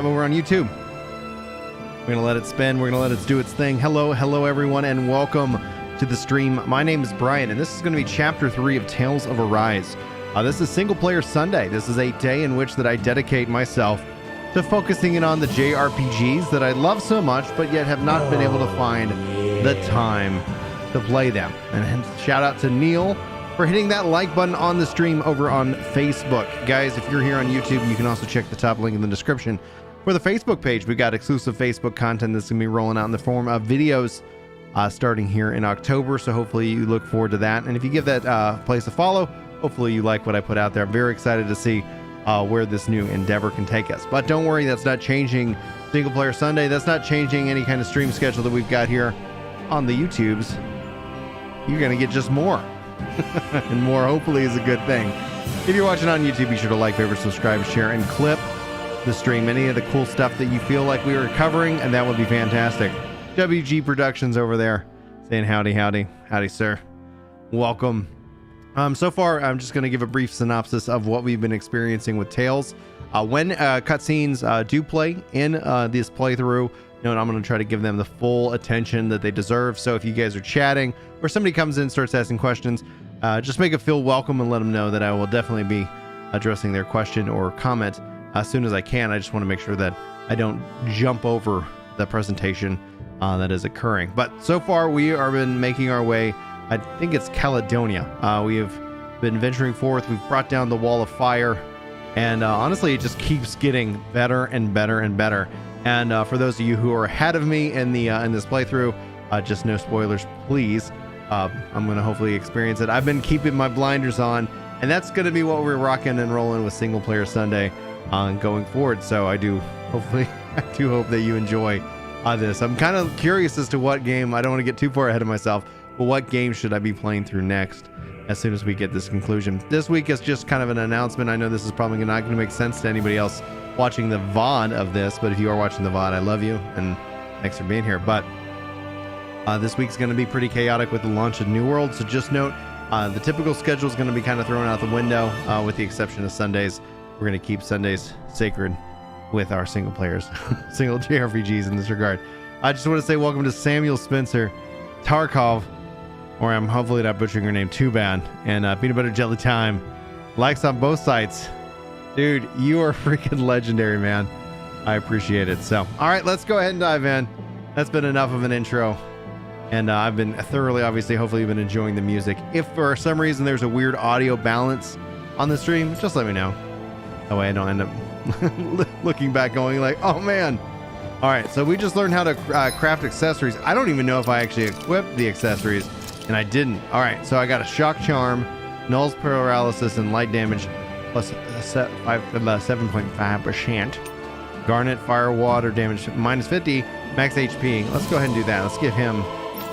Over on YouTube. We're gonna let it spin. We're gonna let it do its thing. Hello everyone, and welcome to the stream. My name is Brian, and this is going to be Chapter 3 of Tales of Arise. This is Single Player Sunday. This is a day in which that I dedicate myself to focusing in on the JRPGs that I love so much, but yet have not been able to find the time to play them. And shout out to Neil for hitting that like button on the stream over on Facebook. Guys, if you're here on YouTube, you can also check the top link in the description for the Facebook page. We got exclusive Facebook content that's going to be rolling out in the form of videos starting here in October. So hopefully you look forward to that. And if you give that place a follow, hopefully you like what I put out there. I'm very excited to see where this new endeavor can take us. But don't worry, that's not changing Single Player Sunday. That's not changing any kind of stream schedule that we've got here on the YouTubes. You're going to get just more. And more hopefully is a good thing. If you're watching on YouTube, be sure to like, favorite, subscribe, share, and clip the stream. Any of the cool stuff that you feel like we were covering, and that would be fantastic. WG Productions over there saying howdy, sir. Welcome. So far, I'm just going to give a brief synopsis of what we've been experiencing with Tales. When cutscenes do play in this playthrough, I'm going to try to give them the full attention that they deserve. So if you guys are chatting or somebody comes in and starts asking questions, just make it feel welcome and let them know that I will definitely be addressing their question or comment as soon as I can. I just want to make sure that I don't jump over the presentation that is occurring. But so far, we have been making our way. I think it's Caledonia. We have been venturing forth. We've brought down the wall of fire, and honestly, it just keeps getting better and better and better. And for those of you who are ahead of me in the in this playthrough, just no spoilers, please. I'm going to hopefully experience it. I've been keeping my blinders on, and that's going to be what we're rocking and rolling with Single Player Sunday going forward. So I do hope that you enjoy this. I'm kind of curious as to what game. I don't want to get too far ahead of myself, but what game should I be playing through next as soon as we get this conclusion? This week is just kind of an announcement. I know this is probably not going to make sense to anybody else watching the VOD of this, but if you are watching the VOD, I love you and thanks for being here. But this week's going to be pretty chaotic with the launch of New World, so just note the typical schedule is going to be kind of thrown out the window with the exception of Sundays. We're going to keep Sundays sacred with our single players, single JRPGs in this regard. I just want to say welcome to Samuel Spencer, Tarkov, or I'm hopefully not butchering your name too bad, and Peanut Butter Jelly Time. Likes on both sites. Dude, you are freaking legendary, man. I appreciate it. So, all right, let's go ahead and dive in. That's been enough of an intro. And I've been thoroughly, obviously, hopefully you've been enjoying the music. If for some reason there's a weird audio balance on the stream, just let me know. That way I don't end up looking back going like, oh man. All right, so we just learned how to craft accessories. I don't even know if I actually equipped the accessories, and I didn't. All right, so I got a shock charm, null's paralysis, and light damage plus 7.5%. Garnet, fire, water damage minus 50, max HP. Let's go ahead and do that. Let's give him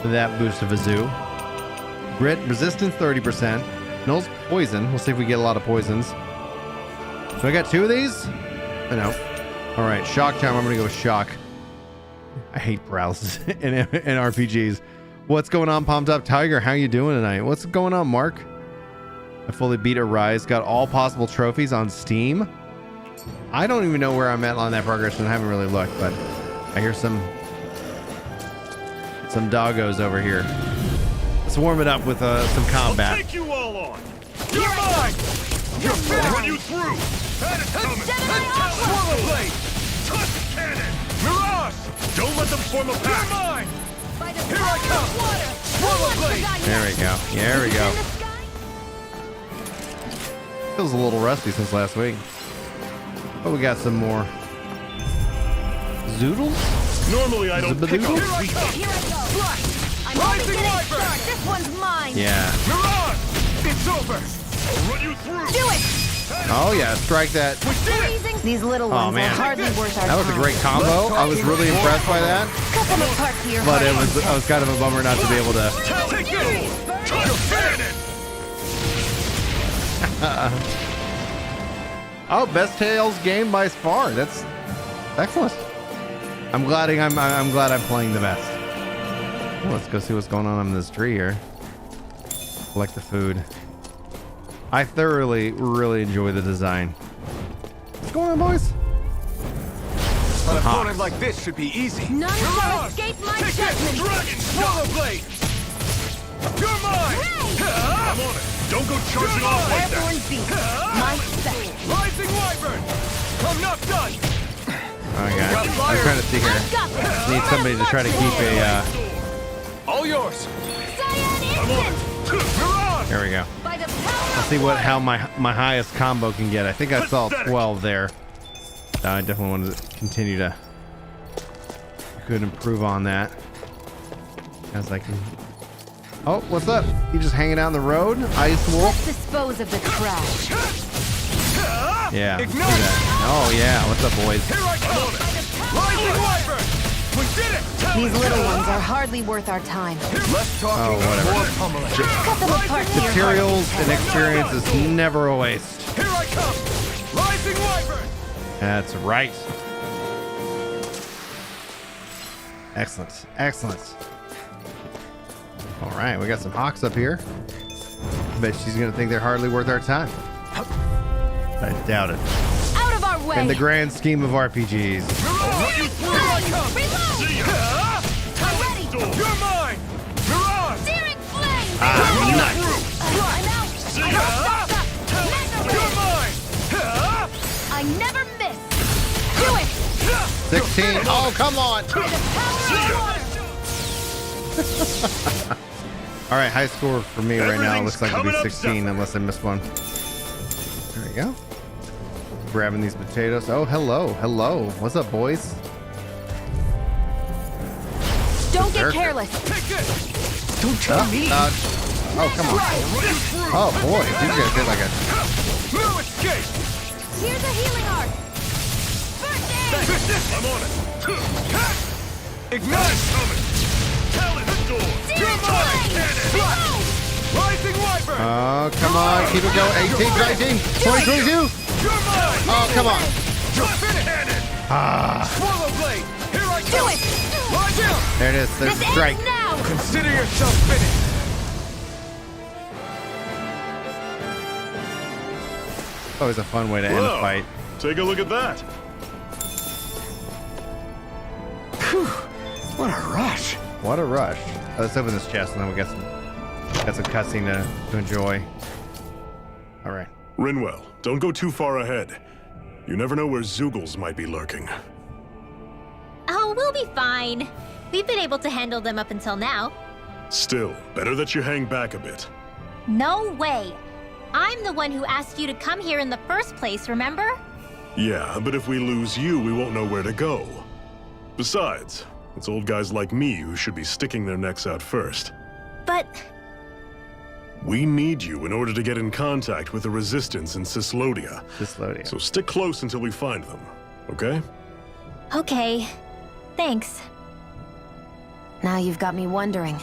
that boost of a zoo. Grit, resistance 30%. Null's poison. We'll see if we get a lot of poisons. So I got two of these? No. All right, shock charm. I'm going to go with shock. I hate paralysis in RPGs. What's going on, Pumped Up Tiger? How you doing tonight? What's going on, Mark? I fully beat Arise. Got all possible trophies on Steam. I don't even know where I'm at on that progression. I haven't really looked, but I hear some doggos over here. Let's warm it up with some combat. I'll take you all on. You're mine. You're run you through. That is coming. Swallow blade. Touch cannon. Mirage. Don't let them form a pack. You're mine. Here I come. Swallow blade. There we go. There we go. Feels a little rusty since last week. But we got some more zoodles. Normally I don't pick up. Here I go. I'm Rising getting Wyvern. started. This one's mine. Yeah. Mirage. It's over. I'll run you through. Do it. Oh yeah, strike that. We did it. Freezing. These little Oh ones man, are hardly worth our that was a time. great combo. I was really impressed by that. Cut them apart to your But heart. I was kind of a bummer not to be able to. Take this. Touch cannon. Oh, best Tales game by far. That's excellent. I'm glad I'm playing the best. Well, let's go see what's going on this tree here. Collect the food. I thoroughly, really enjoy the design. What's going on, boys? some An opponent hawks. like this should be easy. None shall escape my judgment. Dragon Swallow blade! You're mine! I'm on it! Don't go charging off like that! Airborne beast. My special. Rising wyvern! I'm not done! Oh god, I'm trying to see here. I've got this. Need somebody to try to keep a. All yours! Cyan instant. Mirage! There we go. By the power Let's see what how my highest combo can get. I think I saw 12 there. I definitely want to continue to could improve on that as I can. Oh, what's up? You just hanging out on the road, Ice Wolf? Let's dispose of the trash. Yeah. Ignite! see that. Oh yeah. What's up, boys? Here I come! Rising wyvern! We did it! These little ones are hardly worth our time. Less talking, Oh, whatever. more pummeling. Cut them apart to your Materials heart's and experience is never a waste. Here I come! Rising wyvern! That's right. Excellent. Excellent. All right, we got some hawks up here. Bet she's gonna think they're hardly worth our time. I doubt it. out of our way. In the grand scheme of RPGs. Here I come! Reload. See ya! I'm ready. You're mine! Mirage! Searing flame. Nice. I'm out. See I ya! won't stop. Mega You're ray. mine! I never miss. Do it. 16. Oh, come on. By the power of one. All right, high score for me right now. Everything's Looks like it'll be coming up 16 separate. unless I missed one. There we go. Grabbing these potatoes. Oh, hello. Hello. What's up, boys? Don't get Berserker. careless. Take it! Don't tell me! Oh, come on. Oh, boy. These guys did like a... No escape! Here's a healing arc. First aid. I'm on it! Ignite! Coming! Talent door! Searing flame. Reload. Rising wyvern! Oh, come on. Keep it going. 18, 19, 20, 22. You're mine! Oh, come on. Cannon! Ah, Swallow blade! Here I Do come! it. Rise down! there it is. There's This the strike. ends now. Consider yourself finished! Always a fun way to end a Whoa. fight. Take a look at that! What a rush! What a rush. Let's open this chest and then we got some cutscene to enjoy. All right. Rinwell, don't go too far ahead. You never know where Zoogles might be lurking. Oh, we'll be fine. We've been able to handle them up until now. Still, better that you hang back a bit. No way. I'm the one who asked you to come here in the first place, remember? Yeah, but if we lose you, we won't know where to go. Besides, it's old guys like me who should be sticking their necks out first. But We need you in order to get in contact with the Resistance in Cislodia. Just loading. So stick close until we find them, okay? okay. Thanks. Now you've got me wondering.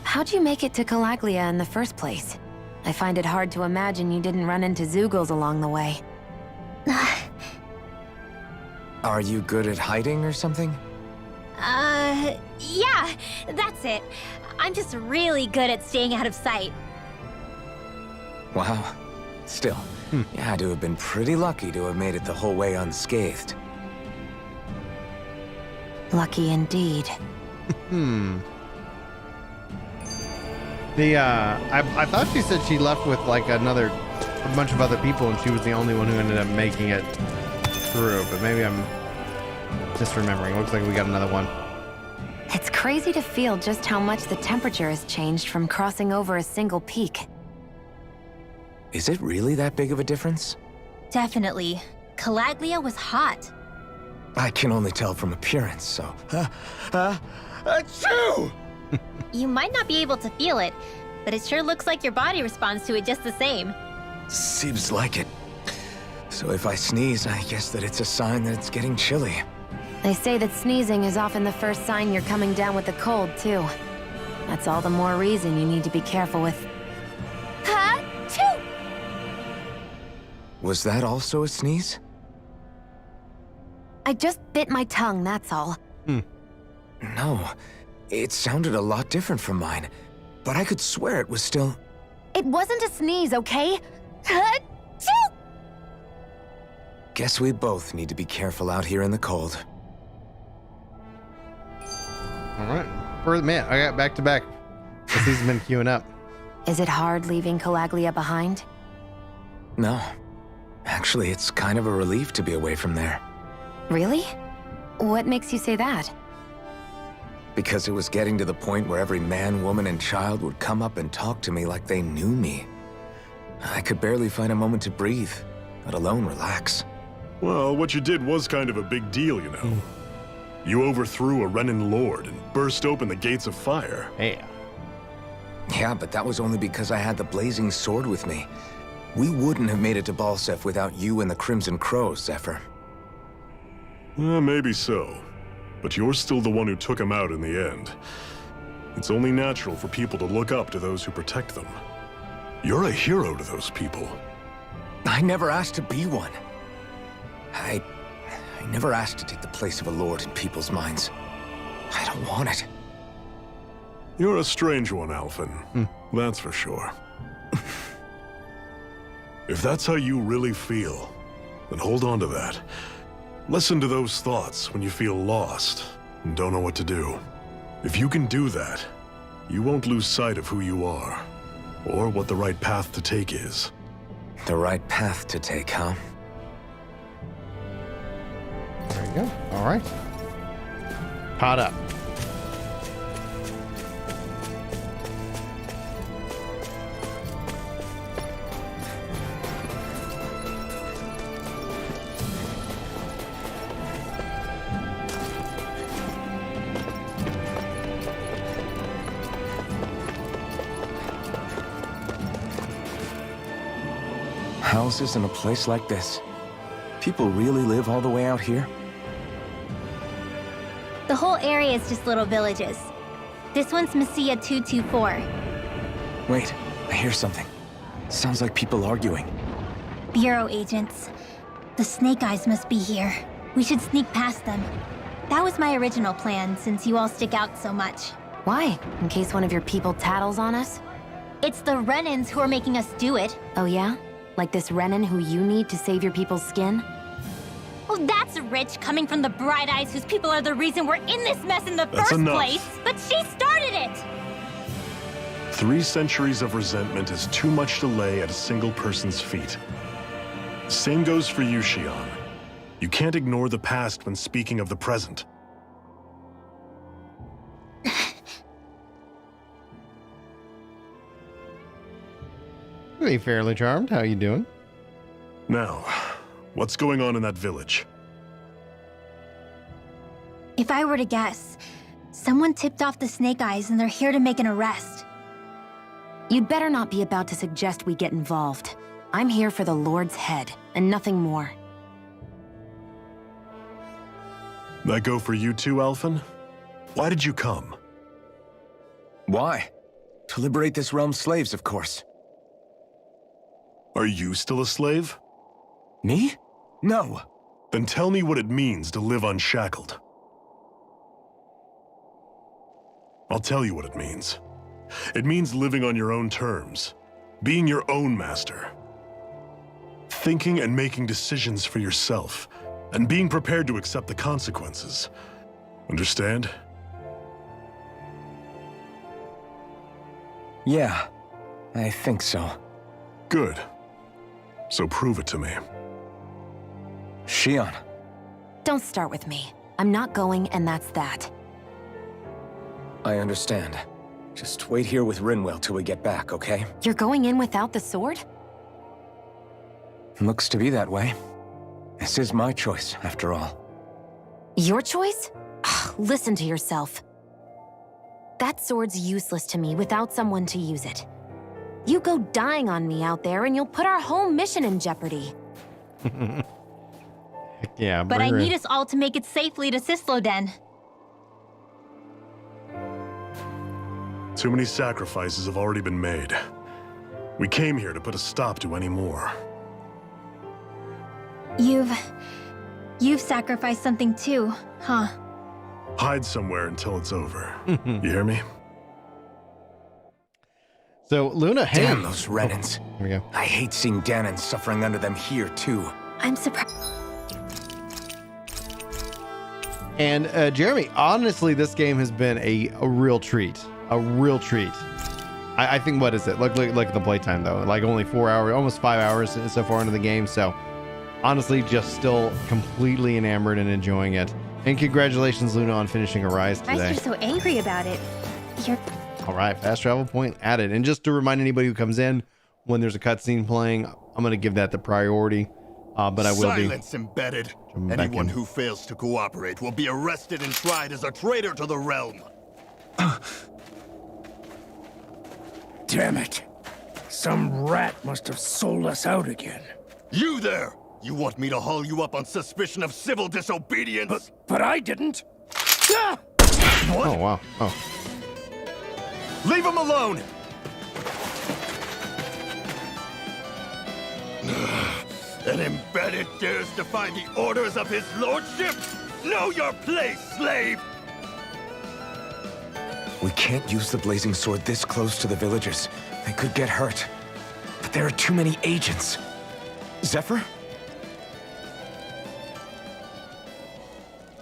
How'd you make it to Calaglia in the first place? I find it hard to imagine you didn't run into Zoogles along the way. Are you good at hiding or something? Yeah, that's it. I'm just really good at staying out of sight. Wow. Still, you had to have been pretty lucky to have made it the whole way unscathed. Lucky indeed. I thought she said she left with like a bunch of other people and she was the only one who ended up making it through, but maybe I'm misremembering. Looks like we got another one. It's crazy to feel just how much the temperature has changed from crossing over a single peak. Is it really that big of a difference? Definitely. Calaglia was hot. I can only tell from appearance, so... Achoo! You might not be able to feel it, but it sure looks like your body responds to it just the same. Seems like it. So if I sneeze, I guess that it's a sign that it's getting chilly. They say that sneezing is often the first sign you're coming down with the cold, too. That's all the more reason you need to be careful with... Ha-choo! Was that also a sneeze? I just bit my tongue, that's all. No. It sounded a lot different from mine, but I could swear it was still... It wasn't a sneeze, okay? Ha-choo! Guess we both need to be careful out here in the cold. All right. Man, I got back to back. This has been queuing up. Is it hard leaving Calaglia behind? No. Actually, it's kind of a relief to be away from there. Really? What makes you say that? Because it was getting to the point where every man, woman, and child would come up and talk to me like they knew me. I could barely find a moment to breathe, let alone relax. Well, what you did was kind of a big deal, you know. You overthrew a Renan lord and burst open the gates of fire. Hey. Yeah, but that was only because I had the blazing sword with me. We wouldn't have made it to Balsef without you and the Crimson Crows, Zephyr. Maybe so. But you're still the one who took him out in the end. It's only natural for people to look up to those who protect them. You're a hero to those people. I never asked to be one. I never asked to take the place of a lord in people's minds. I don't want it. You're a strange one, Alphen. That's for sure. If that's how you really feel, then hold on to that. Listen to those thoughts when you feel lost and don't know what to do. If you can do that, you won't lose sight of who you are, or what the right path to take is. The right path to take, huh? There you go. All right. Caught up. Houses in a place like this? People really live all the way out here? The whole area is just little villages. This one's Messia 224. Wait, I hear something. Sounds like people arguing. Bureau agents. The Snake Eyes must be here. We should sneak past them. That was my original plan, since you all stick out so much. Why? In case one of your people tattles on us? It's the Renans who are making us do it. Oh yeah? Like this Renan who you need to save your people's skin? Oh, that's rich, coming from the Bright Eyes whose people are the reason we're in this mess in the That's first enough. place. But she started it! 3 centuries of resentment is too much to lay at a single person's feet. Same goes for you, Xion. You can't ignore the past when speaking of the present. Hey, Fairly Charmed. How you doing? Now, what's going on in that village? If I were to guess, someone tipped off the Snake Eyes and they're here to make an arrest. You'd better not be about to suggest we get involved. I'm here for the Lord's head, and nothing more. That go for you too, Alphen? Why did you come? Why? To liberate this realm's slaves, of course. Are you still a slave? Me? No. Then tell me what it means to live unshackled. I'll tell you what it means. It means living on your own terms, being your own master, thinking and making decisions for yourself, and being prepared to accept the consequences. Understand? Yeah, I think so. Good. So prove it to me. Xion. Don't start with me. I'm not going, and that's that. I understand. Just wait here with Rinwell till we get back, okay? You're going in without the sword? Looks to be that way. This is my choice, after all. Your choice? Ugh, listen to yourself. That sword's useless to me without someone to use it. You go dying on me out there and you'll put our whole mission in jeopardy. Yeah, But I need us all to make it safely to Sisloden. Too many sacrifices have already been made. We came here to put a stop to any more. You've sacrificed something too, huh? Hide somewhere until it's over. You hear me? So, Luna, hey. Damn those Renans. Here we go. I hate seeing Danon suffering under them here, too. I'm surprised. And Jeremy, honestly, this game has been a real treat. A real treat. I think, what is it? Look at the playtime though. Like only 4 hours, almost 5 hours so far into the game. So honestly, just still completely enamored and enjoying it. And congratulations, Luna, on finishing Arise today. Why you're so angry about it? You're... All right, fast travel point added. And just to remind anybody who comes in, when there's a cutscene playing, I'm going to give that the priority. But I will be. Silence embedded. Back Anyone in. who fails to cooperate will be arrested and tried as a traitor to the realm. Damn it. Some rat must have sold us out again. You there! You want me to haul you up on suspicion of civil disobedience? But I didn't. Ah! What? Oh, wow. Oh. Leave him alone! An embedded dares defy the orders of his lordship? Know your place, slave! We can't use the blazing sword this close to the villagers. They could get hurt. But there are too many agents. Zephyr?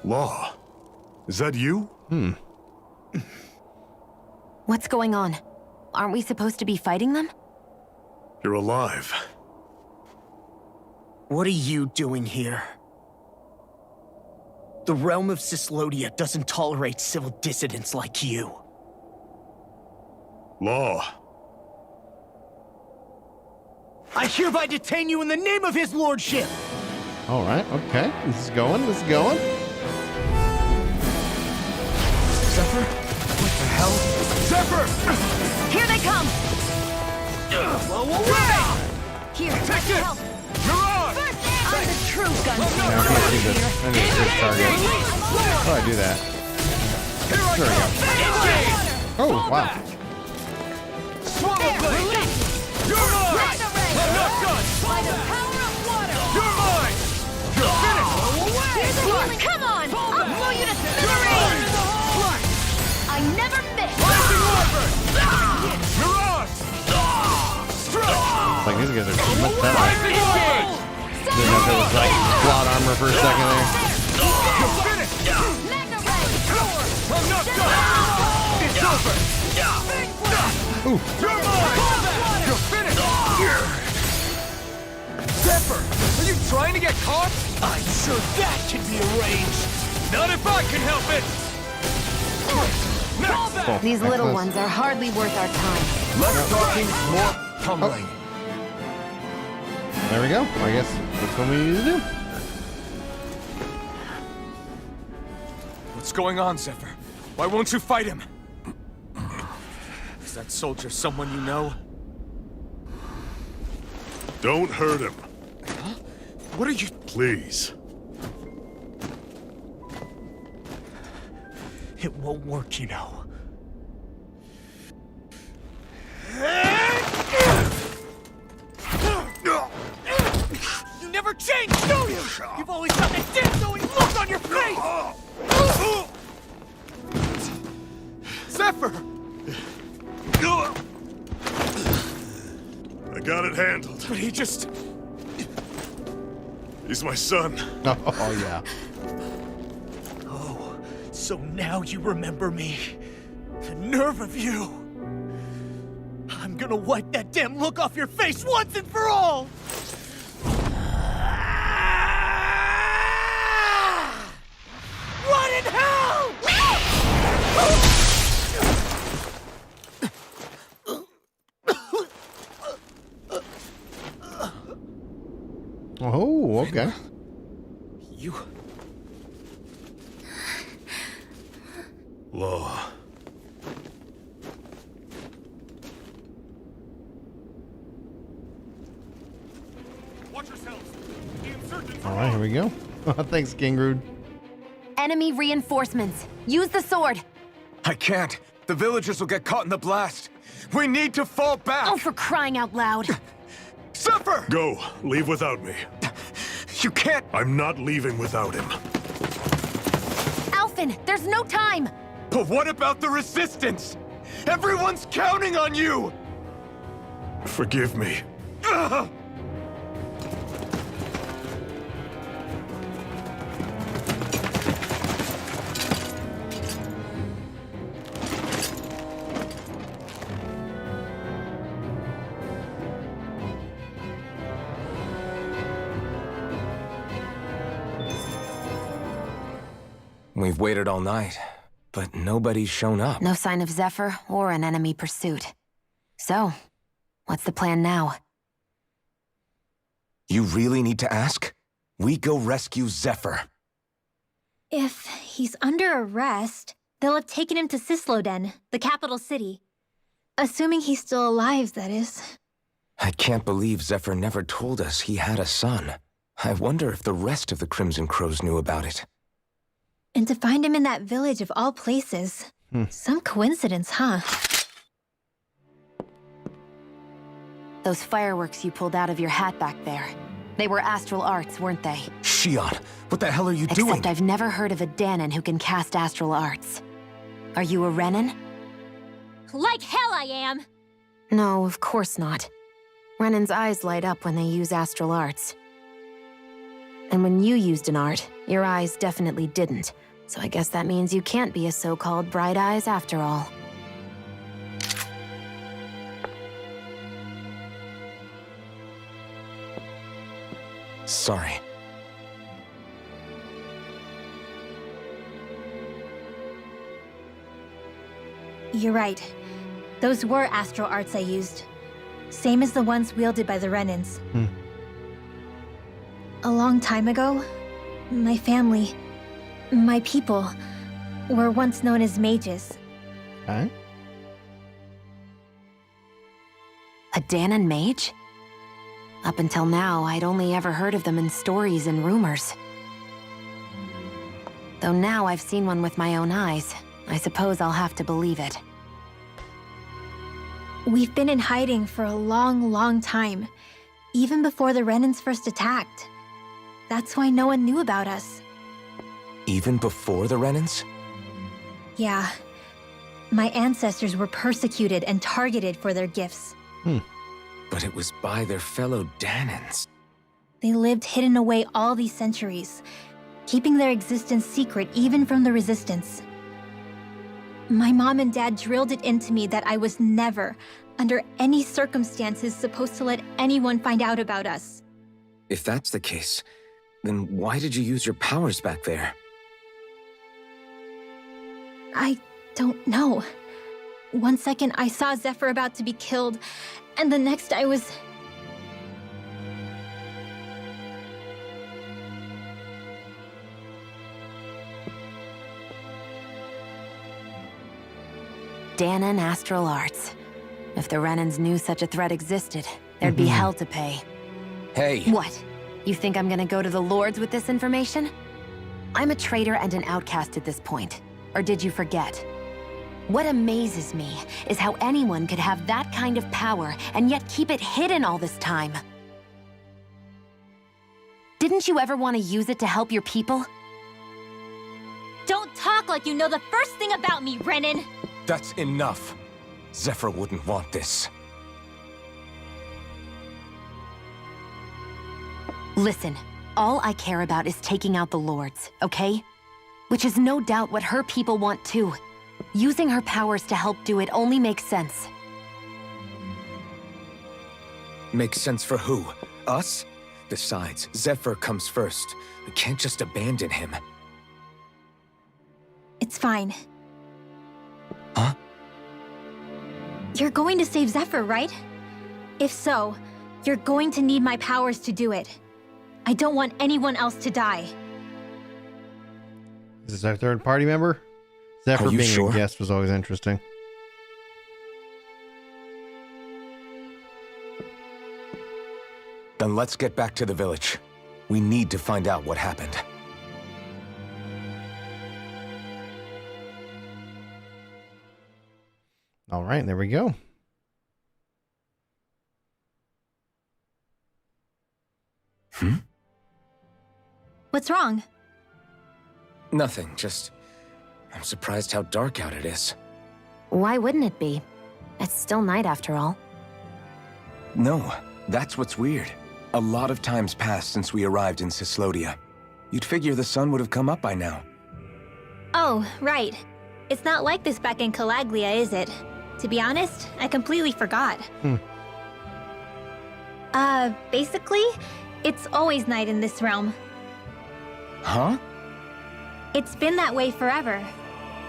Law, is that you? What's going on? Aren't we supposed to be fighting them? You're alive. What are you doing here? The realm of Cislodia doesn't tolerate civil dissidents like you. Law. I hereby detain you in the name of his lordship! All right. Okay. This is going. This is going. Zephyr? What the hell? Zephyr! Here they come! Whoa, away! Here, try to help! Mirage! I'm the true Yeah, I gunslinger can't around see this. here. I need to switch targets. How do I do that? Here I There we come! Oh, wow. Swallow blade! You're mine! I'm not done! By the power of water! You're mine! You're finished! Here's the healing! Come on! I'll blow you to smithereens! I never miss! Lightning Wyvern! Mirage! It's like these guys are too much better. Lightning Wyvern! Didn't know if it was like plot armor for a second there. You're finished! Magna Ray! I'm not done! It's over! Ooh. You're mine! You're finished! Zephyr! Are you trying to get caught? I'm sure that can be arranged! Not if I can help it! Next! These little ones are hardly worth our time. Less talking, more tumbling. There we go. I guess that's what we need to do. What's going on, Zephyr? Why won't you fight him? Is that soldier someone you know? Don't hurt him, What are you... please. It won't work, you know. You never change, do you? You've always got that death-knowing look on your face! Zephyr! I got it handled. But he just... He's my son. Oh, yeah. Oh, so now you remember me. The nerve of you. I'm gonna wipe that damn look off your face once and for all! What in hell? Oh, okay. You... Law. Watch yourselves! The insurgents All right, here we go. Thanks, King Rude. Enemy reinforcements. Use the sword. I can't. The villagers will get caught in the blast. We need to fall back. Oh, for crying out loud. Zephyr! Go. Leave without me. You can't. I'm not leaving without him. Alphen, there's no time. But what about the resistance? Everyone's counting on you! Forgive me. Ugh! We've waited all night, but nobody's shown up. No sign of Zephyr or an enemy pursuit. So, what's the plan now? You really need to ask? We go rescue Zephyr. If he's under arrest, they'll have taken him to Cisloden, the capital city. Assuming he's still alive, that is. I can't believe Zephyr never told us he had a son. I wonder if the rest of the Crimson Crows knew about it. And to find him in that village of all places. Some coincidence, huh? Those fireworks you pulled out of your hat back there. They were astral arts, weren't they? Shion, what the hell are you doing? Except I've never heard of a Danon who can cast astral arts. Are you a Renan? Like hell I am! No, of course not. Renan's eyes light up when they use astral arts. And when you used an art, your eyes definitely didn't. So I guess that means you can't be a so-called bright eyes after all. Sorry. You're right. Those were astral arts I used. Same as the ones wielded by the Renans. A long time ago, my family, my people, were once known as mages. Okay. A Danon mage? Up until now, I'd only ever heard of them in stories and rumors. Though now I've seen one with my own eyes, I suppose I'll have to believe it. We've been in hiding for a long, long time, even before the Renans first attacked. That's why no one knew about us. Even before the Renans? Yeah. My ancestors were persecuted and targeted for their gifts. But it was by their fellow Danons. They lived hidden away all these centuries, keeping their existence secret even from the Resistance. My mom and dad drilled it into me that I was never, under any circumstances, supposed to let anyone find out about us. If that's the case, then why did you use your powers back there? I don't know. One second I saw Zephyr about to be killed, and the next I was... Danon astral arts. If the Renans knew such a threat existed, there'd be hell to pay. Hey! What? You think I'm gonna go to the Lords with this information? I'm a traitor and an outcast at this point. Or did you forget? What amazes me is how anyone could have that kind of power and yet keep it hidden all this time. Didn't you ever want to use it to help your people? Don't talk like you know the first thing about me, Renan! That's enough. Zephyr wouldn't want this. Listen, all I care about is taking out the Lords, okay? Which is no doubt what her people want too. Using her powers to help do it only makes sense. Makes sense for who? Us? Besides, Zephyr comes first. We can't just abandon him. It's fine. Huh? You're going to save Zephyr, right? If so, you're going to need my powers to do it. I don't want anyone else to die. Is this our third party member? Zephyr Are you being sure? a guest was always interesting. Then let's get back to the village. We need to find out what happened. All right, there we go. What's wrong? Nothing, just... I'm surprised how dark out it is. Why wouldn't it be? It's still night after all. No, that's what's weird. A lot of time's passed since we arrived in Cislodia. You'd figure the sun would have come up by now. Oh, right. It's not like this back in Calaglia, is it? To be honest, I completely forgot. Basically, it's always night in this realm. Huh? It's been that way forever.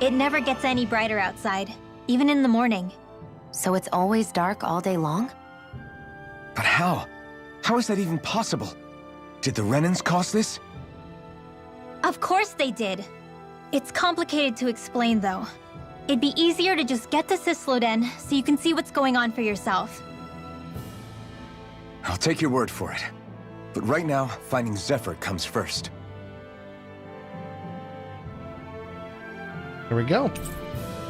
It never gets any brighter outside, even in the morning. So it's always dark all day long? But how? How is that even possible? Did the Renans cause this? Of course they did. It's complicated to explain, though. It'd be easier to just get to Sisloden so you can see what's going on for yourself. I'll take your word for it. But right now, finding Zephyr comes first. Here we go.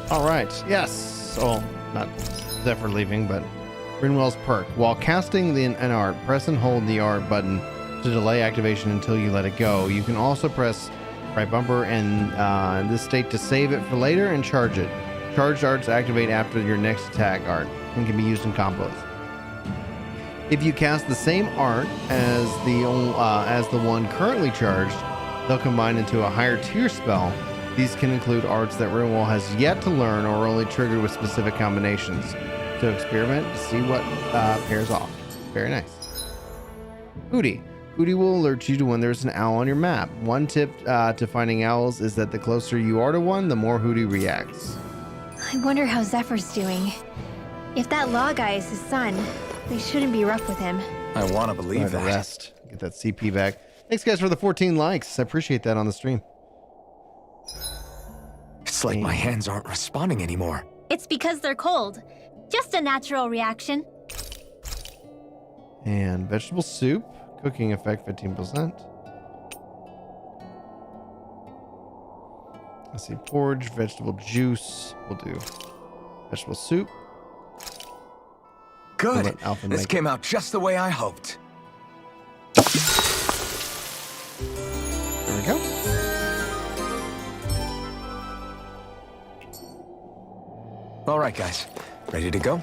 All right. Yes. Oh, not Zephyr leaving, but Rinwell's perk. While casting an art, press and hold the art button to delay activation until you let it go. You can also press right bumper and this state to save it for later and charge it. Charged arts activate after your next attack art and can be used in combos. If you cast the same art as the one currently charged, they'll combine into a higher tier spell. These can include arts that Rinwell has yet to learn or only triggered with specific combinations. So experiment to see what pairs off. Very nice. Hootie. Hootie will alert you to when there's an owl on your map. One tip to finding owls is that the closer you are to one, the more Hootie reacts. I wonder how Zephyr's doing. If that law guy is his son, they shouldn't be rough with him. I want to believe that. Rest. Get that CP back. Thanks, guys, for the 14 likes. I appreciate that on the stream. It's like my hands aren't responding anymore. It's because they're cold. Just a natural reaction. And vegetable soup. Cooking effect 15%. Let's see. Porridge, vegetable juice. We'll do vegetable soup. Good. This came out just the way I hoped. There we go. All right, guys. Ready to go?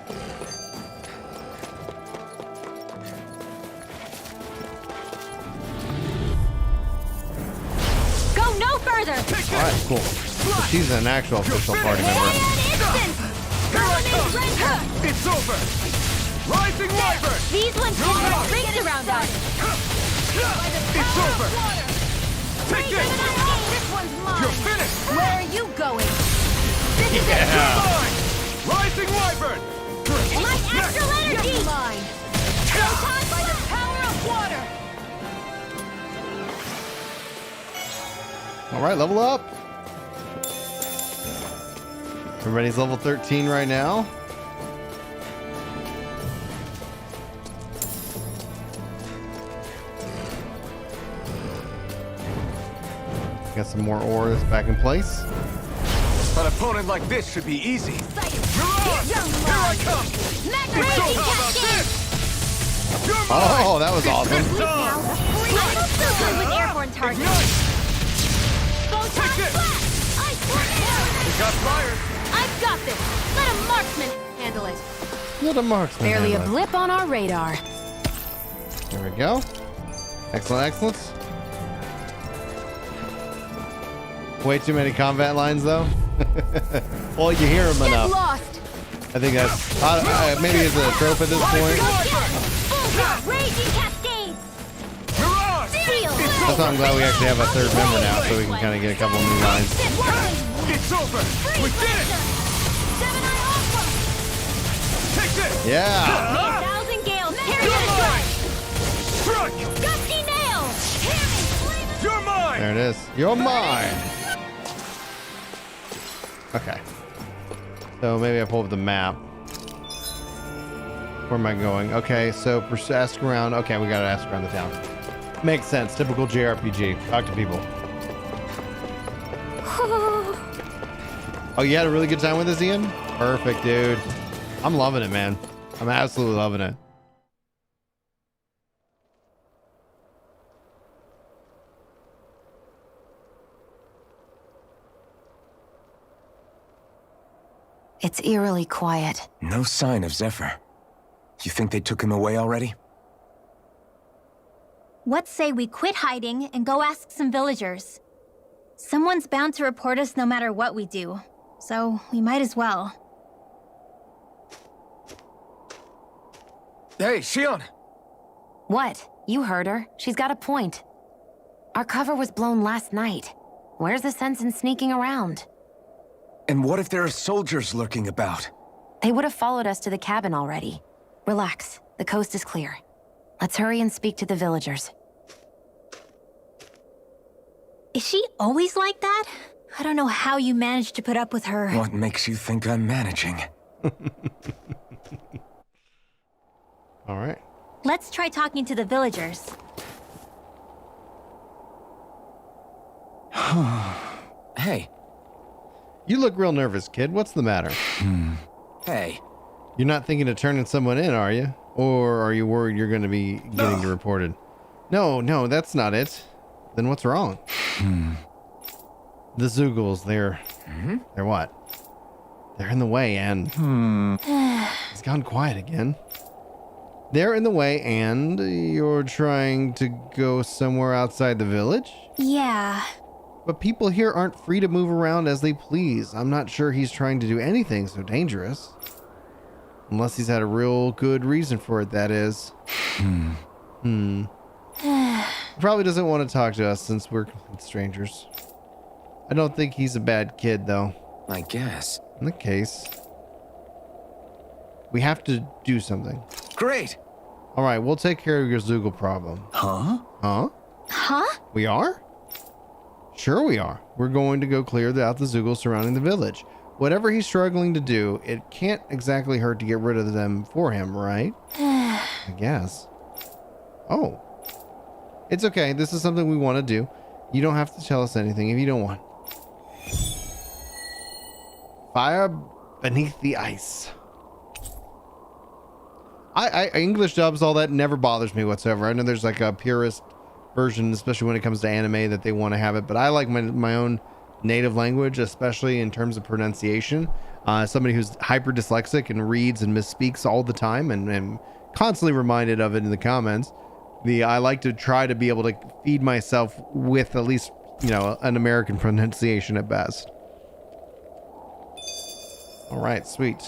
Go no further! All right, cool. So she's an actual official party member. It's over! Rising Wyvern! These ones can run rings around us! It's over! Take this! This one's mine! You're finished! Where are you going? This is You're mine! Rising Wyvern! my astral energy! You're Mine! Proton by the power of water! All right, level up. Everybody's level 13 right now. Got some more ores back in place. An opponent like this should be easy. Mirage! Here I come! Crazy cascade! Oh, that was awesome. I'm so good with airborne targets. Photon Take it! blast! Ice tornado! Got fired! I've got this! Let a marksman handle it. Not a marksman. Barely a handler. blip on our radar. There we go. Excellent, excellent. Way too many combat lines, though. Well, you hear them Get enough. lost! I think that's maybe it's a trope at this point. Full raging cascades! Mirage! Seal! That's why I'm glad we actually have a third member now, so we can kind of get a couple new lines. It's over! We did it! Gemini Aqua! Take this! Yeah. 1,000 gales! Period strike! Strike! Gusty nail! Hear me! You're mine! There it is. You're mine. Okay. So maybe I pull up the map. Where am I going? Okay, so ask around. Okay, we gotta ask around the town. Makes sense. Typical JRPG. Talk to people. Oh, you had a really good time with this, Ian? Perfect, dude. I'm loving it, man. I'm absolutely loving it. It's eerily quiet. No sign of Zephyr. You think they took him away already? What say we quit hiding and go ask some villagers? Someone's bound to report us no matter what we do, so we might as well. Hey, Shion! What? You heard her. She's got a point. Our cover was blown last night. Where's the sense in sneaking around? And what if there are soldiers lurking about? They would have followed us to the cabin already. Relax, the coast is clear. Let's hurry and speak to the villagers. Is she always like that? I don't know how you managed to put up with her. What makes you think I'm managing? All right. Let's try talking to the villagers. Hey. You look real nervous, kid. What's the matter? Hey. You're not thinking of turning someone in, are you? Or are you worried you're going to be getting reported? No, that's not it. Then what's wrong? The Zoogles, they're what? They're in the way, and it's gone quiet again. They're in the way, and you're trying to go somewhere outside the village? Yeah. But people here aren't free to move around as they please. I'm not sure he's trying to do anything so dangerous. Unless he's had a real good reason for it, that is. He probably doesn't want to talk to us since we're complete strangers. I don't think he's a bad kid, though. I guess. In the case, we have to do something. Great. All right, we'll take care of your Zoogle problem. Huh? Huh? We are? Sure we are. We're going to go clear out the Zoogles surrounding the village. Whatever he's struggling to do, it can't exactly hurt to get rid of them for him, right? I guess. Oh. It's okay. This is something we want to do. You don't have to tell us anything if you don't want. Fire beneath the ice. I English dubs, all that never bothers me whatsoever. I know there's like a purist version, especially when it comes to anime, that they want to have it, but I like my own native language, especially in terms of pronunciation. Somebody who's hyper dyslexic and reads and misspeaks all the time, and constantly reminded of it in the comments. I like to try to be able to feed myself with at least, an American pronunciation at best. All right, sweet.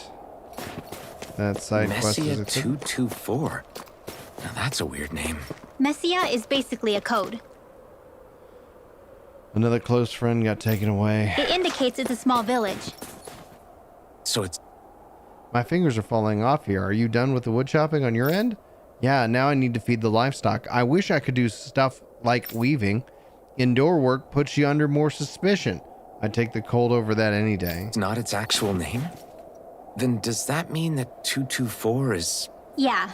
That side quest is Messia 224. Now that's a weird name. Messia is basically a code. Another close friend got taken away. It indicates it's a small village. So it's... My fingers are falling off here. Are you done with the wood chopping on your end? Yeah, now I need to feed the livestock. I wish I could do stuff like weaving. Indoor work puts you under more suspicion. I'd take the cold over that any day. It's not its actual name? Then does that mean that 224 is... Yeah.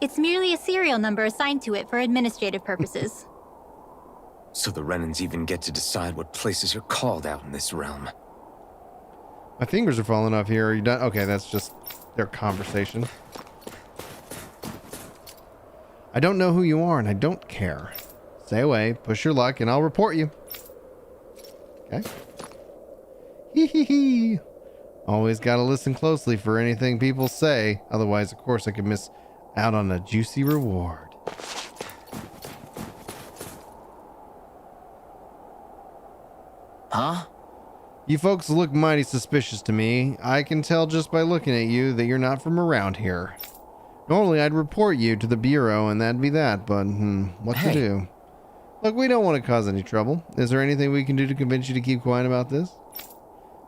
It's merely a serial number assigned to it for administrative purposes. So the Renans even get to decide what places are called out in this realm. My fingers are falling off here. Are you done? Okay, that's just their conversation. I don't know who you are, and I don't care. Stay away, push your luck, and I'll report you. Okay. Hee hee hee. Always gotta listen closely for anything people say. Otherwise, of course, I could miss out on a juicy reward. Huh? You folks look mighty suspicious to me. I can tell just by looking at you that you're not from around here. Normally, I'd report you to the Bureau and that'd be that, but what to do? Look, we don't want to cause any trouble. Is there anything we can do to convince you to keep quiet about this?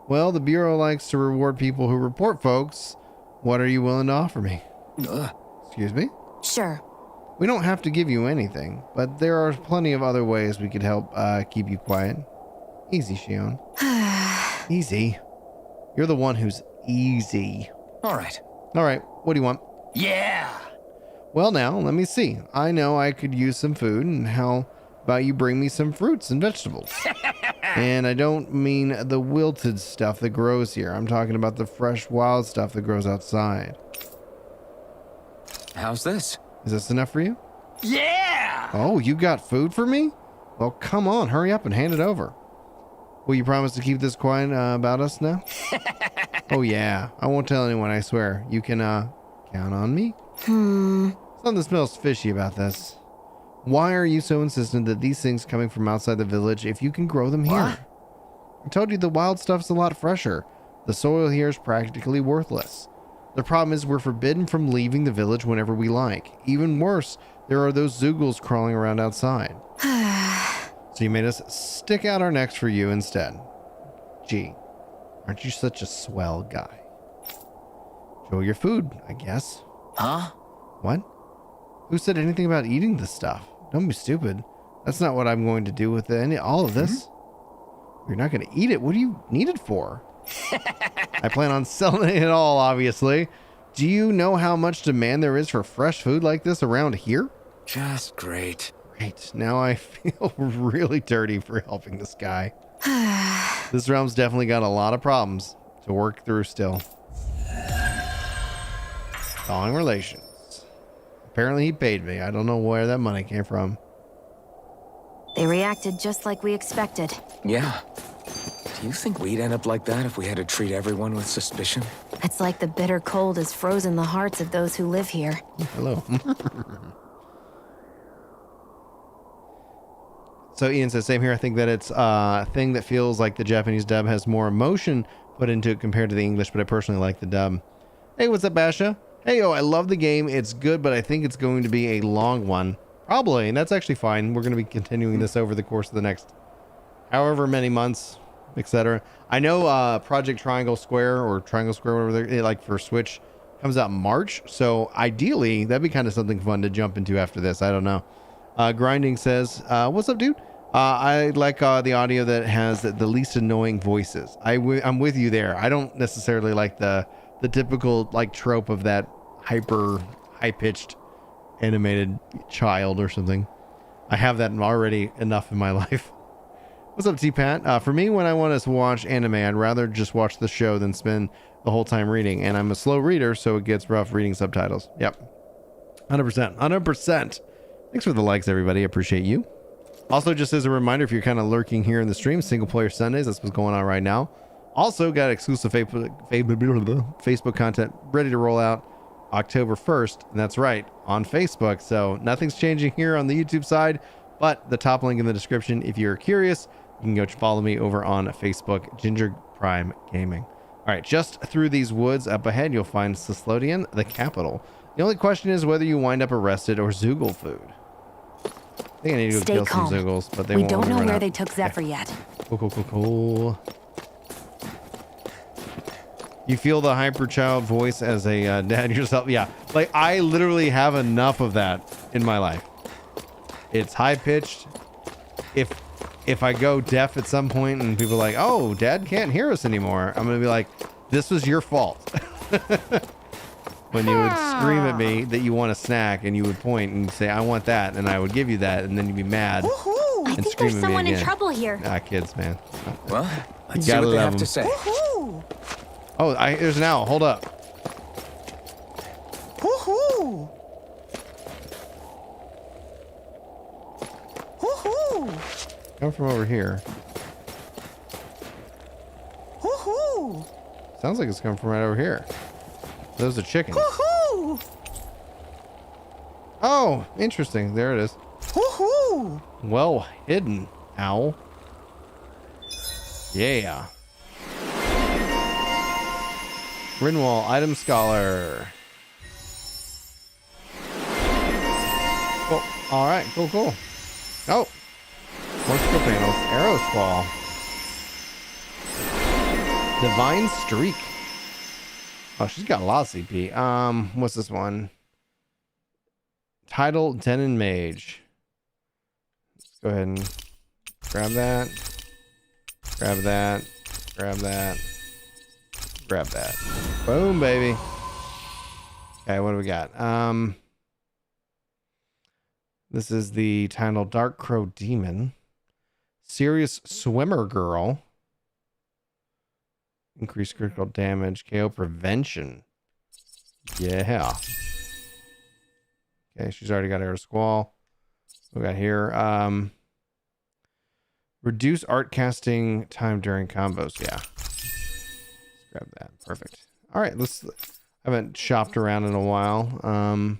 Well, the Bureau likes to reward people who report folks. What are you willing to offer me? Excuse me? Sure. We don't have to give you anything, but there are plenty of other ways we could help keep you quiet. Easy, Shion. Easy. You're the one who's easy. All right. All right, what do you want? Yeah! Well, now, let me see. I know I could use some food, and how about you bring me some fruits and vegetables? And I don't mean the wilted stuff that grows here. I'm talking about the fresh, wild stuff that grows outside. How's this? Is this enough for you? Yeah! Oh, you got food for me? Well, come on, hurry up and hand it over. Will you promise to keep this quiet about us now? Oh, yeah. I won't tell anyone, I swear. You can, count on me? Something smells fishy about this. Why are you so insistent that these things coming from outside the village if you can grow them here? What? I told you the wild stuff's a lot fresher. The soil here is practically worthless. The problem is we're forbidden from leaving the village whenever we like. Even worse, there are those Zoogles crawling around outside. So you made us stick out our necks for you instead. Gee, aren't you such a swell guy? Enjoy your food, I guess. Huh? What? Who said anything about eating this stuff? Don't be stupid. That's not what I'm going to do with all of this. You're not going to eat it. What do you need it for? I plan on selling it all, obviously. Do you know how much demand there is for fresh food like this around here? Just great. Great. Now I feel really dirty for helping this guy. This realm's definitely got a lot of problems to work through still. Thawing relations. Apparently he paid me. I don't know where that money came from. They reacted just like we expected. Yeah. Do you think we'd end up like that if we had to treat everyone with suspicion? It's like the bitter cold has frozen the hearts of those who live here. Hello. So Ian says, same here. I think that it's a thing that feels like the Japanese dub has more emotion put into it compared to the English, but I personally like the dub. Hey, what's up, Basha? Hey, I love the game. It's good, but I think it's going to be a long one. Probably, and that's actually fine. We're going to be continuing this over the course of the next however many months, etc. I know Project Triangle Square or Triangle Square, whatever they're like for Switch, comes out in March. So ideally, that'd be kind of something fun to jump into after this. I don't know. Grinding says, what's up, dude? I like the audio that has the least annoying voices. I'm with you there. I don't necessarily like the typical like trope of that hyper high-pitched animated child or something. I have that already enough in my life. What's up, T-Pat? For me, when I want to watch anime, I'd rather just watch the show than spend the whole time reading. And I'm a slow reader, so it gets rough reading subtitles. Yep. 100%. 100%. Thanks for the likes, everybody. Appreciate you. Also, just as a reminder, if you're kind of lurking here in the stream, Single Player Sundays, that's what's going on right now. Also, got exclusive Facebook content ready to roll out October 1st, and that's right, on Facebook. So nothing's changing here on the YouTube side, but the top link in the description, if you're curious, you can go follow me over on Facebook, Ginger Prime Gaming. All right, just through these woods up ahead, you'll find Sislodian, the capital. The only question is whether you wind up arrested or Zoogle food. I think I need to go kill some Zoogles, but they won't. We don't know where they took Zephyr yet. Cool. You feel the hyper child voice as a dad yourself? Yeah, like I literally have enough of that in my life. It's high pitched. If I go deaf at some point and people are like, "Oh, Dad can't hear us anymore," I'm gonna be like, "This was your fault." When you would scream at me that you want a snack and you would point and say, "I want that," and I would give you that, and then you'd be mad. I think there's someone in trouble here. Ah, kids, man. Well, let's see what they have to say. Oh, there's an owl. Hold up. Woohoo! Come from over here. Woohoo! Sounds like it's coming from right over here. Those are chickens. Woohoo! Oh, interesting. There it is. Woohoo! Well hidden, owl. Yeah. Rinwall, item scholar. Cool. All right, cool. Oh, more skill panels. Arrow squall. Divine streak. Oh, she's got a lot of CP. What's this one? Title Denon Mage. Let's go ahead and grab that. Grab that. Grab that. Grab that. Boom, baby. Okay, what do we got? This is the title Dark Crow Demon. Serious Swimmer Girl. Increased critical damage. KO prevention. Yeah. Okay, she's already got Arrow Squall. What we got here? Reduce art casting time during combos. Yeah. Grab that. Perfect. All right, I haven't shopped around in a while. I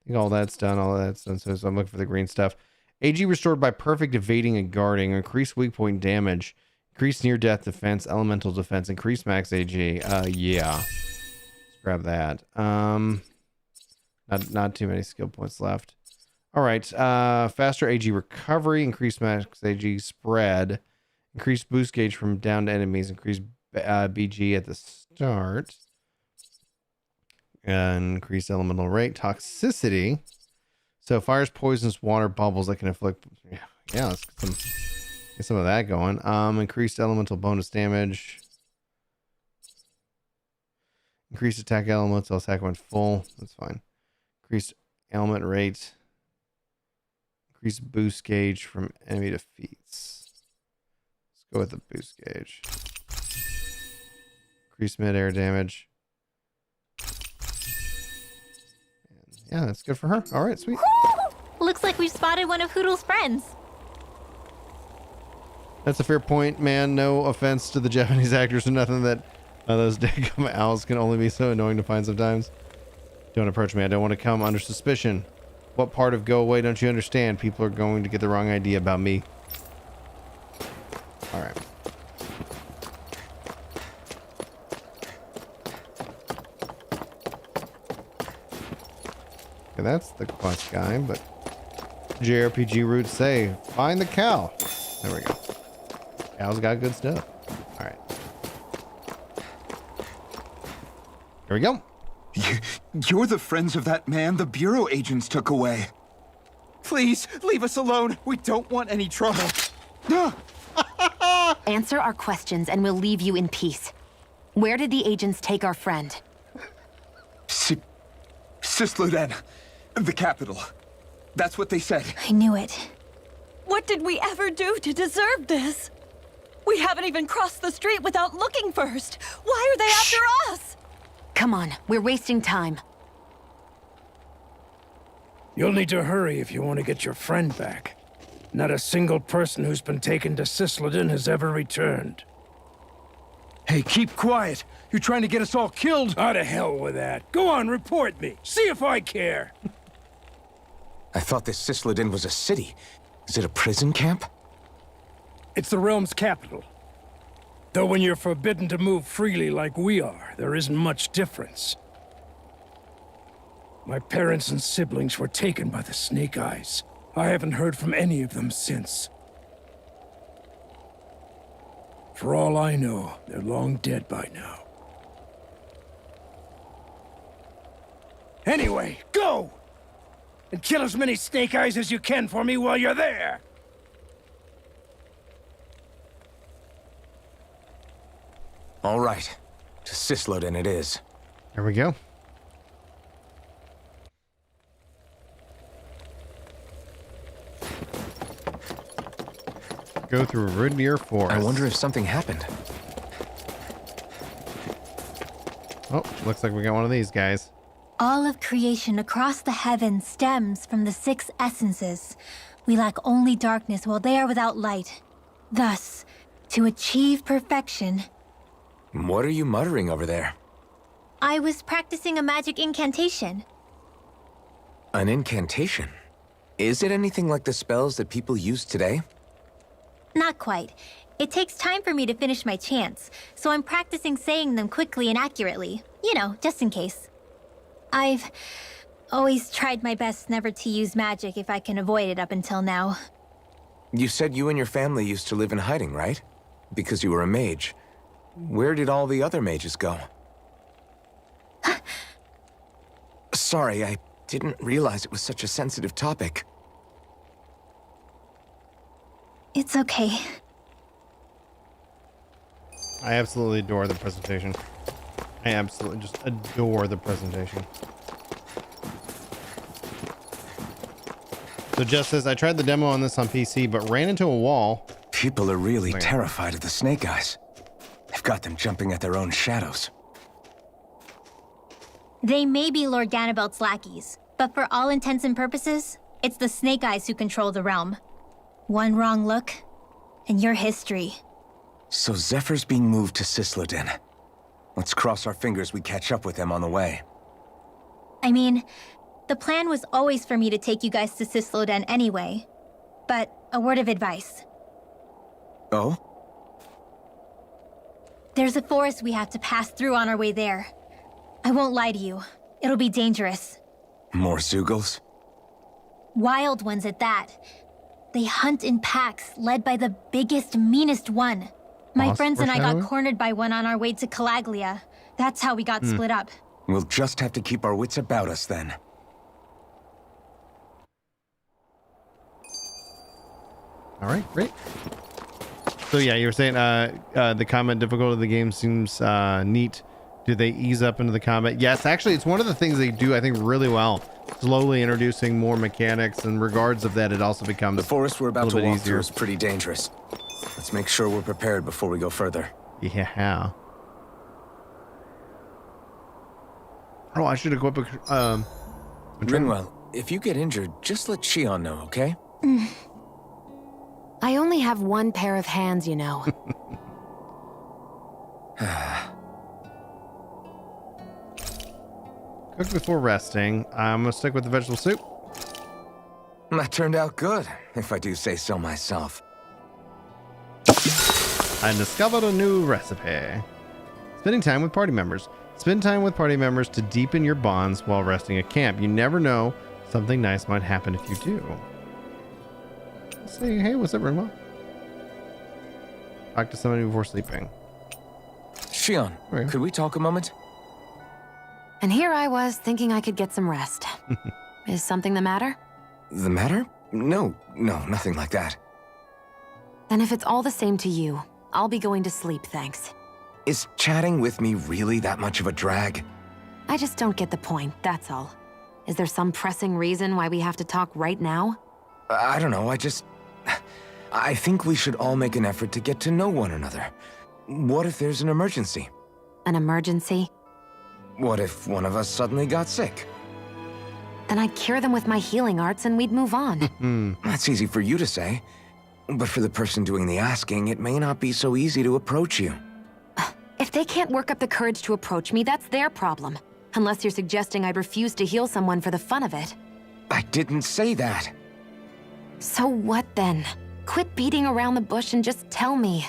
think all that's done. So I'm looking for the green stuff. AG restored by perfect evading and guarding. Increased weak point damage. Increased near death defense. Elemental defense. Increased max AG. Yeah. Let's grab that. Not too many skill points left. All right. Faster AG recovery, increased max AG spread, increased boost gauge from downed enemies, increased BG at the start, increased elemental rate, toxicity. So fires, poisons, water, bubbles that can inflict. Yeah, let's get some of that going. Increased elemental bonus damage. Increased attack elemental attack when full. That's fine. Increased ailment rate. Increased boost gauge from enemy defeats. Let's go with the boost gauge. Increased mid-air damage. And yeah, that's good for her. All right, sweet. Looks like we've spotted one of Hoodle's friends. That's a fair point, man. No offense to the Japanese actors or nothing that those daggum owls can only be so annoying to find sometimes. Don't approach me. I don't want to come under suspicion. What part of go away don't you understand? People are going to get the wrong idea about me. All right. Okay, that's the quest guy, but jrpg roots say, find the cow. There we go. Cow's got good stuff. All right. Here we go. You're the friends of that man the Bureau agents took away. Please, leave us alone. We don't want any trouble. Answer our questions and we'll leave you in peace. Where did the agents take our friend? Sisluden, the capital. That's what they said. I knew it. What did we ever do to deserve this? We haven't even crossed the street without looking first. Why are they after us? Come on, we're wasting time. You'll need to hurry if you want to get your friend back. Not a single person who's been taken to Sisleden has ever returned. Hey, keep quiet. You're trying to get us all killed. Out of hell with that. Go on, report me. See if I care. I thought this Sisleden was a city. Is it a prison camp? It's the realm's capital. Though when you're forbidden to move freely like we are, there isn't much difference. My parents and siblings were taken by the Snake Eyes. I haven't heard from any of them since. For all I know, they're long dead by now. Anyway, go! And kill as many Snake Eyes as you can for me while you're there! All right. To Sisleden it is. There we go. Go through Rudmere Forest. I wonder if something happened. Oh, looks like we got one of these guys. All of creation across the heavens stems from the 6 essences. We lack only darkness while they are without light. Thus, to achieve perfection... What are you muttering over there? I was practicing a magic incantation. An incantation? Is it anything like the spells that people use today? Not quite. It takes time for me to finish my chants, so I'm practicing saying them quickly and accurately. You know, just in case. I've always tried my best never to use magic if I can avoid it up until now. You said you and your family used to live in hiding, right? Because you were a mage. Where did all the other mages go? Sorry, I didn't realize it was such a sensitive topic. It's okay. I absolutely adore the presentation. I absolutely just adore the presentation. So Jess says, I tried the demo on this on PC, but ran into a wall. People are really terrified of the Snake Eyes. They've got them jumping at their own shadows. They may be Lord Ganabelt's lackeys, but for all intents and purposes, it's the Snake Eyes who control the realm. One wrong look, and your history. So Zephyr's being moved to Sisleden. Let's cross our fingers we catch up with them on the way. I mean, the plan was always for me to take you guys to Sisleden anyway. But a word of advice. Oh? There's a forest we have to pass through on our way there. I won't lie to you. It'll be dangerous. More Zeugles? Wild ones at that. They hunt in packs, led by the biggest, meanest one. My friends and I got cornered by one on our way to Calaglia. That's how we got split up. We'll just have to keep our wits about us then. All right, great. So yeah, you were saying the combat difficulty of the game seems neat. Do they ease up into the combat? Yes, actually, it's one of the things they do, I think, really well. Slowly introducing more mechanics, and regards of that, it also becomes the forest we're about to walk easier. through is pretty dangerous. Let's make sure we're prepared before we go further. Yeah. Oh, I should equip a... Rinwell, if you get injured, just let Shion know, okay? I only have one pair of hands, you know. Cook before resting. I'm gonna stick with the vegetable soup. That turned out good, if I do say so myself. I discovered a new recipe. Spending time with party members. Spend time with party members to deepen your bonds while resting at camp. You never know, something nice might happen if you do. Let's see. Hey, what's up, Rinwell? Talk to somebody before sleeping. Shion, could we talk a moment? And here I was thinking I could get some rest. Is something the matter? The matter? No, nothing like that. Then if it's all the same to you, I'll be going to sleep, thanks. Is chatting with me really that much of a drag? I just don't get the point, that's all. Is there some pressing reason why we have to talk right now? I don't know, I think we should all make an effort to get to know one another. What if there's an emergency? An emergency? What if one of us suddenly got sick? Then I'd cure them with my healing arts and we'd move on. That's easy for you to say. But for the person doing the asking, it may not be so easy to approach you. If they can't work up the courage to approach me, that's their problem. Unless you're suggesting I'd refuse to heal someone for the fun of it. I didn't say that. So what then? Quit beating around the bush and just tell me.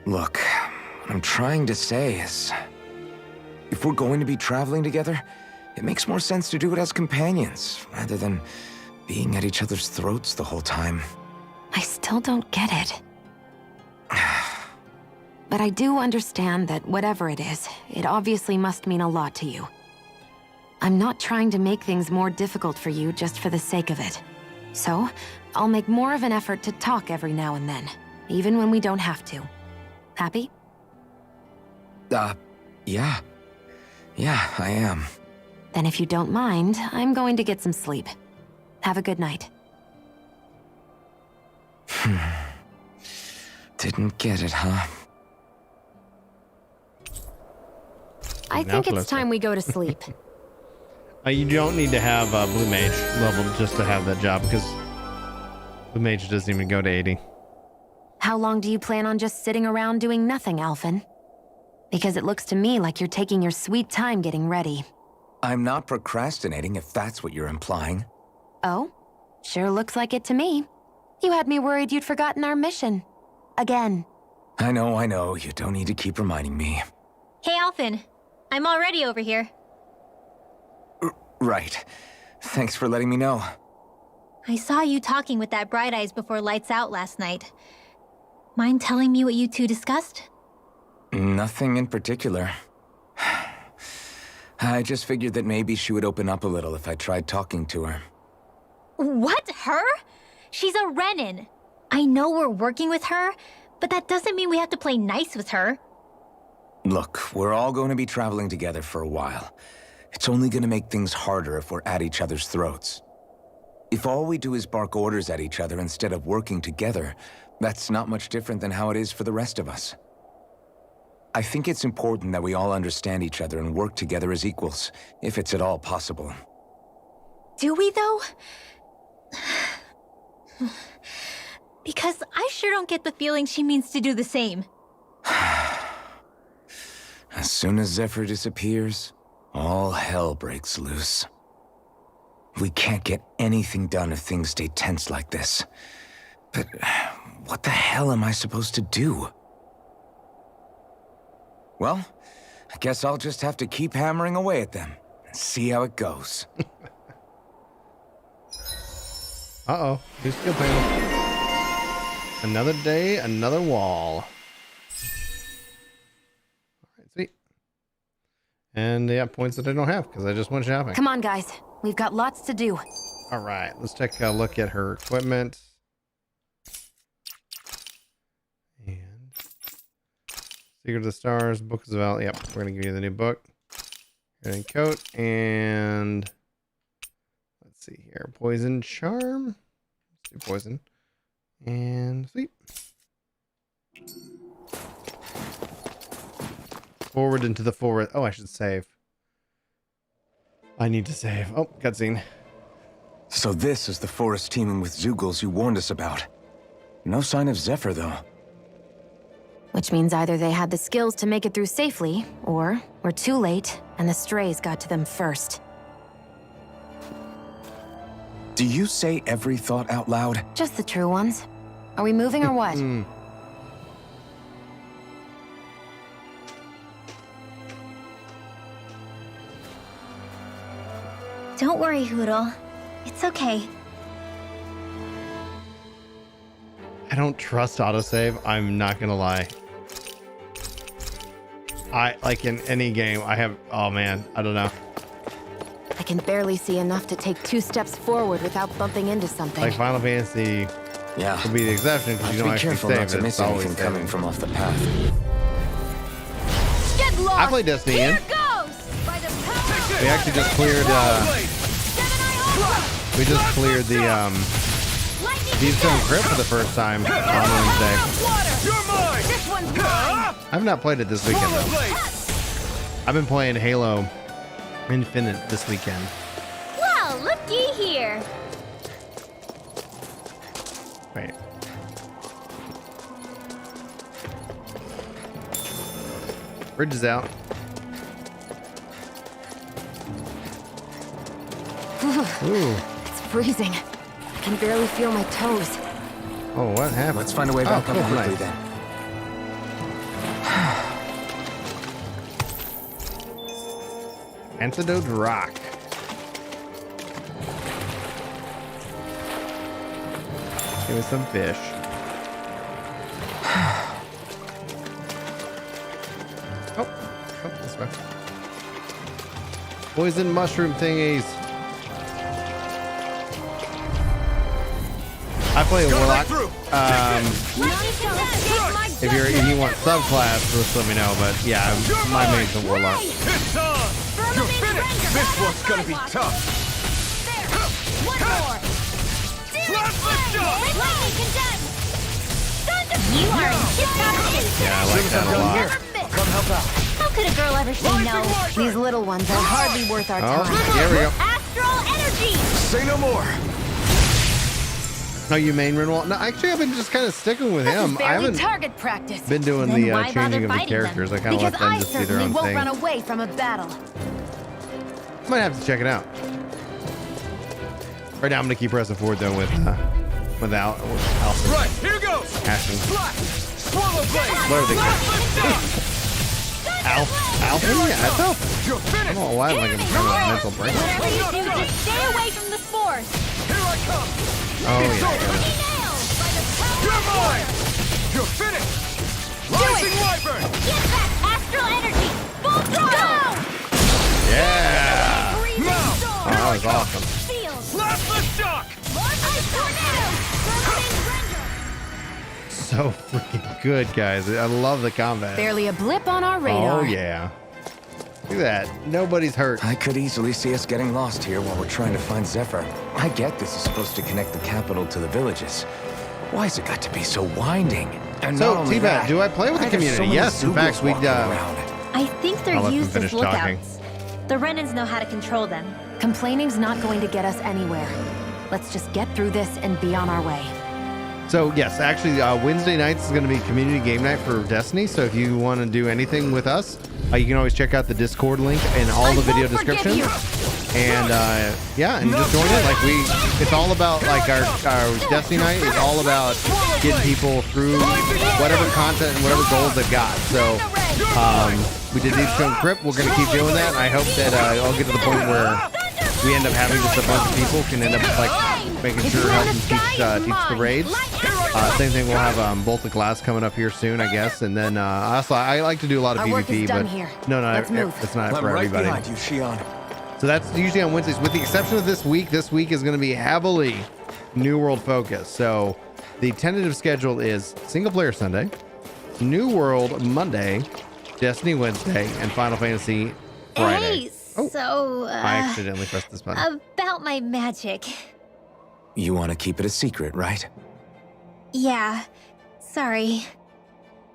Look, what I'm trying to say is... if we're going to be traveling together, it makes more sense to do it as companions, rather than being at each other's throats the whole time. I still don't get it. But I do understand that whatever it is, it obviously must mean a lot to you. I'm not trying to make things more difficult for you just for the sake of it. So, I'll make more of an effort to talk every now and then, even when we don't have to. Happy? Yeah. Yeah, I am. Then if you don't mind, I'm going to get some sleep. Have a good night. Didn't get it, huh? I think it's time we go to sleep. You don't need to have Blue Mage level just to have that job, because Blue Mage doesn't even go to 80. How long do you plan on just sitting around doing nothing, Alphen? Because it looks to me like you're taking your sweet time getting ready. I'm not procrastinating, if that's what you're implying. Oh? Sure looks like it to me. You had me worried you'd forgotten our mission. Again. I know. You don't need to keep reminding me. Hey, Alphen. I'm already over here. Right. Thanks for letting me know. I saw you talking with that Bright Eyes before lights out last night. Mind telling me what you two discussed? Nothing in particular. I just figured that maybe she would open up a little if I tried talking to her. What? Her? She's a Renin. I know we're working with her, but that doesn't mean we have to play nice with her. Look, we're all going to be traveling together for a while. It's only going to make things harder if we're at each other's throats. If all we do is bark orders at each other instead of working together, that's not much different than how it is for the rest of us. I think it's important that we all understand each other and work together as equals, if it's at all possible. Do we, though? Because I sure don't get the feeling she means to do the same. As soon as Zephyr disappears, all hell breaks loose. We can't get anything done if things stay tense like this. But what the hell am I supposed to do? Well, I guess I'll just have to keep hammering away at them and see how it goes. Uh-oh. New skill panel. Another day, another wall. All right, sweet. And yeah, points that I don't have because I just went shopping. Come on, guys. We've got lots to do. All right, let's take a look at her equipment. And Secret of the Stars, Book of Val. Yep, we're gonna give you the new book. And coat, and let's see here. Poison charm. Let's do poison. And sweet. Forward into the forest. Oh, I should save. I need to save. Oh, cutscene. So this is the forest teeming with Zeugles you warned us about. No sign of Zephyr, though. Which means either they had the skills to make it through safely, or we're too late and the strays got to them first. Do you say every thought out loud? Just the true ones. Are we moving or what? Don't worry, Hoodle. It's okay. I don't trust autosave. I'm not gonna lie. I like in any game I have. Oh man, I don't know. I can barely see enough to take 2 steps forward without bumping into something. Like Final Fantasy Yeah. would be the exception because you don't Be actually careful not save. to It's miss always anything coming saving. from off the path. Get lost! I played Destiny, Here Ian. goes! By the power We actually just cleared. We just cleared the Livestream Crypt for the first time on Wednesday. You're mine! This one's mine! I have not played it this weekend though. I've been playing Halo Infinite this weekend. Well, looky here. Wait. Bridge is out. Ooh. It's freezing. I can barely feel my toes. Oh, what happened? Let's find a way back cool, up quickly nice. then. Antidote Rock. Give me some fish. Oh, this way. Poison mushroom thingies. I play a warlock. If you want subclass, just let me know. But yeah, my main's a warlock. It's on! You're finished! This one's gonna be tough! One more! Blast the shot! You are a hit. Yeah, I like that a lot. Come help out. How could a girl ever say no? These little ones are hardly worth our Oh, time. here we go. Astral energy. Say no more! Oh, you main Renwall? No, actually, I've been just kind of sticking with him. I haven't target practice. been doing Then the why bother changing of the fighting them? characters. I kind of Because let them I just do their certainly own won't thing. run away from a battle. Might have to check it out. Right now, I'm gonna keep pressing forward though with without Alpha. Right, here goes! Ashton. Blast! Swallow blade! What are they Blast called? the shot! Alpha? Yeah, that's Alpha. You're I finished! don't know why I'm like having a mental break. Whatever you do, just stay away from the spores! Here I come! Oh It's yeah. over! You're mine! You're finished! Rising Wyvern! Get back astral energy! Full throttle! Yeah. Now! Oh, that was awesome. Blast the shock! Ice tornado! So freaking good, guys. I love the combat. Barely a blip on our radar. Oh yeah. Look at that. Nobody's hurt. I could easily see us getting lost here while we're trying to find Zephyr. I get this is supposed to connect the capital to the villages. Why's it got to be so winding? And So, not only T-Bat, that, do I play with the why there's so community? many Yes, in fact, Zeugles we walking around? I think they're I'll let them used as finish talking. lookouts. The Renans know how to control them. Complaining's not going to get us anywhere. Let's just get through this and be on our way. So yes, actually, Wednesday nights is going to be community game night for Destiny. So if you want to do anything with us, you can always check out the Discord link in all the video descriptions. And yeah, and just join in. Like it's all about like our Destiny night is all about getting people through whatever content and whatever goals they've got. So we did Deep Stone Crypt. We're going to keep doing that. I hope that I'll get to the point where we end up having just a bunch of people can end up like making sure helping teach the raids. Same thing, we'll have Bolt of Glass coming up here soon, I guess, and then also I like to do a lot of PvP, but no, it's not for everybody. Behind you, Shion. So that's usually on Wednesdays, with the exception of this week. This week is going to be heavily New World focused. So the tentative schedule is single player Sunday, New World Monday, Destiny Wednesday, and Final Fantasy Friday. Hey, so I accidentally pressed this button. about my magic. You want to keep it a secret, right? Yeah, sorry.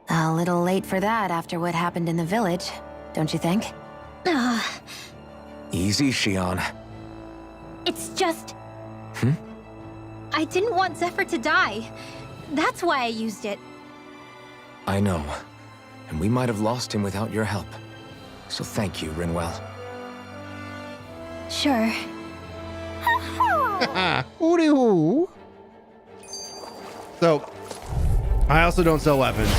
A little late for that after what happened in the village, don't you think? Easy, Shion. It's just... I didn't want Zephyr to die. That's why I used it. I know. And we might have lost him without your help. So thank you, Rinwell. Sure. So, I also don't sell weapons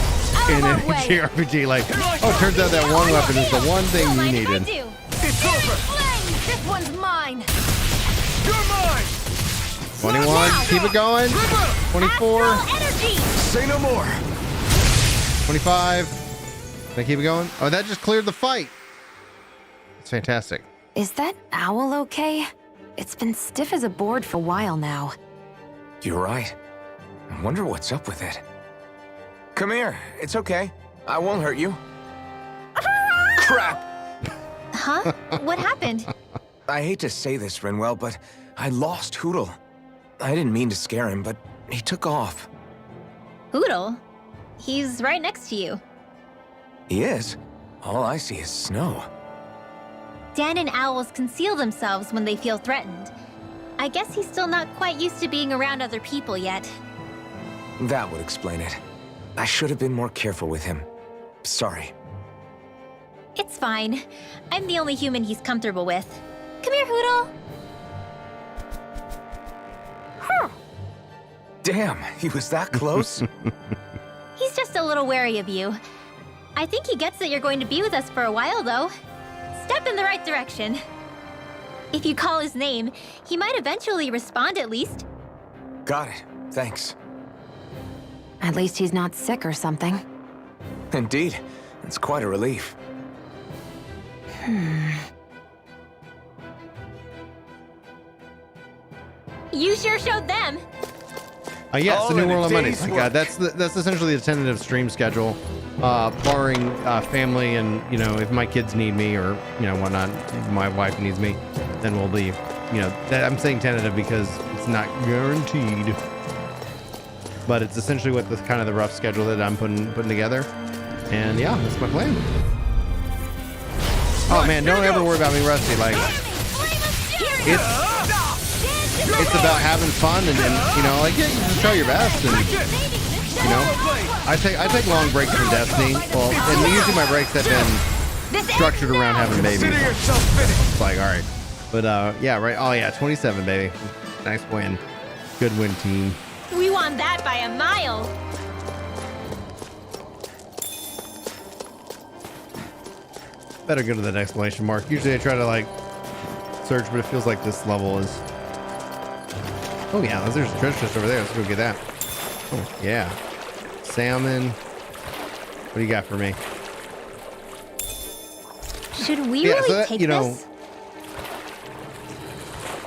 in a JRPG. Like, oh, it turns out that one weapon is the one thing you needed. It's over! This one's mine! You're mine! 21, keep it going. 24, Say no more! 25. Can I keep it going? Oh, that just cleared the fight. It's fantastic. Is that owl okay? It's been stiff as a board for a while now. You're right. I wonder what's up with it. Come here. It's okay. I won't hurt you. Crap! Huh? What happened? I hate to say this, Rinwell, but I lost Hootle. I didn't mean to scare him, but he took off. Hootle? He's right next to you. He is? All I see is snow. Dan and owls conceal themselves when they feel threatened. I guess he's still not quite used to being around other people yet. That would explain it. I should have been more careful with him. Sorry. It's fine. I'm the only human he's comfortable with. Come here, Hootle. Damn, he was that close? He's just a little wary of you. I think he gets that you're going to be with us for a while, though. Step in the right direction. If you call his name, he might eventually respond at least. Got it. Thanks. At least he's not sick or something. Indeed. It's quite a relief. You sure showed them. Yeah, it's All the New in a World on Mondays. day's Like, that's essentially the tentative stream schedule, barring family and, you know, if my kids need me or, you know, whatnot, if my wife needs me, then we'll be, you know, I'm saying tentative because it's not guaranteed, but it's essentially what the kind of the rough schedule that I'm putting together, and yeah, that's my plan. Oh man, don't ever worry about me, Rusty. Like, it's about having fun and you know, like, yeah, you just try your best, and you know, I take long breaks from Destiny. Well, and usually my breaks have been structured around having babies. It's like, all right, but yeah, right. Oh yeah, 27, baby. Nice win. Good win, team. We won that by a mile. Better go to that exclamation mark. Usually I try to like search, but it feels like this level is. Oh yeah, there's a treasure chest over there. Let's go get that. Oh yeah, salmon. What do you got for me? Should we really take you know, this?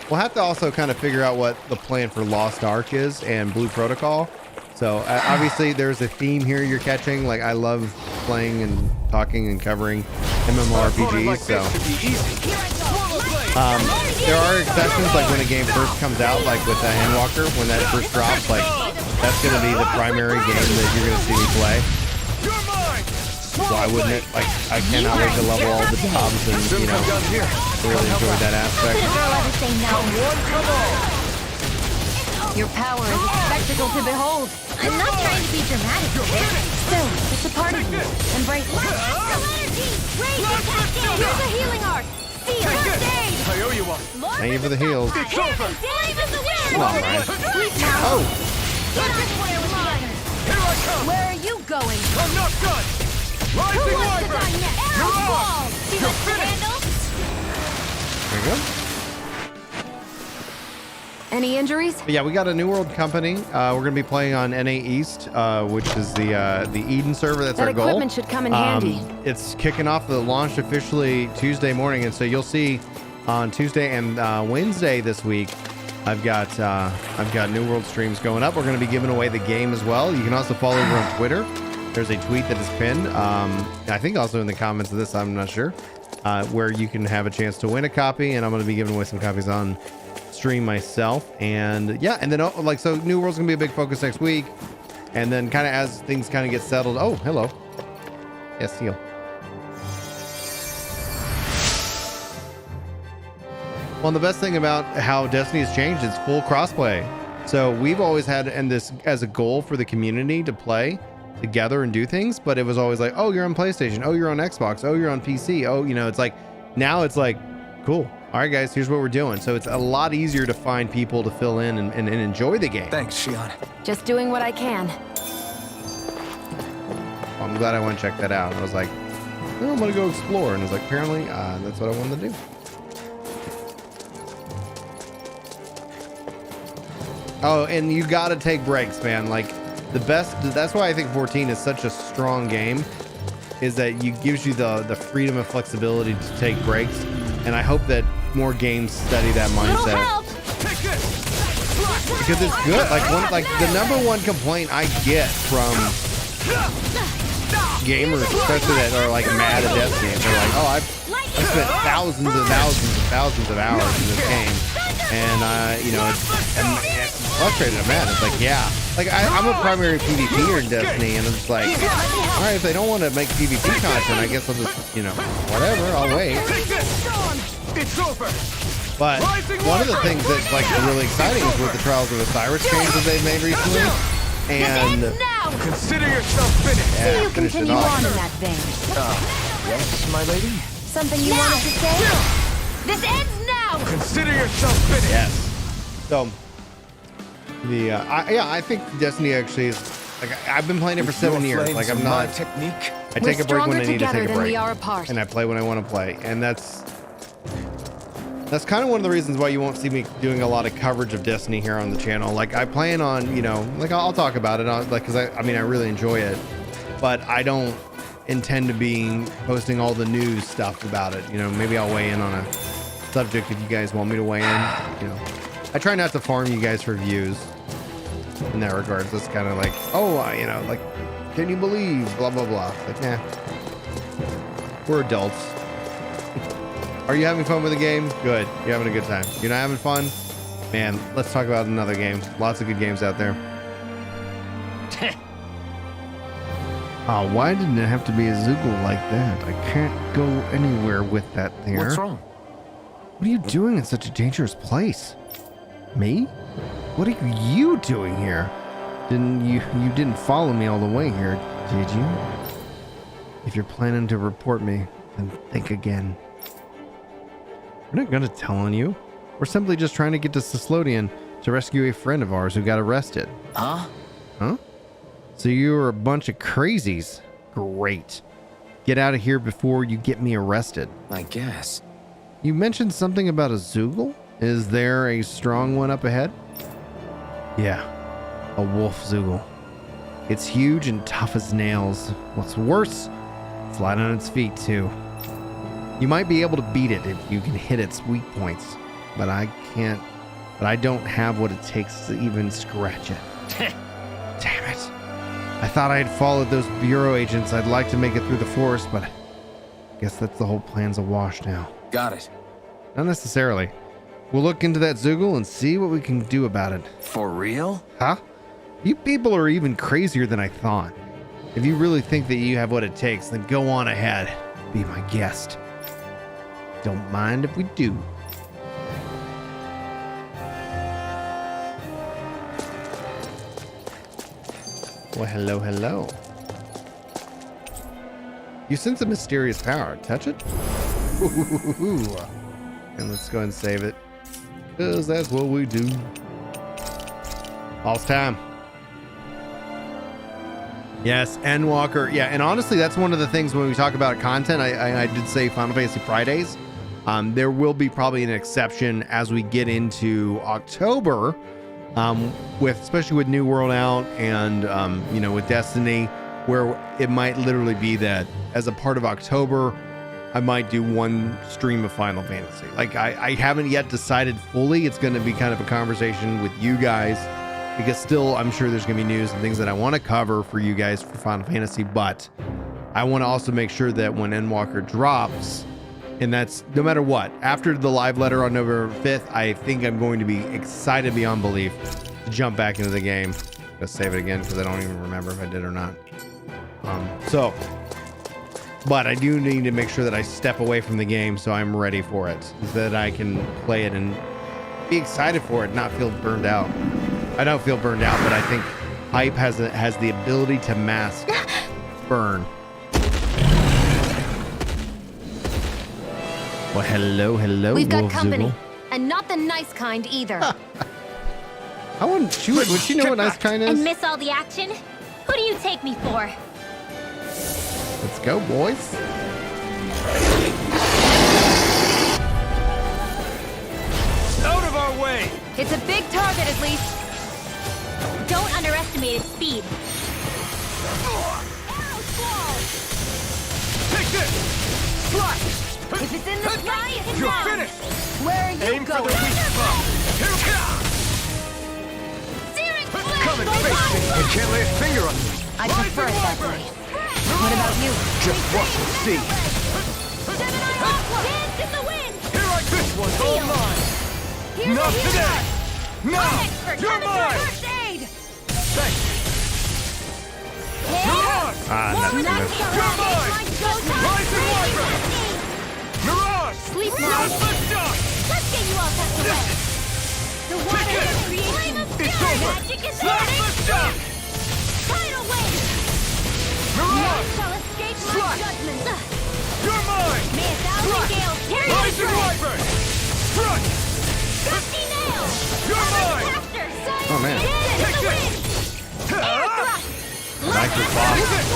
We'll have to also kind of figure out what the plan for Lost Ark is and Blue Protocol. So obviously there's a theme here you're catching. Like, I love playing and talking and covering MMORPGs. So there are exceptions, like when a game first comes out, like with the Handwalker, when that first drops, like that's going to be the primary game that you're going to see me play. Why wouldn't it? Like, I cannot wait to level all the jobs and, you know, really enjoy that aspect. Your power is a spectacle to behold. I'm not trying to be dramatic. Still, it's a part of you. Embrace it. Here's a healing art. See you. I owe you one. Thank you for the heals. It's over. Come on, Ryan. Oh, Here I come. Where are you going? I'm not done. Rising Wyvern. You're on. You're finished. there you go. Any injuries? But yeah, we got a New World company. We're going to be playing on NA East, which is the Eden server. That's That our goal. equipment should come in handy. It's kicking off the launch officially Tuesday morning, and so you'll see on Tuesday and Wednesday this week. I've got New World streams going up. We're going to be giving away the game as well. You can also follow over on Twitter. There's a tweet that is pinned. I think also in the comments of this, I'm not sure, where you can have a chance to win a copy, and I'm going to be giving away some copies on stream myself. And yeah, and then like, so New World's gonna be a big focus next week, and then kind of as things kind of get settled. Oh, hello. Yes, Seal. Well, the best thing about how Destiny has changed is full crossplay. So we've always had this as a goal for the community to play together and do things, but it was always like, oh, you're on PlayStation, oh, you're on Xbox, oh, you're on PC, oh, you know, it's like, now it's like, cool. All right, guys, here's what we're doing. So it's a lot easier to find people to fill in and enjoy the game. Thanks, Shion. Just doing what I can. Well, I'm glad I went and checked that out. I was like, oh, I'm going to go explore. And I was like, apparently, that's what I wanted to do. Oh, and you got to take breaks, man. Like, the best, that's why I think 14 is such a strong game, is that it gives you the freedom and flexibility to take breaks. And I hope that more games study that mindset, because it's good. Like the number one complaint I get from gamers, especially that are like mad at Destiny, they're like, oh, I've spent thousands and thousands and thousands of hours in this game, and you know, it's frustrated. I'm mad. It's like, yeah, like I'm a primary PvPer in Destiny, and it's like, all right, if they don't want to make PvP content, I guess I'll just, you know, whatever, I'll wait. It's over. But one of the things that's like really exciting is with the Trials of Osiris change that they've made recently, and Consider yourself finished. See you finish it continue off. on in that vein. Yes, my lady? Something you wanted to say? This ends now! Consider yourself finished. yes. So the I think Destiny actually is like, I've been playing it for 7 years. Like, I'm not. Technique. I take a break when I need to take a than we break, are apart. and I play when I want to play, and that's kind of one of the reasons why you won't see me doing a lot of coverage of Destiny here on the channel. Like, I plan on, you know, like, I'll talk about it, like, because I mean, I really enjoy it, but I don't intend to be posting all the news stuff about it. You know, maybe I'll weigh in on a subject if you guys want me to weigh in. You know, I try not to farm you guys for views in that regards. It's kind of like, oh, you know, like, can you believe blah blah blah. Like, nah, we're adults. Are you having fun with the game? Good. You're having a good time. You're not having fun? Man, let's talk about another game. Lots of good games out there. Oh, why didn't it have to be a Zoogle like that? I can't go anywhere with that there. What's wrong? What are you doing in such a dangerous place? Me? What are you doing here? You didn't follow me all the way here, did you? If you're planning to report me, then think again. We're not gonna tell on you. We're simply just trying to get to Sislodian to rescue a friend of ours who got arrested. Huh? Huh? So you were a bunch of crazies. Great. Get out of here before you get me arrested. I guess. You mentioned something about a Zoogle? Is there a strong one up ahead? Yeah, a wolf Zoogle. It's huge and tough as nails. What's worse, it's light on its feet too. You might be able to beat it if you can hit its weak points, but I can't. But I don't have what it takes to even scratch it. Damn it. I thought I had followed those Bureau agents. I'd like to make it through the forest, but I guess that's the whole plan's a wash now. Got it. Not necessarily. We'll look into that Zoogle and see what we can do about it. For real? Huh? You people are even crazier than I thought. If you really think that you have what it takes, then go on ahead. Be my guest. Don't mind if we do. Well, hello, hello. You sense a mysterious power. Touch it? Ooh. And let's go ahead and save it, because that's what we do. All's time. Yes, Endwalker. Yeah, and honestly, that's one of the things when we talk about content. I did say Final Fantasy Fridays. There will be probably an exception as we get into October, especially with New World out and with Destiny, where it might literally be that as a part of October, I might do one stream of Final Fantasy. Like I haven't yet decided fully. It's going to be kind of a conversation with you guys, because still I'm sure there's going to be news and things that I want to cover for you guys for Final Fantasy, but I want to also make sure that when Endwalker drops, and that's no matter what, after the live letter on November 5th, I think I'm going to be excited beyond belief to jump back into the game. Let's save it again because I don't even remember if I did or not. But I do need to make sure that I step away from the game so I'm ready for it, so that I can play it and be excited for it, not feel burned out. I don't feel burned out, but I think hype has the ability to mask burn. Well, hello. We've got Wolf company, Zoogle. and not the nice kind either. I wouldn't shoot. Would she know what nice kind is? And miss all the action? Who do you take me for? Let's go, boys. Out of our way! It's a big target, at least. Don't underestimate its speed. Take this! Slash! If it's in the sky, it's You're down. finished! Where are you Aim for the going? weak spot! Here we go! Steering Come and face me! You can't lay a finger on me! I prefer it that way. What about you? Just watch and see! Dance in the wind! Here I this one's all mine! Not today! No! You're mine! First aid! Thanks! You're on! That's You're good. You're mine! Rise and Wyvern! Mirage! Sleep now. Let's go! Let's get you all tucked away. The water Take it. is creation of It's spirit. over! Magic is Slash burning. the shot! Tidal wave. None Mirage! shall escape my Slash. judgment. You're mine! May a thousand Slash. gales carry Rise you and through. Wyvern! Strut! 50 nails. You're mine! Caster. Oh, man. Dance in Take the this. wind. Air thrust. Nice response. Take this!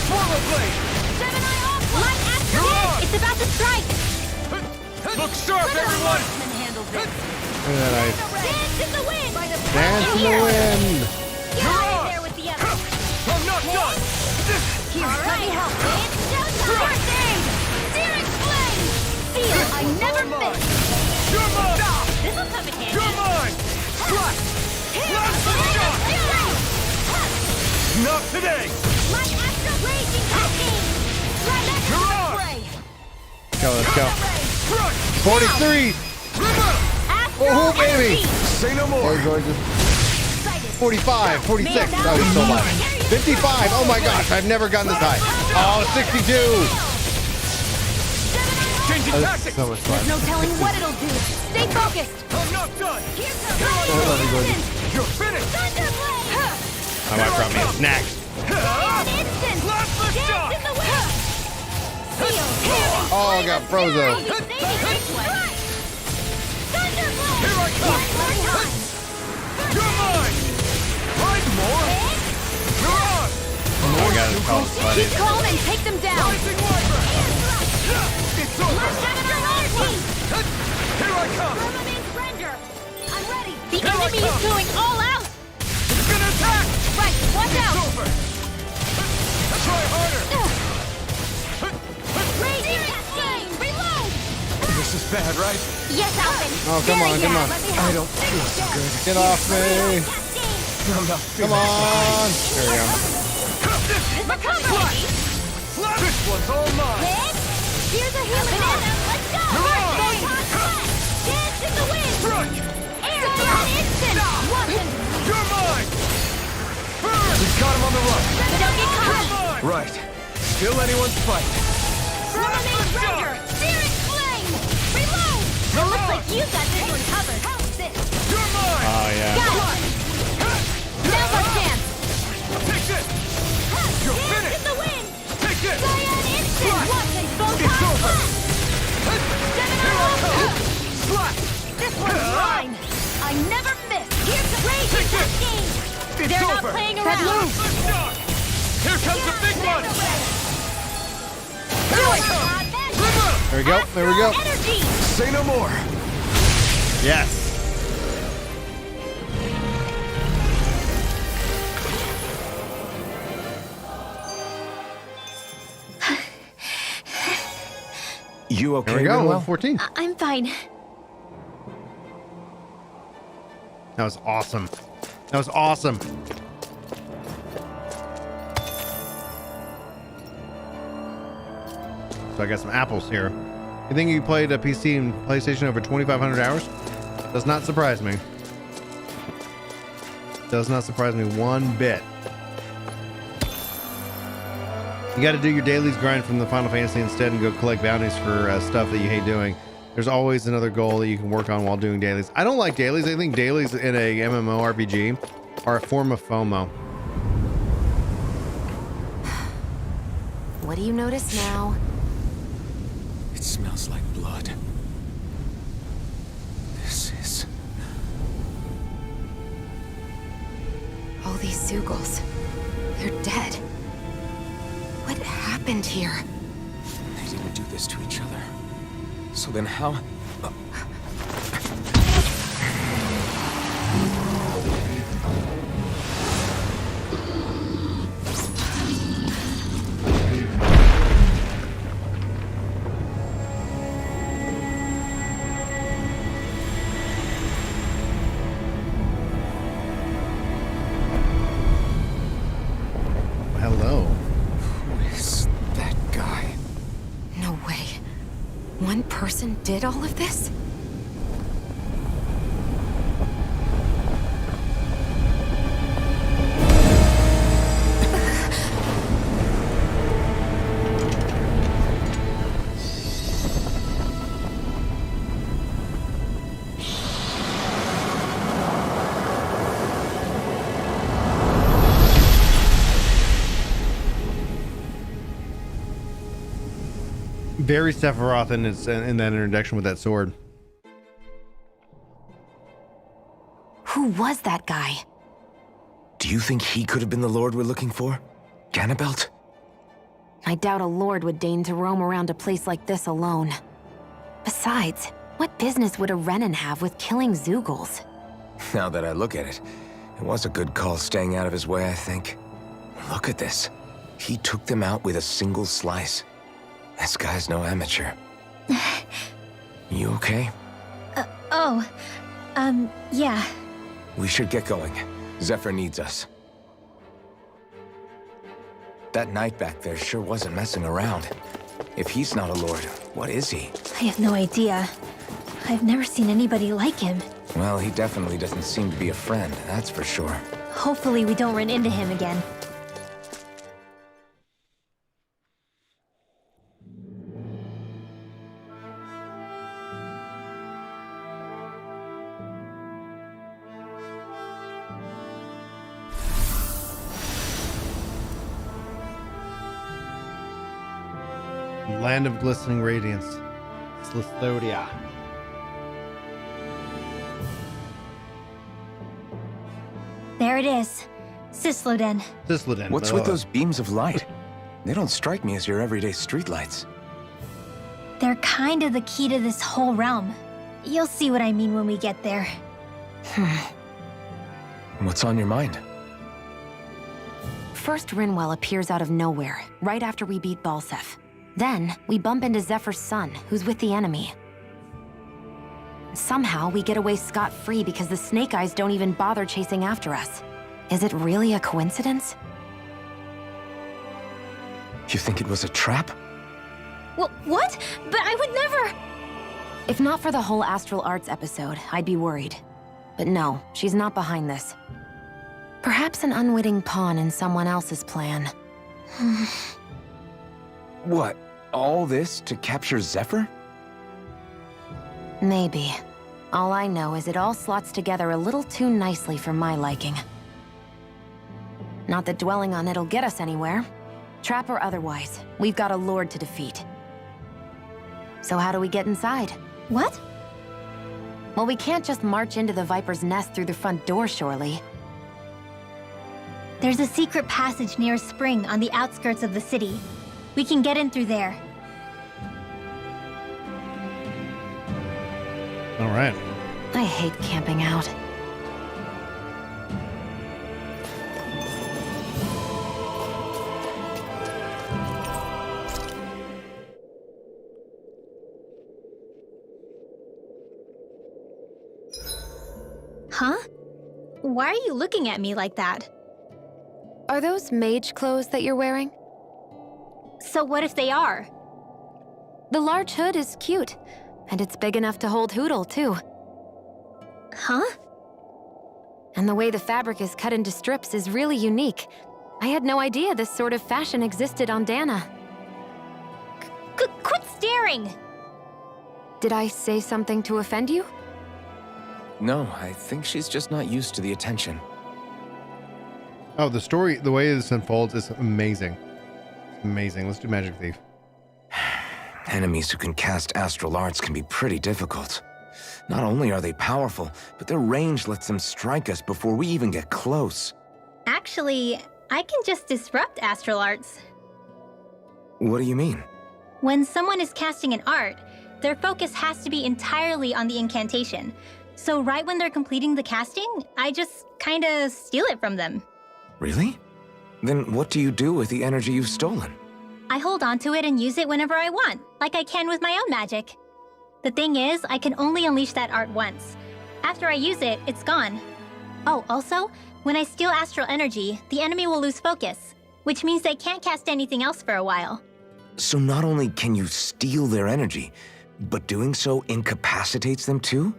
Swallow blade! Gemini off. Light astral. You're on! It's about to strike! Look sharp, everyone! Look at that ice. Dance in the wind. By the Dance in the wind. Get out of there with the others. I'm not done! Here, let me help. It's just first aid. Searing flame. Feel, I never miss. You're mine! This will come in handy. You're mine! Strut! Last shot! Not today! My astral raging cascade. Right back into You're the on. fray. Let's go. Strut! 43. Astral Oh, baby. energy. Say no more! Oh, gorgeous. 45, 46. Oh, he's still alive. 55. Oh my gosh, I've never gotten this high. Oh, 62. Changing Oh, this tactics! is so much fun. No telling what it'll do. Stay focused. I'm not done! Here's the I love you, gorgeous. You're finished! Thunderblade. I might brought me a snack. An instant. Last the Dance shot! in the wind. Feel, Oh, I got frozen. Thunderblade. Here I come! One more time. You're mine! Ride more! You're on! Oh my god, it's called funny. Keep calm and take them down. Rising Wyvern! It's over! Here I come! I'm ready. The Here I enemy come. is going all out! It's gonna attack! Right, watch It's out. over! Try harder! Raging flame. Reload. This is bad, right? Yes, Alvin! Oh, come on, come on. I don't feel so good. Get off me. I'm not Come feeling on. There we go. Recover. This one's all mine! Here's a healing item. Let's go. Hurrah. Photon blast. Dance in the wind. Strike! Air thrust. Instant. Weapon. You're mine! Burn! We've got him on the run! Don't get You're caught. mine! Right. Still anyone's fight. Summoning Render. Searing flame. Reload. It looks like you got this one covered. How's this? You're mine! Oh, yeah. Got it. Now's our chance. Take this! You're Dance in finished! the wind. Take this! Cyan instant. Slash. Weapon. It's Photon over! blast. Here I come! Slash! This one's mine. I never miss. Here's the raging Take this. cascade. It's They're over! not playing That around. moves! Here comes the big one! Do Here I it. come! River! There we go. There we go. Energy! Say no more. Yes. You okay, There we go. Rinwell? Level 14. I'm fine. That was awesome. That was awesome. So I got some apples here. You think you played a PC and PlayStation over 2,500 hours? Does not surprise me. Does not surprise me one bit. You got to do your dailies grind from the Final Fantasy instead and go collect bounties for stuff that you hate doing. There's always another goal that you can work on while doing dailies. I don't like dailies. I think dailies in a MMORPG are a form of FOMO. What do you notice now? It smells like blood. This is... All these Zeugles. They're dead. What happened here? They didn't do this to each other. So then how... Hello. Who is that guy? No way. One person did all of this? Very Sephiroth in that introduction with that sword. Who was that guy? Do you think he could have been the Lord we're looking for? Ganabelt? I doubt a lord would deign to roam around a place like this alone. Besides, what business would a Renan have with killing Zeugles? Now that I look at it, it was a good call staying out of his way, I think. Look at this. He took them out with a single slice. This guy's no amateur. You okay? Yeah. We should get going. Zephyr needs us. That knight back there sure wasn't messing around. If he's not a lord, what is he? I have no idea. I've never seen anybody like him. Well, he definitely doesn't seem to be a friend, that's for sure. Hopefully we don't run into him again. Land of glistening radiance. Slithodia. There it is. Sisloden. Sisloden. What's with those beams of light? They don't strike me as your everyday streetlights. They're kind of the key to this whole realm. You'll see what I mean when we get there. What's on your mind? First, Rinwell appears out of nowhere, right after we beat Balseph. Then, we bump into Zephyr's son, who's with the enemy. Somehow, we get away scot-free because the Snake Eyes don't even bother chasing after us. Is it really a coincidence? You think it was a trap? What? But I would never... If not for the whole Astral Arts episode, I'd be worried. But no, she's not behind this. Perhaps an unwitting pawn in someone else's plan. What? All this to capture Zephyr? Maybe. All I know is it all slots together a little too nicely for my liking. Not that dwelling on it'll get us anywhere. Trap or otherwise, we've got a lord to defeat. So how do we get inside? What? Well, we can't just march into the Viper's nest through the front door, surely. There's a secret passage near a spring on the outskirts of the city. We can get in through there. All right. I hate camping out. Huh? Why are you looking at me like that? Are those mage clothes that you're wearing? So what if they are? The large hood is cute, and it's big enough to hold Hootle, too. Huh? And the way the fabric is cut into strips is really unique. I had no idea this sort of fashion existed on Dana. Quit staring! Did I say something to offend you? No, I think she's just not used to the attention. Oh, the story, the way this unfolds is amazing. It's amazing. Let's do Magic Thief. Enemies who can cast astral arts can be pretty difficult. Not only are they powerful, but their range lets them strike us before we even get close. Actually, I can just disrupt astral arts. What do you mean? When someone is casting an art, their focus has to be entirely on the incantation. So right when they're completing the casting, I just kinda steal it from them. Really? Then what do you do with the energy you've stolen? I hold on to it and use it whenever I want, like I can with my own magic. The thing is, I can only unleash that art once. After I use it, it's gone. Oh, also, when I steal astral energy, the enemy will lose focus, which means they can't cast anything else for a while. So not only can you steal their energy, but doing so incapacitates them too?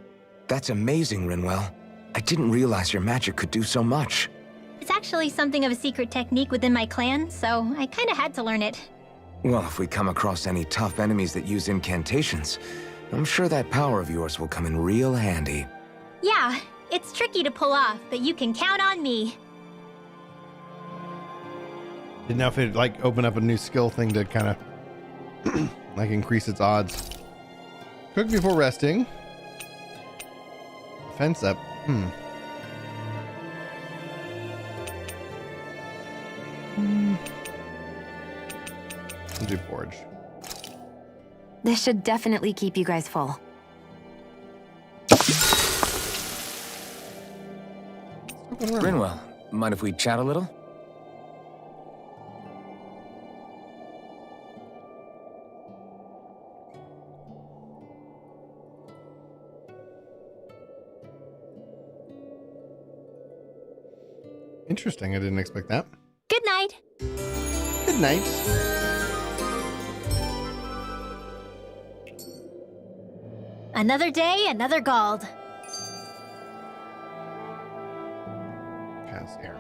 That's amazing, Rinwell. I didn't realize your magic could do so much. It's actually something of a secret technique within my clan, so I kinda had to learn it. Well, if we come across any tough enemies that use incantations, I'm sure that power of yours will come in real handy. Yeah, it's tricky to pull off, but you can count on me. Didn't know if it'd like open up a new skill thing to kind of like increase its odds. Cook before resting. Fence up. We'll do forge. This should definitely keep you guys full. Rinwell, mind if we chat a little? Interesting. I didn't expect that. Good night. Good night. Another day, another Gald. Pass air.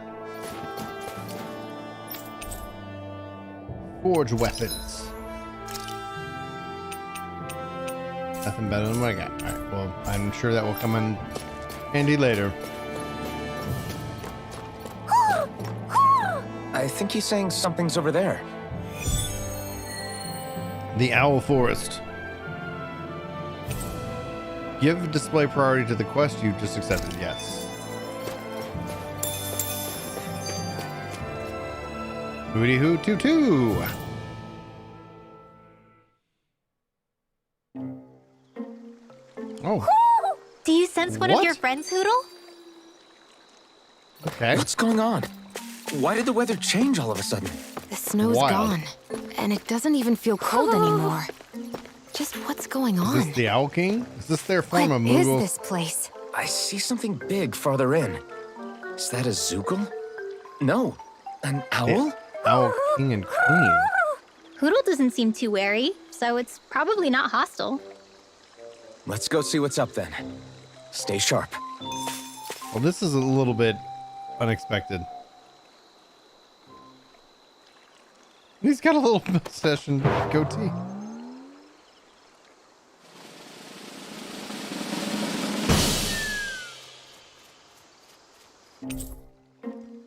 Forge weapons. Nothing better than what I got. Alright, well, I'm sure that will come in handy later. I think he's saying something's over there. The Owl Forest. Give display priority to the quest you just accepted. Yes. Hooty hoo too too. Oh. Do you sense one of your friends, Hootle? Okay. What's going on? Why did the weather change all of a sudden? The snow's Wild. gone, and it doesn't even feel cold anymore. Just what's going on? Is this the Owl King? Is this their form What of is Moogle? this place? I see something big farther in. Is that a Zookle? No, an owl? Owl King and Queen. Hootle doesn't seem too wary, so it's probably not hostile. Let's go see what's up then. Stay sharp. Well, this is a little bit unexpected. He's got a little mustache and goatee.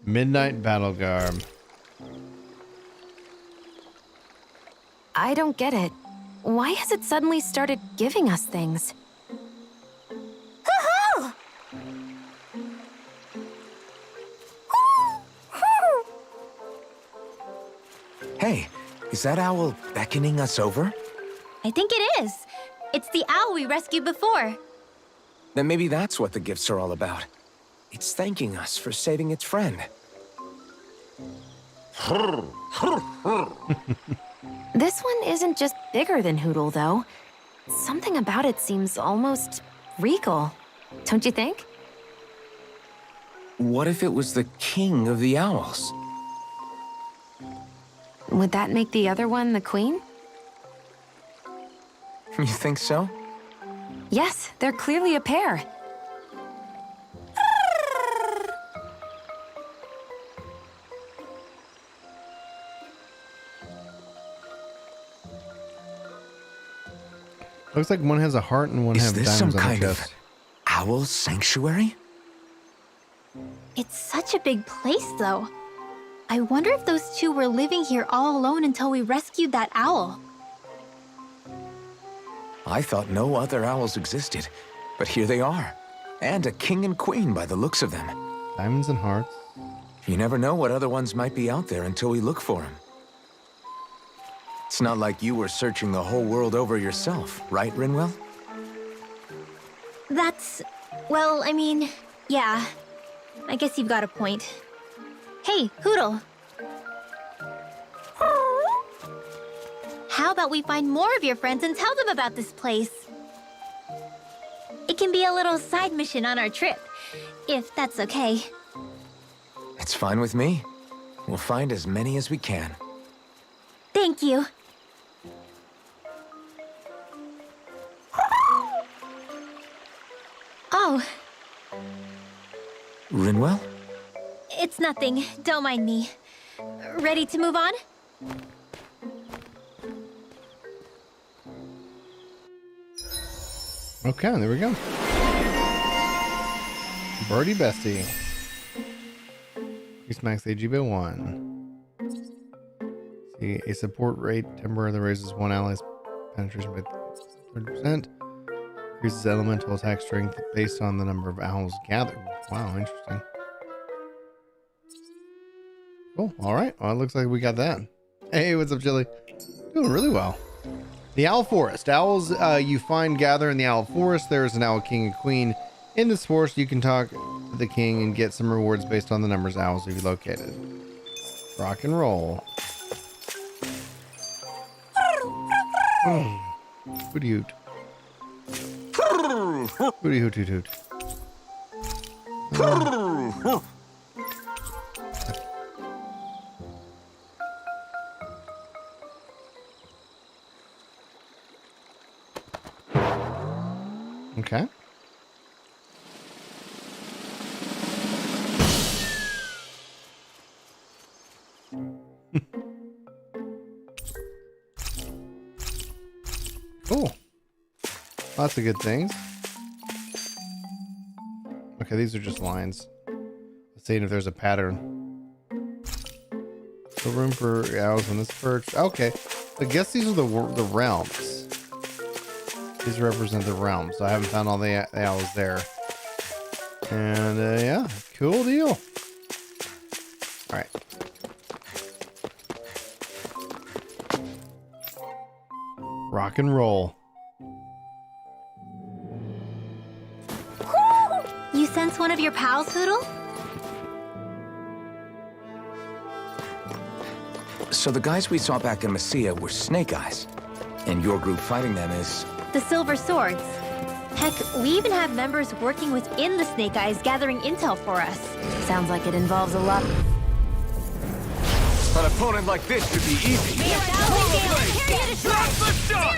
Midnight Battle Garb. I don't get it. Why has it suddenly started giving us things? Hey, is that owl beckoning us over? I think it is. It's the owl we rescued before. Then maybe that's what the gifts are all about. It's thanking us for saving its friend. This one isn't just bigger than Hootle, though. Something about it seems almost regal. Don't you think? What if it was the king of the owls? Would that make the other one the queen? You think so? Yes, they're clearly a pair. Looks like one has a heart and one Is has this diamonds some on kind the of chest. owl sanctuary? It's such a big place, though. I wonder if those two were living here all alone until we rescued that owl. I thought no other owls existed, but here they are. And a king and queen by the looks of them. Diamonds and hearts. You never know what other ones might be out there until we look for them. It's not like you were searching the whole world over yourself, right, Rinwell? That's... well, I mean, yeah. I guess you've got a point. Hey, Hootle. How about we find more of your friends and tell them about this place? It can be a little side mission on our trip, if that's okay. It's fine with me. We'll find as many as we can. Thank you. Oh, Rinwell? it's nothing. Don't mind me. Ready to move on? Okay, there we go. Birdie Bestie. Increase max AG by 1. See, a support rate temporarily raises one ally's penetration by 30%. Increases elemental attack strength based on the number of owls gathered. Wow, interesting. Cool. Alright. Well, it looks like we got that. Hey, what's up, Chili? Doing really well. The Owl Forest. Owls you find gather in the Owl Forest. There is an Owl King and Queen. In this forest, you can talk to the king and get some rewards based on the numbers of owls you've located. Rock and roll. Hooty hoot. Hooty hoot hoot hoot. Okay. Cool. Lots of good things. Okay, these are just lines. Let's see if there's a pattern. No room for owls on this perch. Okay, I guess these are the realms. These represent the realms. I haven't found all the owls there. And yeah, cool deal. All right. Rock and roll. You sense one of your pals, Hootle? So the guys we saw back in Messia were Snake Eyes. And your group fighting them is... The Silver Swords. Heck, we even have members working within the Snake Eyes gathering intel for us. Sounds like it involves a lot. An opponent like this should be easy. Drop the shot!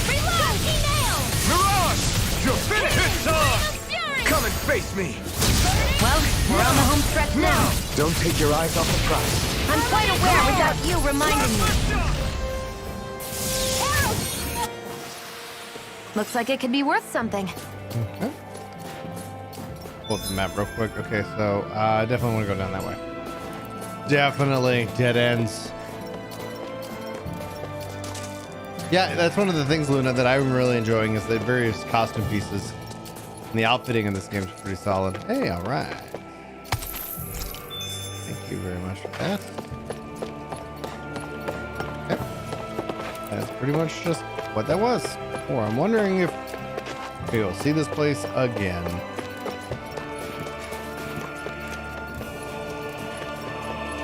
Mirage! You're finished! It's on! Come and face me. Well, we're on the home stretch now. Don't take your eyes off the prize. I'm quite aware without you reminding me. Looks like it could be worth something. Okay. Pull up the map real quick. Okay, so I definitely want to go down that way. Definitely dead ends. Yeah, that's one of the things, Luna, that I'm really enjoying is the various costume pieces. And the outfitting in this game is pretty solid. Hey, all right. Thank you very much for that. Okay. That's pretty much just what that was. Or I'm wondering if Okay, we'll see this place again.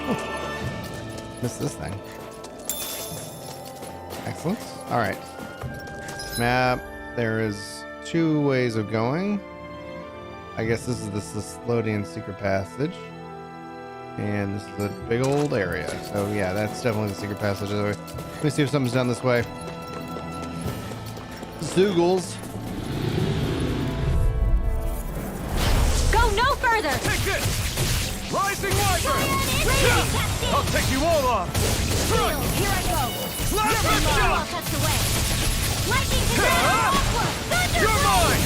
Oh. Missed this thing. Excellent. All right. Map. There is 2 ways of going. I guess this is the Slodian secret passage. And this is a big old area. So yeah, that's definitely the secret passage. Let me see if something's down this way. Zoogles. Go no further! Take it! Rising Wyvern! I'll take you all on! Here I go! Plasma Shock! Lightning You're mine!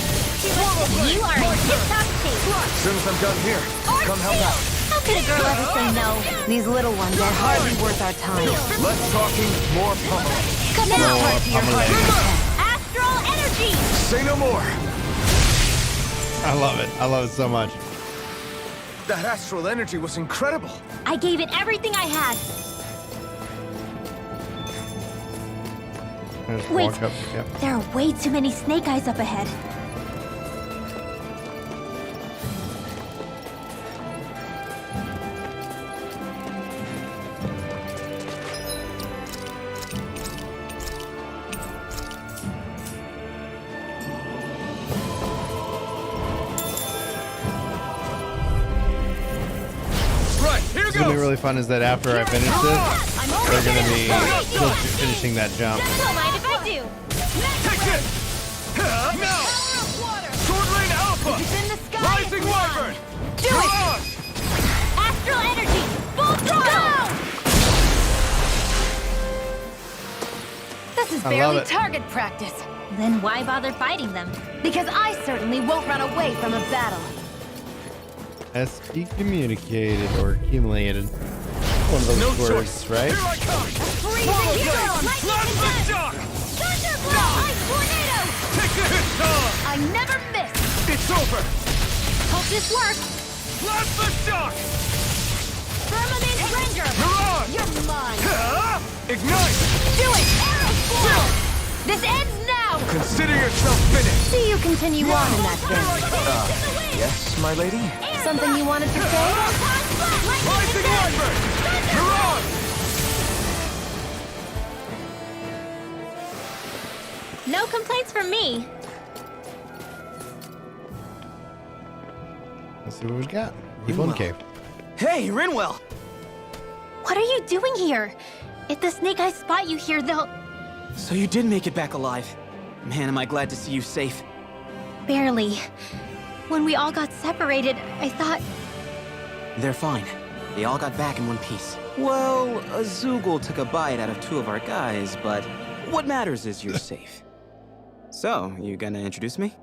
You are in tip-top shape. As soon as I'm done here, come help out. How could a girl ever say no? These little ones are hardly worth our time. Less talking, more pummeling. Come now, heart to your heart. Remember! Astral energy! Say no more. I love it. I love it so much. That astral energy was incredible. I gave it everything I had. I just Wait. walk up. Yep. There are way too many snake eyes up ahead. Right, here What's gonna be really fun is that after I finish this, they're gonna be still finishing that jump. Don't mind if I do. Take it! Now! Sword Lane Alpha! It's in the sky. Rising Wyvern! Do it! Astral energy! Full throttle! This is I love barely it. target practice. Then why bother fighting them? Because I certainly won't run away from a battle. SP communicated or accumulated. One of those No words, choice. right? Here I come! Freezing Swallow hero! Blade! Plasma Shock! Thunderblow! Ice tornado! Take the hit, Tom! I never miss! It's over! Hope this works! Plasma Shock! Permanent Ranger! Mirage! You're mine! Ignite! Do it! Arrow Force! This ends now! Consider yourself finished. See you continue on in that vein. Yes, my lady? Something you wanted to say? Rising Wyvern! Mirage! No complaints from me. Let's see what we've got. People in the cave. Hey, Rinwell! What are you doing here? If the snake eyes spot you here, they'll... So you did make it back alive. Man, am I glad to see you safe. Barely. When we all got separated, I thought... They're fine. They all got back in one piece. Well, a Zoogle took a bite out of 2 of our guys, but what matters is you're safe. So, you gonna introduce me?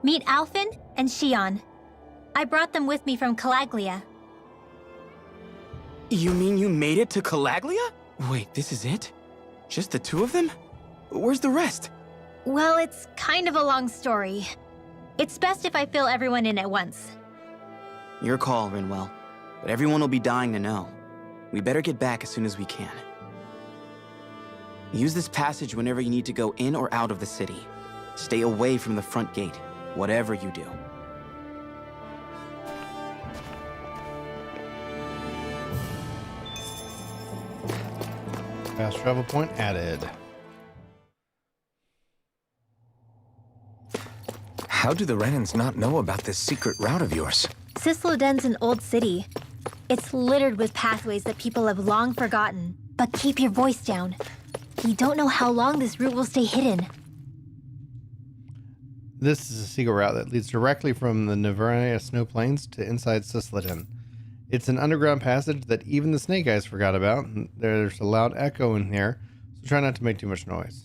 Meet Alphen and Shion. I brought them with me from Calaglia. You mean you made it to Calaglia? Wait, this is it? Just the 2 of them? Where's the rest? Well, it's kind of a long story. It's best if I fill everyone in at once. Your call, Rinwell. But everyone will be dying to know. We better get back as soon as we can. Use this passage whenever you need to go in or out of the city. Stay away from the front gate, whatever you do. Fast travel point added. How do the Renans not know about this secret route of yours? Cisloden's an old city. It's littered with pathways that people have long forgotten. But keep your voice down. We don't know how long this route will stay hidden. This is a secret route that leads directly from the Navarnia snow plains to inside Cisloden. It's an underground passage that even the snake eyes forgot about. There's a loud echo in here, so try not to make too much noise.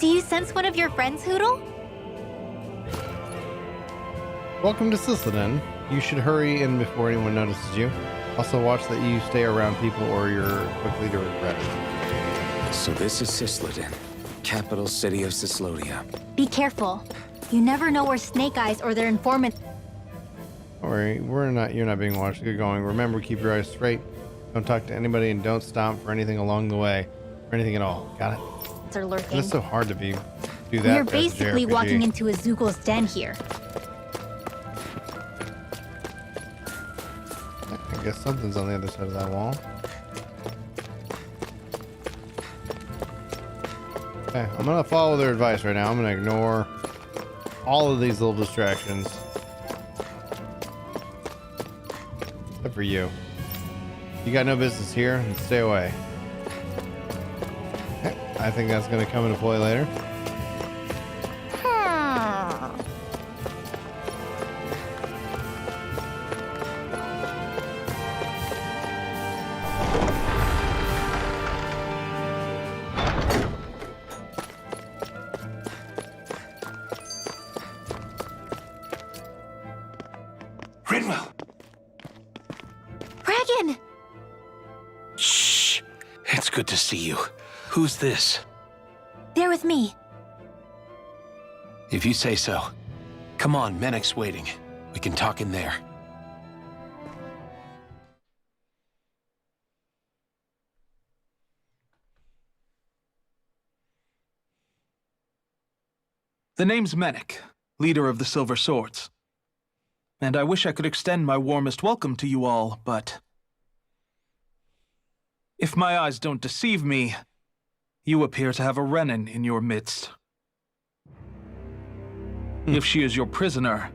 Do you sense one of your friends, Hootle? Welcome to Sisseton. You should hurry in before anyone notices you. Also watch that you stay around people or you're quickly to regret it. So this is Sisseton, capital city of Sislodia. Be careful. You never know where Snake Eyes or their informant... Don't worry, you're not being watched. You're going. Remember, keep your eyes straight. Don't talk to anybody and don't stop for anything along the way. Or anything at all. Got it? ...are lurking. It's so hard to do that. We're basically walking into a Zoogl's den here. I guess something's on the other side of that wall. Okay, I'm gonna follow their advice right now. I'm gonna ignore all of these little distractions. Except for you. You got no business here, and stay away. Okay, I think that's gonna come into play later. Good to see you. Who's this? They're with me. If you say so. Come on, Menek's waiting. We can talk in there. The name's Menek, leader of the Silver Swords. And I wish I could extend my warmest welcome to you all, but... if my eyes don't deceive me, you appear to have a Renin in your midst. If she is your prisoner,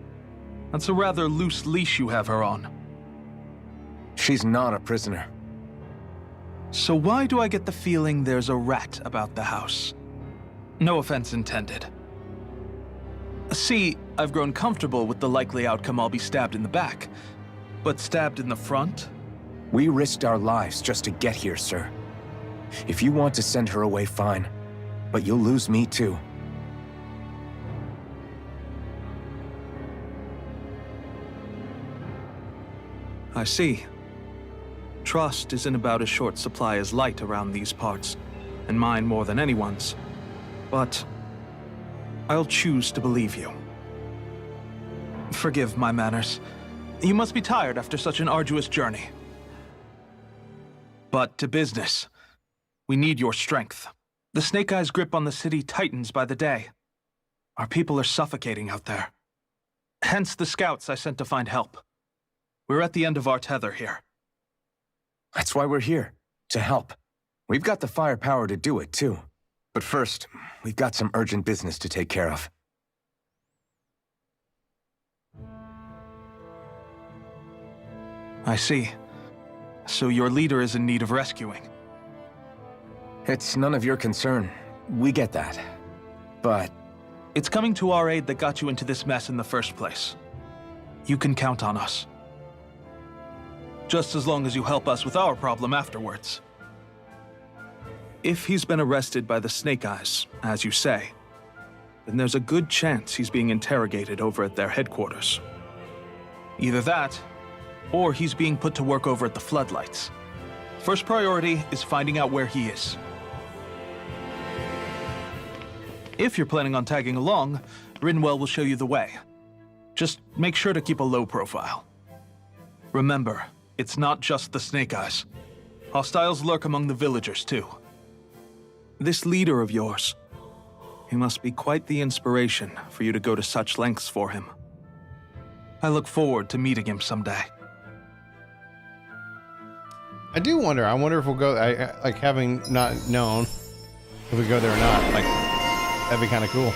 that's a rather loose leash you have her on. She's not a prisoner. So why do I get the feeling there's a rat about the house? No offense intended. See, I've grown comfortable with the likely outcome I'll be stabbed in the back, but stabbed in the front? We risked our lives just to get here, sir. If you want to send her away, fine. But you'll lose me too. I see. Trust is in about as short supply as light around these parts, and mine more than anyone's. But I'll choose to believe you. Forgive my manners. You must be tired after such an arduous journey. But to business. We need your strength. The Snake Eyes' grip on the city tightens by the day. Our people are suffocating out there. Hence the scouts I sent to find help. We're at the end of our tether here. That's why we're here, to help. We've got the firepower to do it, too. But first, we've got some urgent business to take care of. I see. So your leader is in need of rescuing. It's none of your concern. We get that. But... it's coming to our aid that got you into this mess in the first place. You can count on us. Just as long as you help us with our problem afterwards. If he's been arrested by the Snake Eyes, as you say, then there's a good chance he's being interrogated over at their headquarters. Either that, or he's being put to work over at the Floodlights. First priority is finding out where he is. If you're planning on tagging along, Rinwell will show you the way. Just make sure to keep a low profile. Remember, it's not just the Snake Eyes. Hostiles lurk among the villagers, too. This leader of yours, he must be quite the inspiration for you to go to such lengths for him. I look forward to meeting him someday. I do wonder. I wonder if we'll go. Like, having not known if we go there or not. Like, that'd be kind of cool.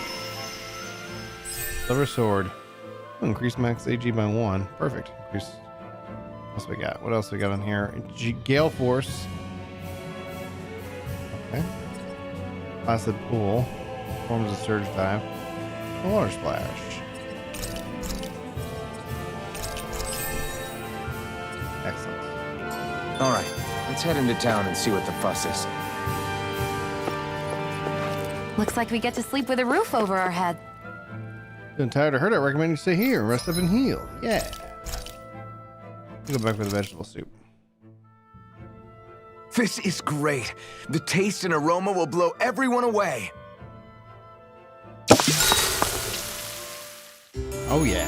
Silver sword. Increase max AG by 1. Perfect. Increase. What else we got? What else we got on here? Gale force. Okay. Placid pool. Forms a surge dive. Water splash. Excellent. All right, let's head into town and see what the fuss is. Looks like we get to sleep with a roof over our head. Feeling tired or hurt, I recommend you stay here and rest up and heal. Yeah. Go back for the vegetable soup. This is great. The taste and aroma will blow everyone away. Oh, yeah.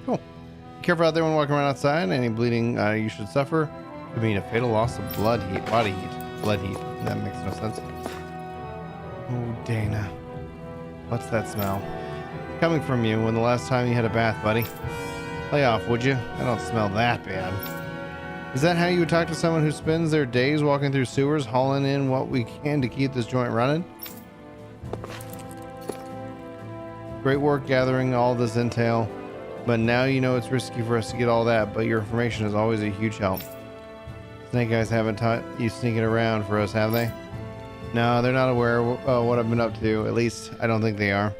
Cool. Be careful out there when walking around outside. Any bleeding you should suffer could mean a fatal loss of blood heat, body heat, blood heat. That makes no sense. Oh, Dana. What's that smell? Coming from you. When the last time you had a bath, buddy? Lay off, would you? I don't smell that bad. Is that how you would talk to someone who spends their days walking through sewers, hauling in what we can to keep this joint running? Great work gathering all this intel, but now you know it's risky for us to get all that, but your information is always a huge help. Snake Eyes haven't taught you sneaking around for us, have they? No, they're not aware of what I've been up to. At least, I don't think they are.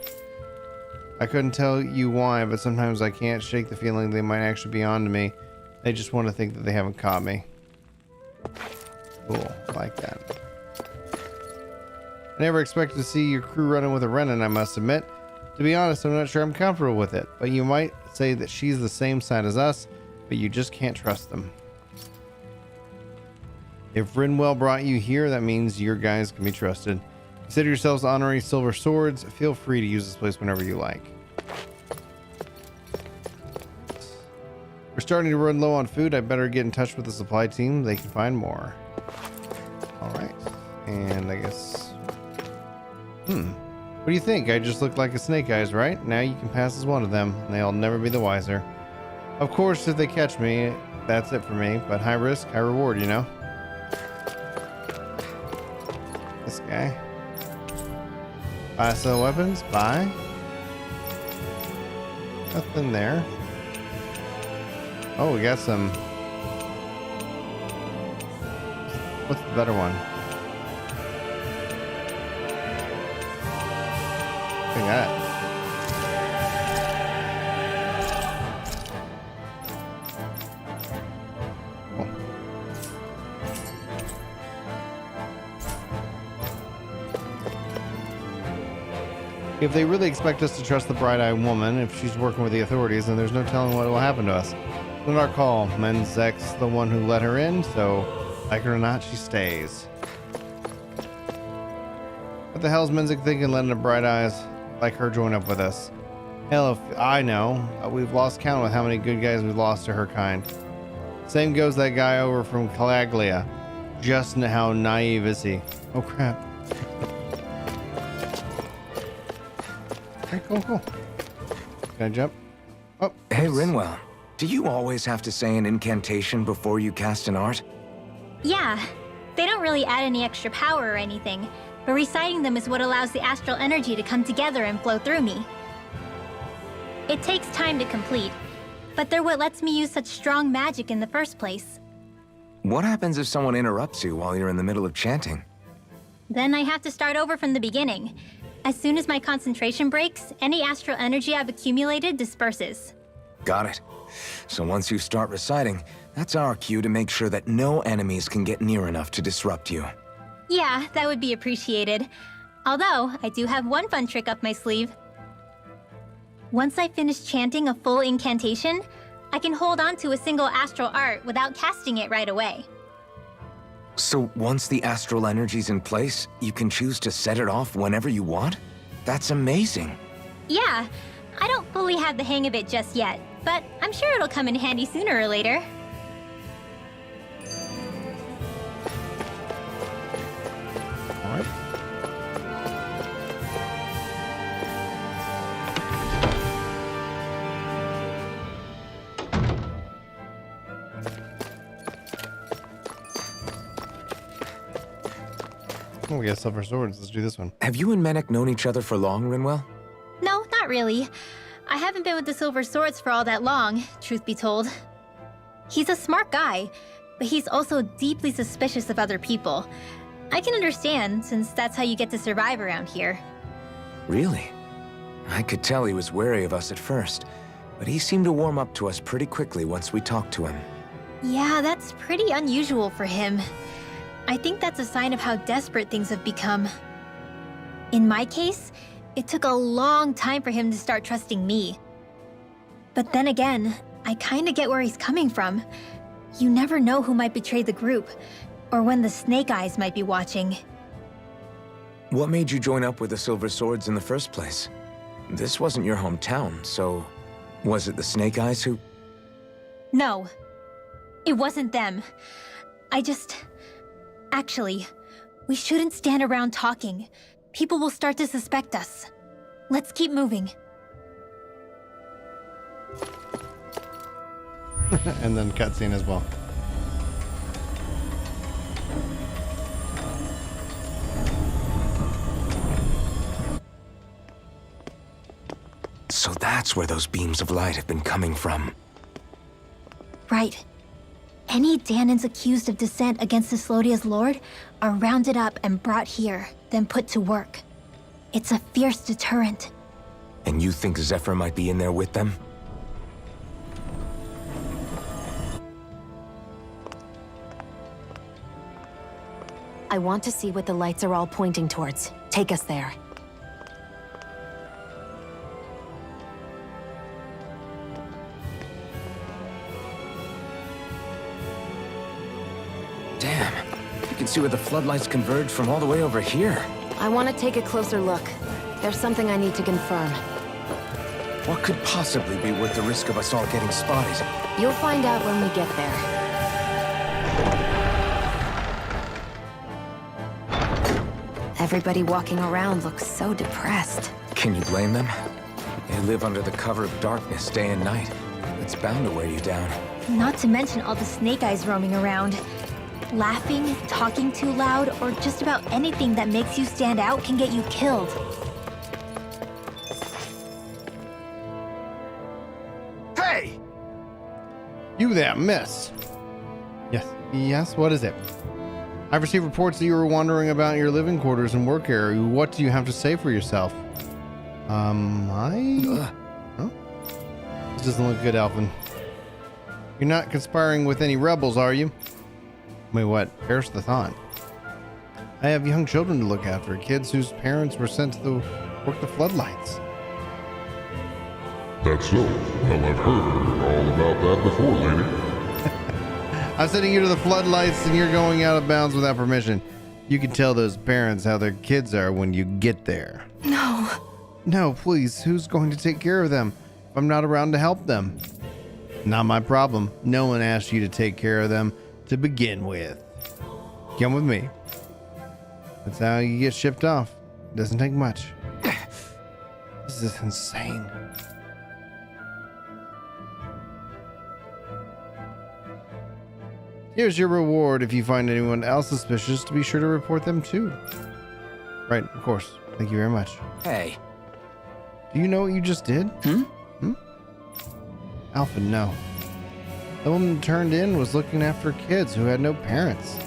I couldn't tell you why, but sometimes I can't shake the feeling they might actually be on to me. They just want to think that they haven't caught me. Cool, I like that. I never expected to see your crew running with a Renin, I must admit. To be honest, I'm not sure I'm comfortable with it, but you might say that she's the same side as us, but you just can't trust them. If Rinwell brought you here, that means your guys can be trusted. Consider yourselves honorary silver swords. Feel free to use this place whenever you like. We're starting to run low on food. I better get in touch with the supply team. They can find more. All right. And I guess... What do you think? I just look like a Snake Eyes, right? Now you can pass as one of them, and they'll never be the wiser. Of course, if they catch me, that's it for me. But high risk, high reward, you know? This guy. Buy some weapons. Buy. Nothing there. Oh, we got some. What's the better one? Look at that. Cool. If they really expect us to trust the bright-eyed woman, if she's working with the authorities, then there's no telling what will happen to us. It's not our call. Menzek's the one who let her in, so like her or not, she stays. What the hell is Menzek thinking, letting a bright eyes like her join up with us? Hell, if I know, we've lost count with how many good guys we've lost to her kind. Same goes that guy over from Calaglia. Just how naive is he? Oh crap. Okay, cool. Can I jump? Oh. Hey, Rinwell. Do you always have to say an incantation before you cast an art? Yeah. They don't really add any extra power or anything, but reciting them is what allows the astral energy to come together and flow through me. It takes time to complete, but they're what lets me use such strong magic in the first place. What happens if someone interrupts you while you're in the middle of chanting? Then I have to start over from the beginning. As soon as my concentration breaks, any astral energy I've accumulated disperses. Got it. So once you start reciting, that's our cue to make sure that no enemies can get near enough to disrupt you. Yeah, that would be appreciated. Although, I do have one fun trick up my sleeve. Once I finish chanting a full incantation, I can hold on to a single astral art without casting it right away. So once the astral energy's in place, you can choose to set it off whenever you want? That's amazing. Yeah, I don't fully have the hang of it just yet, but I'm sure it'll come in handy sooner or later. All right. Oh, we got silver swords. Let's do this one. Have you and Menek known each other for long, Rinwell? No, not really. I haven't been with the Silver Swords for all that long, truth be told. He's a smart guy, but he's also deeply suspicious of other people. I can understand, since that's how you get to survive around here. Really? I could tell he was wary of us at first, but he seemed to warm up to us pretty quickly once we talked to him. Yeah, that's pretty unusual for him. I think that's a sign of how desperate things have become. In my case, it took a long time for him to start trusting me. But then again, I kinda get where he's coming from. You never know who might betray the group, or when the Snake Eyes might be watching. What made you join up with the Silver Swords in the first place? This wasn't your hometown, so was it the Snake Eyes who... No, it wasn't them. Actually, we shouldn't stand around talking. People will start to suspect us. Let's keep moving. And then cutscene as well. So that's where those beams of light have been coming from. Right. Any Danans accused of dissent against Cyslodia's lord are rounded up and brought here, then put to work. It's a fierce deterrent. And you think Zephyr might be in there with them? I want to see what the lights are all pointing towards. Take us there. Damn. You can see where the floodlights converge from all the way over here. I want to take a closer look. There's something I need to confirm. What could possibly be worth the risk of us all getting spotted? You'll find out when we get there. Everybody walking around looks so depressed. Can you blame them? They live under the cover of darkness day and night. It's bound to wear you down. Not to mention all the Snake Eyes roaming around. Laughing, talking too loud, or just about anything that makes you stand out can get you killed. Hey! You there, miss. Yes, what is it? I've received reports that you were wandering about your living quarters and work area. What do you have to say for yourself? Huh? This doesn't look good, Alphen. You're not conspiring with any rebels, are you? Wait, what? Perish the thought. I have young children to look after, kids whose parents were sent to work the floodlights. That's so. Well, I've heard all about that before, lady. I'm sending you to the floodlights and you're going out of bounds without permission. You can tell those parents how their kids are when you get there. No. No, please. Who's going to take care of them if I'm not around to help them? Not my problem. No one asked you to take care of them to begin with. Come with me. That's how you get shipped off. It doesn't take much. This is insane. Here's your reward. If you find anyone else suspicious, to be sure to report them too. Right, of course. Thank you very much. Hey. Do you know what you just did? Alpha, no. The woman turned in was looking after kids who had no parents.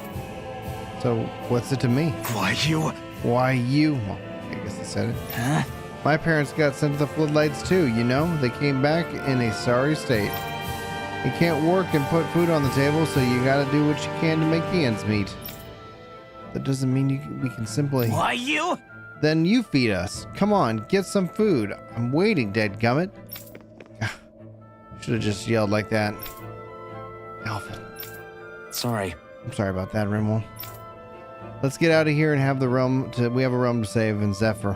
So, what's it to me? Why you? Why you? Well, I guess I said it. Huh? My parents got sent to the floodlights too, you know? They came back in a sorry state. You can't work and put food on the table, so you gotta do what you can to make the ends meet. That doesn't mean we can simply... Why you? Then you feed us. Come on, get some food. I'm waiting, dadgummit. Should have just yelled like that. Alphen. Sorry. I'm sorry about that, Rimmel. Let's get out of here and have the realm to... We have a realm to save in Zephyr.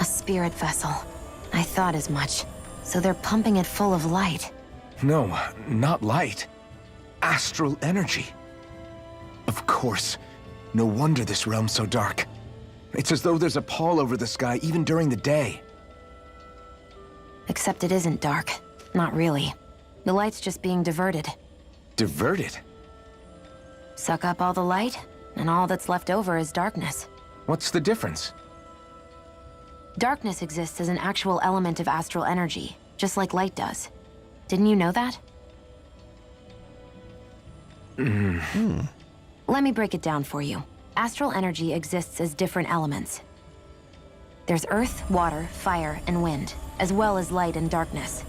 Spirit vessel. I thought as much. So they're pumping it full of light. No, not light. Astral energy. Of course. No wonder this realm's so dark. It's as though there's a pall over the sky even during the day. Except it isn't dark. Not really. The light's just being diverted. Diverted? Suck up all the light, and all that's left over is darkness. What's the difference? Darkness exists as an actual element of astral energy, just like light does. Didn't you know that? Let me break it down for you. Astral energy exists as different elements. There's earth, water, fire, and wind, as well as light and darkness.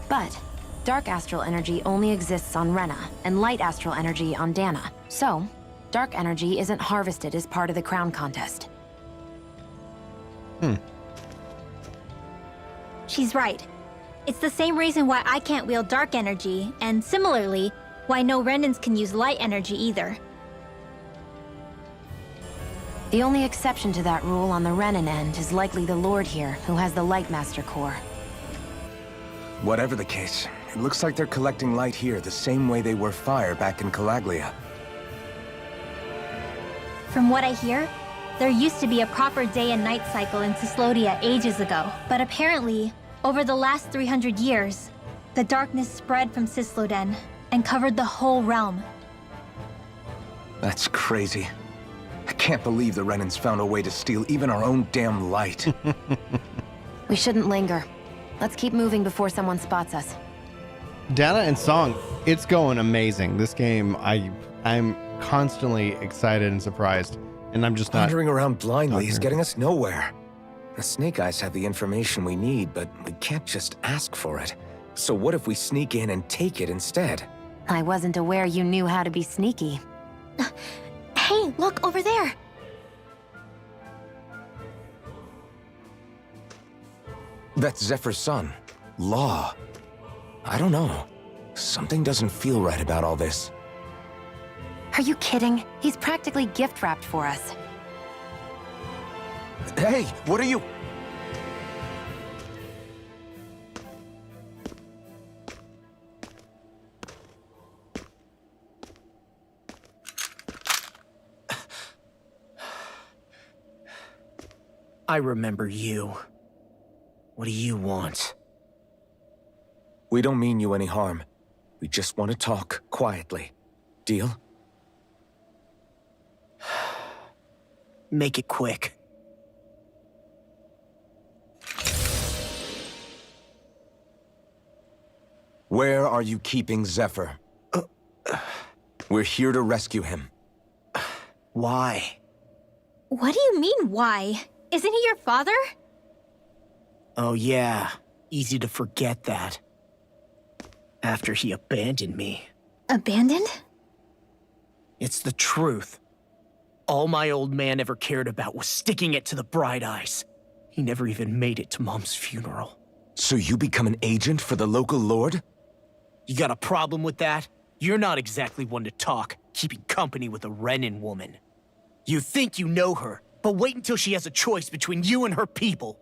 But dark astral energy only exists on Rena, and light astral energy on Dana. So, dark energy isn't harvested as part of the crown contest. She's right. It's the same reason why I can't wield dark energy, and similarly, why no Renans can use light energy either. The only exception to that rule on the Renan end is likely the Lord here, who has the Light Master core. Whatever the case, it looks like they're collecting light here the same way they were fire back in Calaglia. From what I hear, there used to be a proper day and night cycle in Cyslodia ages ago, but apparently, over the last 300 years, the darkness spread from Cysloden and covered the whole realm. That's crazy. I can't believe the Renans found a way to steal even our own damn light. We shouldn't linger. Let's keep moving before someone spots us. Data and song, it's going amazing. This game, I'm constantly excited and surprised, and I'm just not... Wandering around blindly is getting us nowhere. The Snake Eyes have the information we need, but we can't just ask for it. So what if we sneak in and take it instead? I wasn't aware you knew how to be sneaky. Hey, look over there! That's Zephyr's son, Law. I don't know. Something doesn't feel right about all this. Are you kidding? He's practically gift-wrapped for us. Hey, what are you... I remember you. What do you want? We don't mean you any harm. We just want to talk quietly. Deal? Make it quick. Where are you keeping Zephyr? We're here to rescue him. Why? What do you mean, why? Isn't he your father? Oh yeah, easy to forget that. After he abandoned me. Abandoned? It's the truth. All my old man ever cared about was sticking it to the Bright Eyes. He never even made it to Mom's funeral. So you become an agent for the local lord? You got a problem with that? You're not exactly one to talk, keeping company with a Renan woman. You think you know her, but wait until she has a choice between you and her people.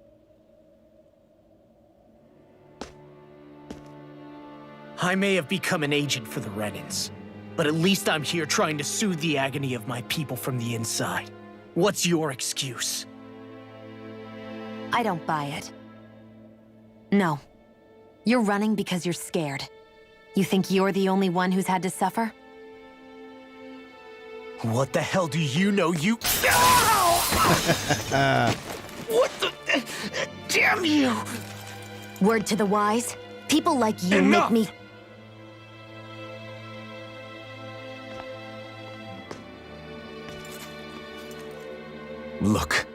I may have become an agent for the Renans, but at least I'm here trying to soothe the agony of my people from the inside. What's your excuse? I don't buy it. No. You're running because you're scared. You think you're the only one who's had to suffer? What the hell do you know, you... What the... Damn you! Word to the wise, people like you Enough! make me... Look,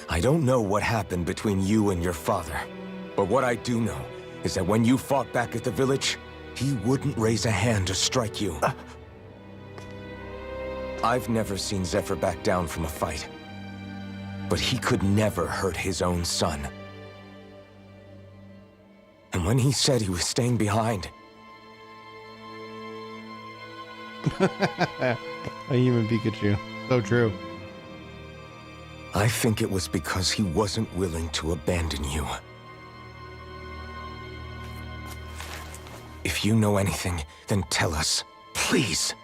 I don't know what happened between you and your father. But what I do know is that when you fought back at the village, he wouldn't raise a hand to strike you. I've never seen Zephyr back down from a fight. But he could never hurt his own son. And when he said he was staying behind... A human Pikachu. So true. I think it was because he wasn't willing to abandon you. If you know anything, then tell us, please.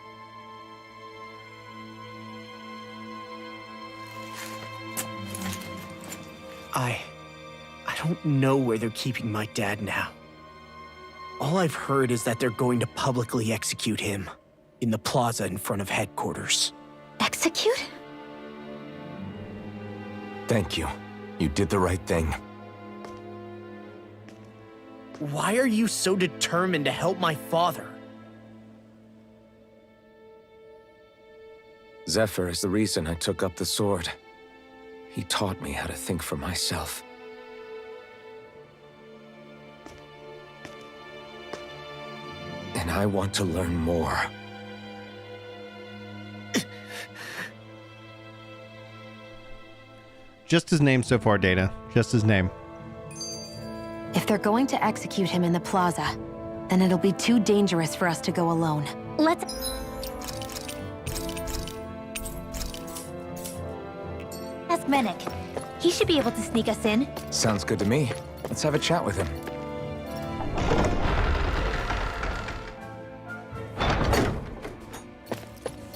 I don't know where they're keeping my dad now. All I've heard is that they're going to publicly execute him. in the plaza in front of headquarters. Execute? Thank you. You did the right thing. Why are you so determined to help my father? Zephyr is the reason I took up the sword. He taught me how to think for myself. And I want to learn more. Just his name so far, Data. Just his name. If they're going to execute him in the plaza, then it'll be too dangerous for us to go alone. Let's... Ask Menek. He should be able to sneak us in. Sounds good to me. Let's have a chat with him.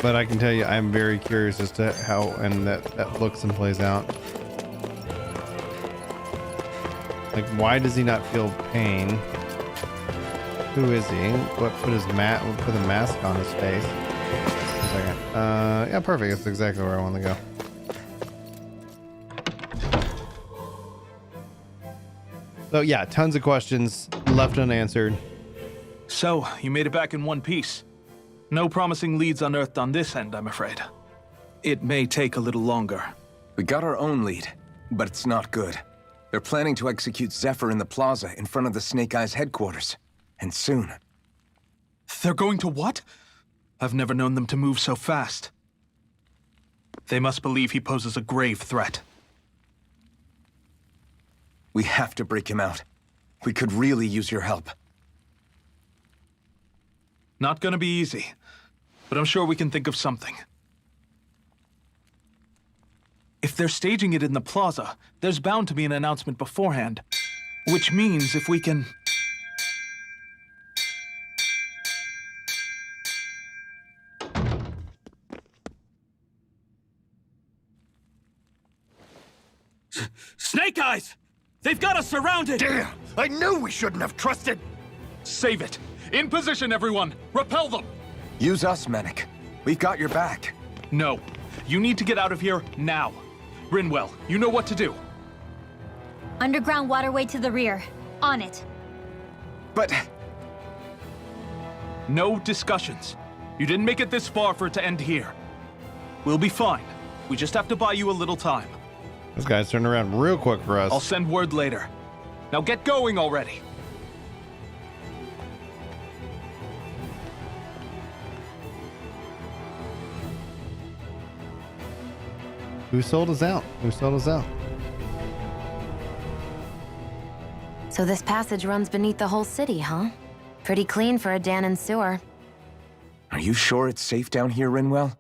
But I can tell you, I'm very curious as to how and that looks and plays out. Like, why does he not feel pain? Who is he? What put his put the mask on his face? Just a second. Yeah, perfect. That's exactly where I want to go. So yeah, tons of questions left unanswered. So, you made it back in one piece. No promising leads unearthed on this end, I'm afraid. It may take a little longer. We got our own lead, but it's not good. They're planning to execute Zephyr in the plaza in front of the Snake Eyes headquarters. And soon. They're going to what? I've never known them to move so fast. They must believe he poses a grave threat. We have to break him out. We could really use your help. Not gonna be easy, but I'm sure we can think of something. If they're staging it in the plaza, there's bound to be an announcement beforehand. Which means if we can... Snake Eyes! They've got us surrounded! Damn! I knew we shouldn't have trusted! Save it! In position, everyone! Repel them! Use us, Menek. We've got your back. No. You need to get out of here now. Rinwell, you know what to do. Underground waterway to the rear. On it. But... No discussions. You didn't make it this far for it to end here. We'll be fine. We just have to buy you a little time. This guy's turning around real quick for us. I'll send word later. Now get going already. Who sold us out? Who sold us out? So this passage runs beneath the whole city, huh? Pretty clean for a Danon sewer. Are you sure it's safe down here, Rinwell?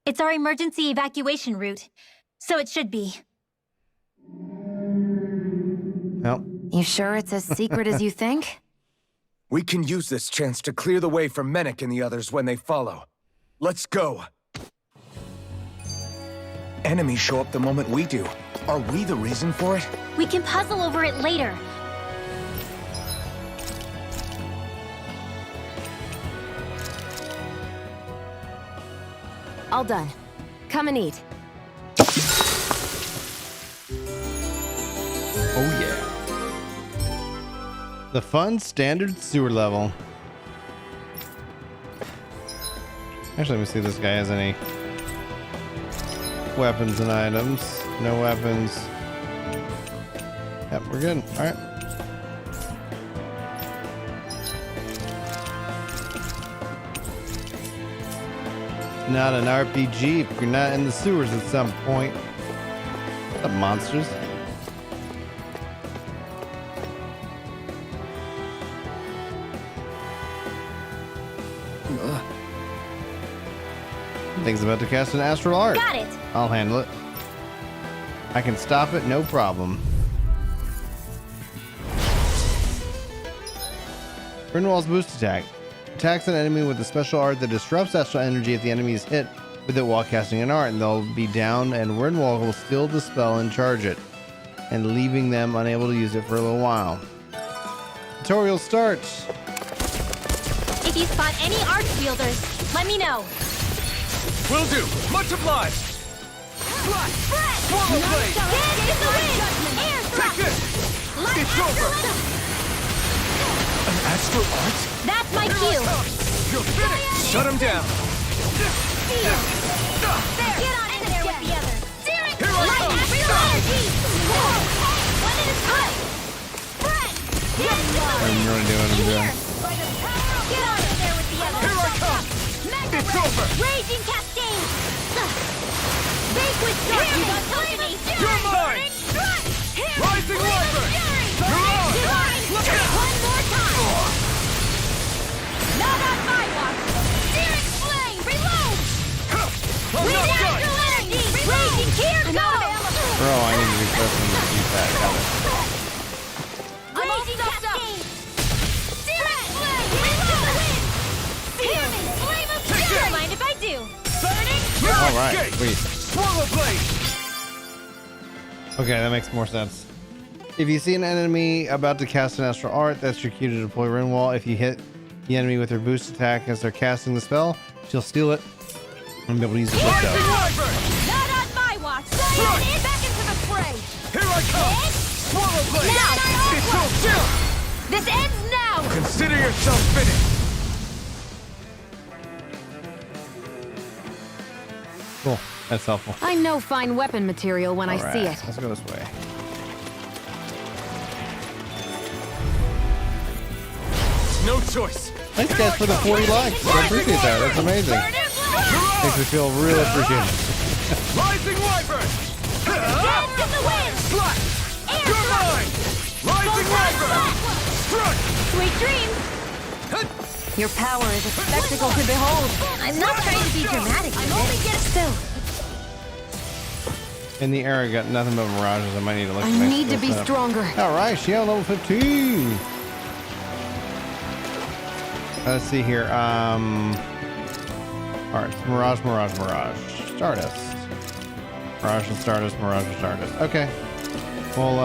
It's our emergency evacuation route, so it should be. Well. You sure it's as secret as you think? We can use this chance to clear the way for Menek and the others when they follow. Let's go. Enemies show up the moment we do. Are we the reason for it? We can puzzle over it later. All done. Come and eat. Oh yeah. The fun standard sewer level. Actually, let me see if this guy has any weapons and items. No weapons. Yep, we're good. All right. Not an RPG if you're not in the sewers at some point. What's up, monsters? Thing's about to cast an astral art. Got it. I'll handle it. I can stop it, no problem. Rinwell's boost attack. Attacks an enemy with a special art that disrupts astral energy if the enemy is hit with it while casting an art, and they'll be down, and Rinwell will steal the spell and charge it, and leaving them unable to use it for a little while. Tutorial starts. If you spot any arch wielders, let me know. Will do. Much obliged. Swallow blade. Dance in the wind! Air Take thrust! this. It's over. An astral art? That's my cue. You're finished. Shut him down. There! Get on in there with the others! Here I Light come. astral energy! One at a time! Friend! Dance in the I'm wind! really doing it. Here! Get on in there with the others! Here I come. Mega It's Ray! over. Raging Cascade! Banquet Strike! You got company! You're mine. Rising Wyvern. You're on. One more time! Not on my watch! Searing Flame! Reload! I'm With not done. astral energy! Raging Gear, go! Bro, I need to be pressing the D-pad. Got it. Raging Cascade! Searing Flame! Reload! Searing Flame of Fury! Mind if I do? Burning All right, Escape. sweet. Swallow blade. Okay, that makes more sense. If you see an enemy about to cast an astral art, that's your cue to deploy Rinwall. If you hit the enemy with their boost attack as they're casting the spell, she'll steal it and be able to use it with Rising those. Wyvern. Not on my watch! Scion, back into the fray! Here I come. Swallow blade. Now! It's over. This ends now! Consider yourself finished. Cool, that's helpful. I know fine weapon material when I All see right, it. let's go this way. No choice. Thanks guys for the 40 likes. I appreciate that. That's amazing. Makes me feel really appreciated. Rising Wyvern. Dance in the wind! Slash. Air You're thrust! mine. Rising Wyvern. Strike. Sweet dreams! Your power is a spectacle to behold. I'm not trying to be dramatic. I'm only getting Still, In the air, I got nothing but mirages. I might need to look at I my need to skill be setup. stronger. All right, Shield level 15. Let's see here. All right, Mirage. Stardust. Mirage and Stardust, Mirage and Stardust. Okay. We'll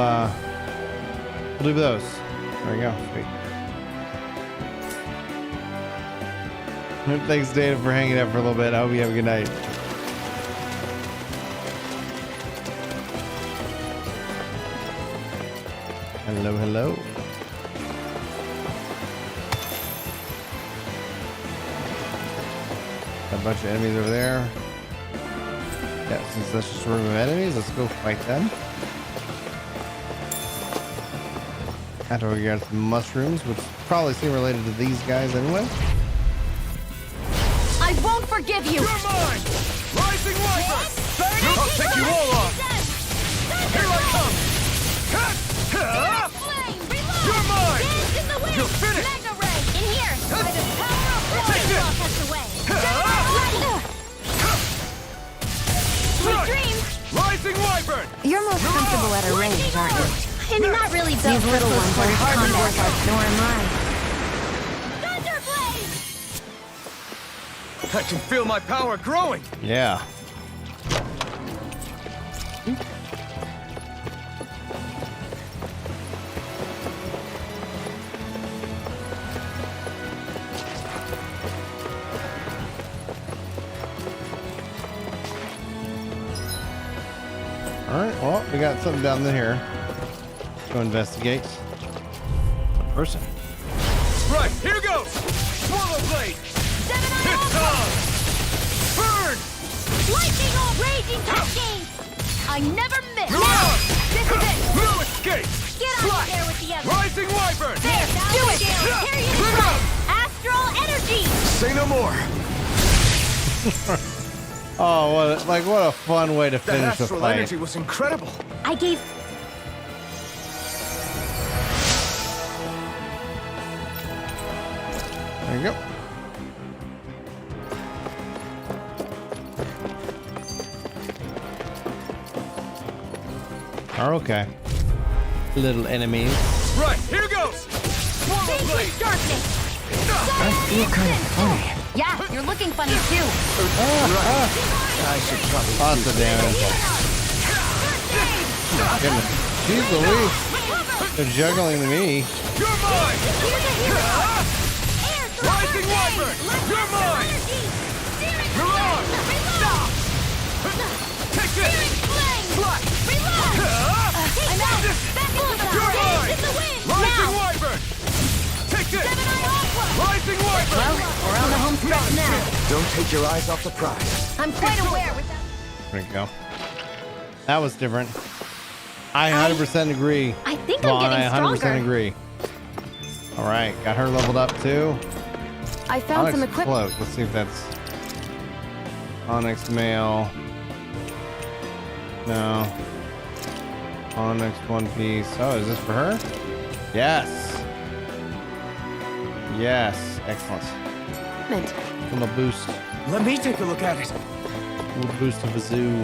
do those. There we go. Sweet. Thanks, Data, for hanging out for a little bit. I hope you have a good night. Hello, hello. A bunch of enemies over there. Yeah, since that's just a room of enemies, let's go fight them. After we got some mushrooms, which probably seem related to these guys anyway. I won't forgive you. You're mine. Rising Wyvern. I'll take you all on. Here I come. You're mine. Dance in the wind! You're finished. Mega Ray! In here! By the power of Take this. Walk us away! Sweet Strike. dreams! Rising Wyvern. You're most comfortable at a range, aren't you? I'm not really built These little ones are hard to work out, nor am I. Thunderblade! I can feel my power growing. Yeah. All right, well, we got something down here. Let's go investigate. Person. Right, here goes. Swallow blade. It's on. Burn. Lightning or raging cascades! I never miss! You're on. This is it! No escape. Get on Slash. there with the others! Rising Wyvern. There! Do it! Here you Bring go! up. Astral energy! Say no more. Oh, what a fun way to That finish the astral fight. energy was incredible. I gave... There you go. Are okay. Little enemies. Right, here goes. Swallow blade. Darkness! I feel kind of funny. Yeah, you're looking funny too. I should probably Lots of damage. Goodness. Jeez Louise. They're juggling me. You're mine. Rising Wyvern! You're mine! Mirage! Stop! Take this! Flash! I'm out! Back into the You're mine! in the wind! Rising Wyvern! Take this! Rising Wyvern! Well, we're on the home stretch now. Don't take your eyes off the prize. I'm quite aware with that. There you go. That was different. I 100% agree. I think Vaughn, I'm getting I 100% stronger. agree. All right, got her leveled up too. I found Onyx some equipment. float. Let's see if that's Onyx mail. No. Onyx one piece. Oh, is this for her? Yes. Yes. Excellent. A little boost. Let me take a look at it. A little boost of a zoo.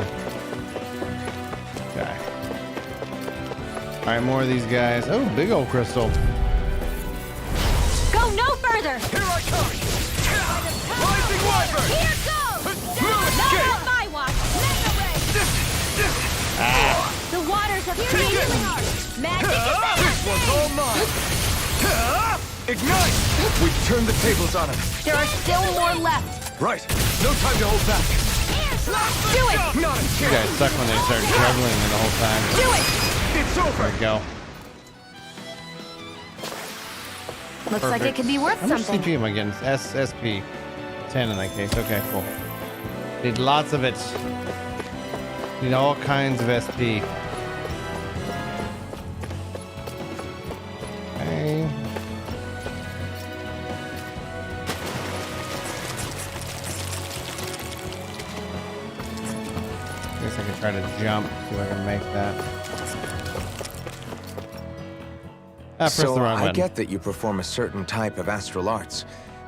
Okay. All right, more of these guys. Oh, big old crystal. Go no further! Here I come! Rising Wyvern! Here goes! Not on my watch! Mega ray! The waters of healing art! Magic is This one's all mine! Ignite! We've turned the tables on him. There are still more left. Right. No time to hold back. Do it! Not a You chance. guys suck when they start juggling me the whole time. Do it! It's There over. we go. Looks like it could be worth How much something. CP am I getting? SP 10 in that case. Okay, cool. Need lots of it. Need all kinds of SP. Okay. Guess I can try to jump, see if I can make that. Press So the wrong I button. get that you perform a certain type of astral arts,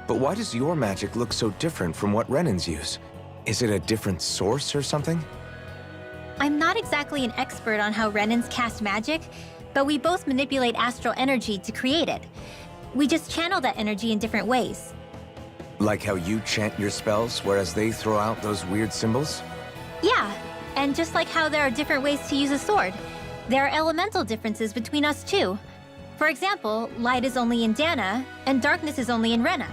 but why does your magic look so different from what Renan's use? Is it a different source or something? I'm not exactly an expert on how Renans cast magic, but we both manipulate astral energy to create it. We just channel that energy in different ways. Like how you chant your spells, whereas they throw out those weird symbols? Yeah, and just like how there are different ways to use a sword, there are elemental differences between us too. For example, light is only in Dana, and darkness is only in Rena.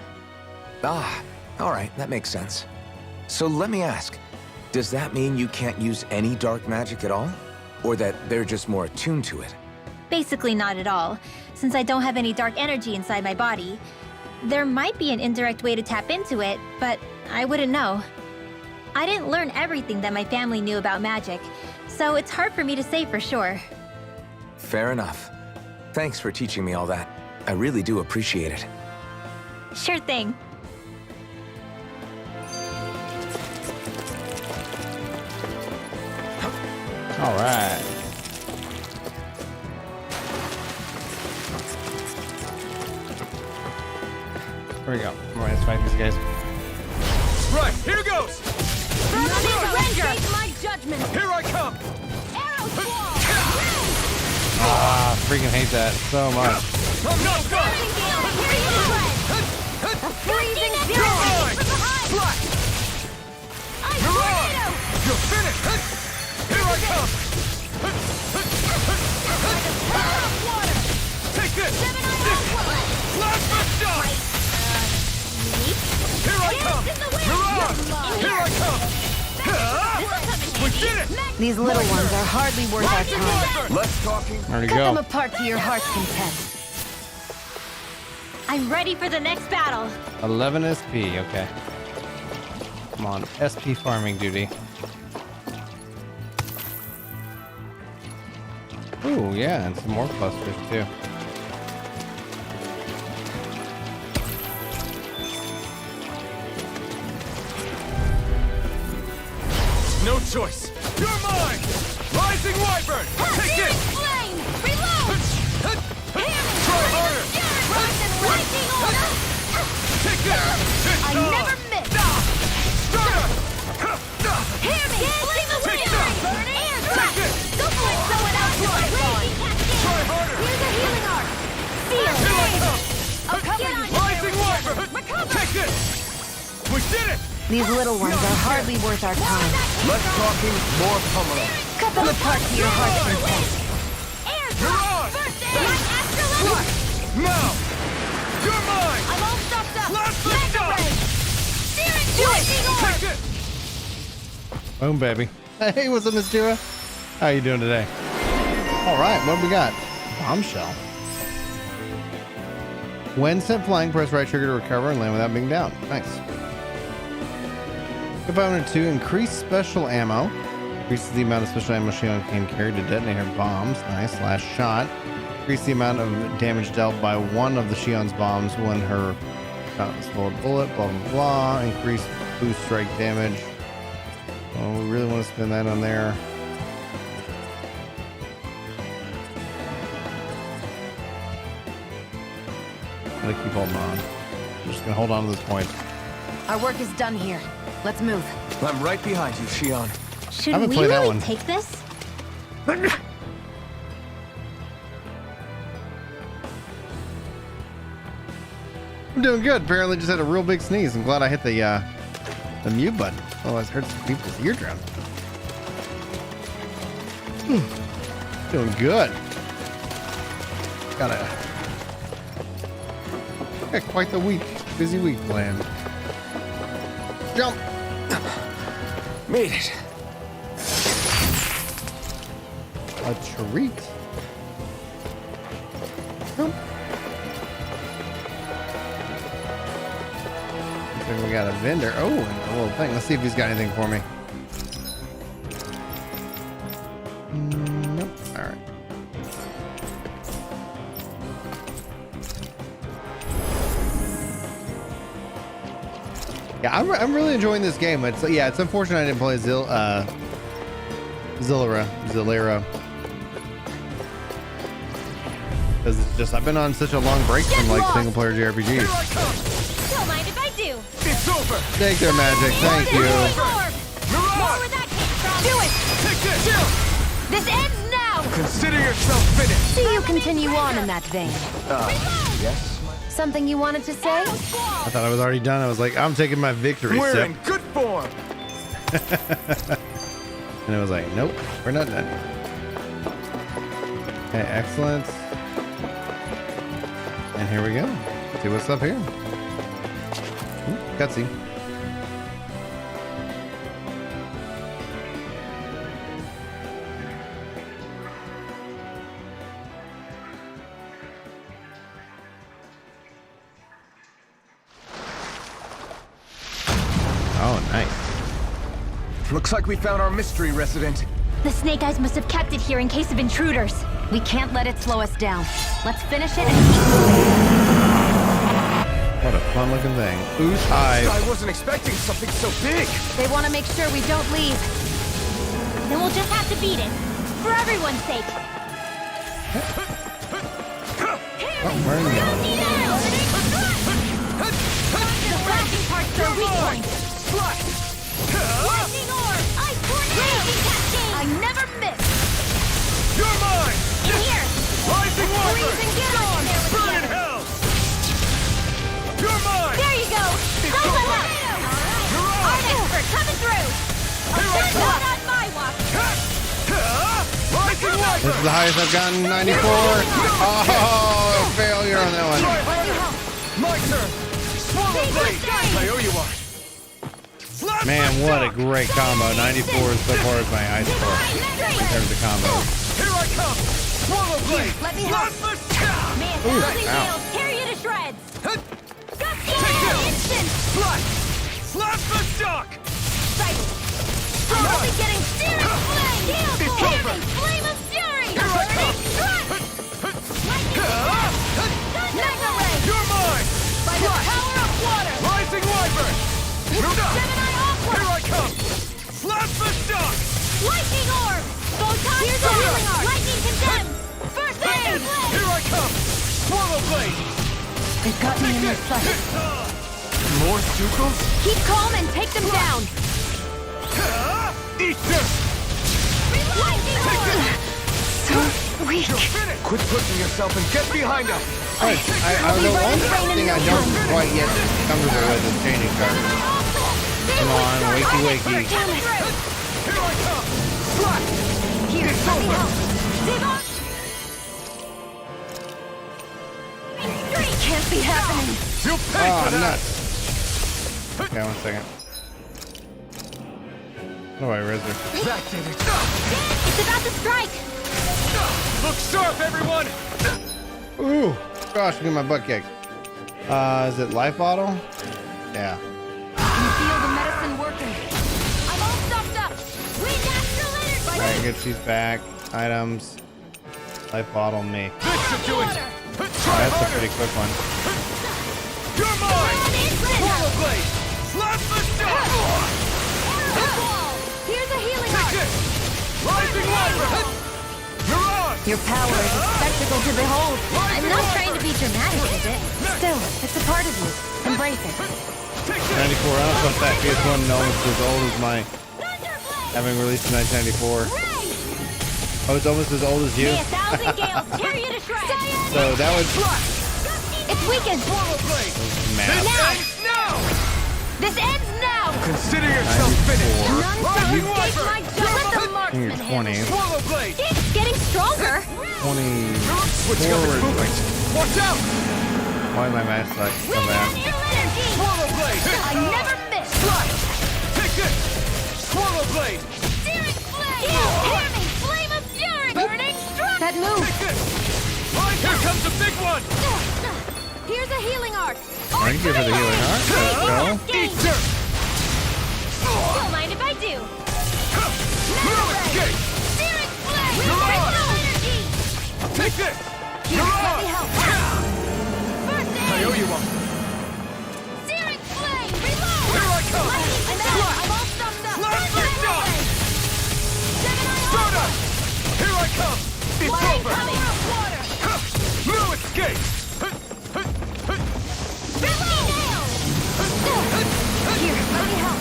Ah, alright, that makes sense. So let me ask, does that mean you can't use any dark magic at all? Or that they're just more attuned to it? Basically not at all, since I don't have any dark energy inside my body. There might be an indirect way to tap into it, but I wouldn't know. I didn't learn everything that my family knew about magic, so it's hard for me to say for sure. Fair enough. Thanks for teaching me all that. I really do appreciate it. Sure thing. All right. Here we go. All right, let's fight these guys. Right, here goes! Surrender my judgment! Here I come! Arrow squall! Ah, freaking hate that so much. I'm not done! Freezing You're fury! mine! From behind! Flash! Ice Mirage! tornado! You're finished! Here I come! Water! Take this! Gemini Last but shot! Here I come! in the wind! Mirage! Here I come! We did it! These little ones are hardly worth our Rising time. Wyvern! Less talking. There we Cut them go. apart to your heart's content. I'm ready for the next battle. 11 SP. Okay. Come on, SP farming duty. Ooh, yeah, and some more clusters too. No choice! You're mine! Rising Wyvern! Take it! Flame! Reload! Try harder! Rise and lightning order! Take this! It's I on! never miss! Starter! Hear me! Fling the wind! Air Take trap! it! Go find someone else with my raging cascade! Try harder! Here's a healing art! Seal! Here I come! I'll cover you! Rising Wyvern! Recover! Take this! We did it! These little ones are hardly worth our time. Less talking, more pummeling. Cut them apart to your heart's content. Air drop! Mirage! First aid! My astral Flash! Now! You're mine! I'm all stocked up! Last Do it! Take it! Boom, baby. Hey, what's up, Miss Dua? How you doing today? All right, what we got? Bombshell. When sent flying, press right trigger to recover and land without being down. Nice. Component 2, increase special ammo. Increases the amount of special ammo Shion can carry to detonate her bombs. Nice. Last shot. Increase the amount of damage dealt by one of the Shion's bombs when her shot is full of bullet. Blah, blah, blah. Increase boost strike damage. Oh, we really want to spend that on there. Gotta keep holding on. I'm just gonna hold on to this point. Our work is done here. Let's move. I'm right behind you, Shion. Should haven't we played that really one. take this? I'm doing good. Apparently just had a real big sneeze. I'm glad I hit the mute button. Otherwise it hurts people's eardrums. Doing good. Got quite the week. Busy week planned. Jump! Made it. A treat. Jump. Then we got a vendor. Oh, and a little thing. Let's see if he's got anything for me. Nope. All right. Yeah, I'm really enjoying this game. It's unfortunate I didn't play Zillera. Because it's just I've been on such a long break from like single player JRPGs. Don't mind if I do. It's over! Take their magic, thank you. More where that came from. Do it! Take this! This ends now! Consider yourself finished! See you continue on in that vein. Yes? Something you wanted to say? I thought I was already done. I was like, I'm taking my victory We're sip. in good form! And it was like, nope, we're not done. Okay, excellent. And here we go. See what's up here. Ooh, cutscene. Oh, nice. Looks like we found our mystery resident. The Snake Eyes must have kept it here in case of intruders. We can't let it slow us down. Let's finish it and keep moving. What a fun looking thing. Ooze hive. I wasn't expecting something so big! They want to make sure we don't leave. Then we'll just have to beat it. For everyone's sake. Oh, where are you going? The flashing parts are weak points. Lightning orb! Ice tornado! I never miss! You're mine! In here! Rising Wyvern! Freezing storm! Burn in hell! You're mine! There you go! Go ahead! Our expert coming through! Not on my watch! Rising Wyvern! This is the highest I've gotten, 94. Oh, failure on that one. My turn! Swallow blade! I owe you one! Man, what a great combo. 94 so far is my ice score in terms of combos. Here I come! Swallow blade! Let me help. Man, Ooh, nothing ow. fails. Tear you to shreds! Got Take this! instant! Slash! Slash the stock! Cycle! I'm only getting searing flame! Healing flame of fury! Burning strike! Mega ray! You're mine! By the power of water! Rising Wyvern! Gemini Aqua! Here I come! Slash the stock! Lightning orb! Photon healing arc! Lightning condemned! First aid! Here I come! Swallow blade! They've got me in their sight. More Stukles? Keep calm and take them down. Eat this! Lightning orb! So weak. You're finished! Quit pushing yourself and get behind us! Right. The one thing I don't quite yet comfortable with is changing cards. Come on, wakey wakey. Damn it! Here I come! Slash! Here, It's let me over! help. Devon! Can't be happening. You'll pay Oh, for that! nuts. Okay, 1 second. Oh, I res her. That did it. It's about to strike! Look sharp, everyone! Ooh, gosh, look at my butt kicked. Is it life bottle? Yeah. You feel the medicine working. I'm all stuffed up. We natural energy. Alright, good, she's back. Items. Life bottle, me. This should do it! Oh, that's a pretty quick one. You're mine! Swallow blade! Slap the shot! Here's a healing Take arc. it! Rising Wyvern! Mirage! Your power is a spectacle to behold. I'm not trying to be dramatic, is it? Still, it's a part of you. Embrace it. 94. I don't know if that PS1 is almost as old as my having released in 1994. Oh, it's almost as old as you. May 1,000 gales tear you to shreds. So that was It's weakened. math. Now! This ends now. Consider yourself finished! None shall Rising escape Wyvern! my judgment. Let the marksman You're handle. 20. Swallow blade! It's getting stronger. 20 Switching up its forward. movement! Watch out! Why my math sucks so bad? Natural energy. Swallow blade! I never miss. Slide! Take it! Swallow blade! Searing flame. Hear me. Flame of fury. Burning strike. That move. Take it! Right, here comes the big one! Here's a healing arc. Thank you for the healing heart. Let's go. Eat dirt! Don't mind if I do. No escape! Searing flame. Mirage. Natural energy. Take this! Here, let me Mirage! help. First I aid. owe you one! Searing flame. Reload. Here I come! I'm out. I'm all stuffed up. Slap the shot! Start up! Here I come! It's over! No escape! Here, let me help.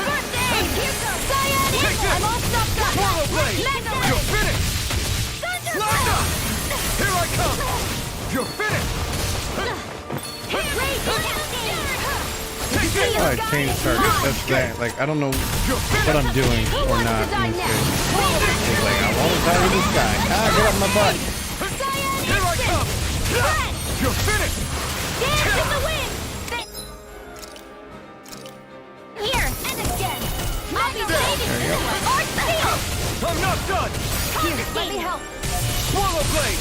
First aid. Here goes. Cyan. Take this! I'm all stuffed up. Swallow blade! Magnet. You're finished! Slide up! Here I come! You're finished! Take this! Oh, I changed target. That's that. Like, I don't know what I'm doing or not in this game. It's like, I want to target this guy. Ah, get off my butt. Here I come! You're finished! Dance in the wind. Here, and again. I'll be saving There you go. this one. Arc field. I'm not done! Here, let me help. Swallow blade!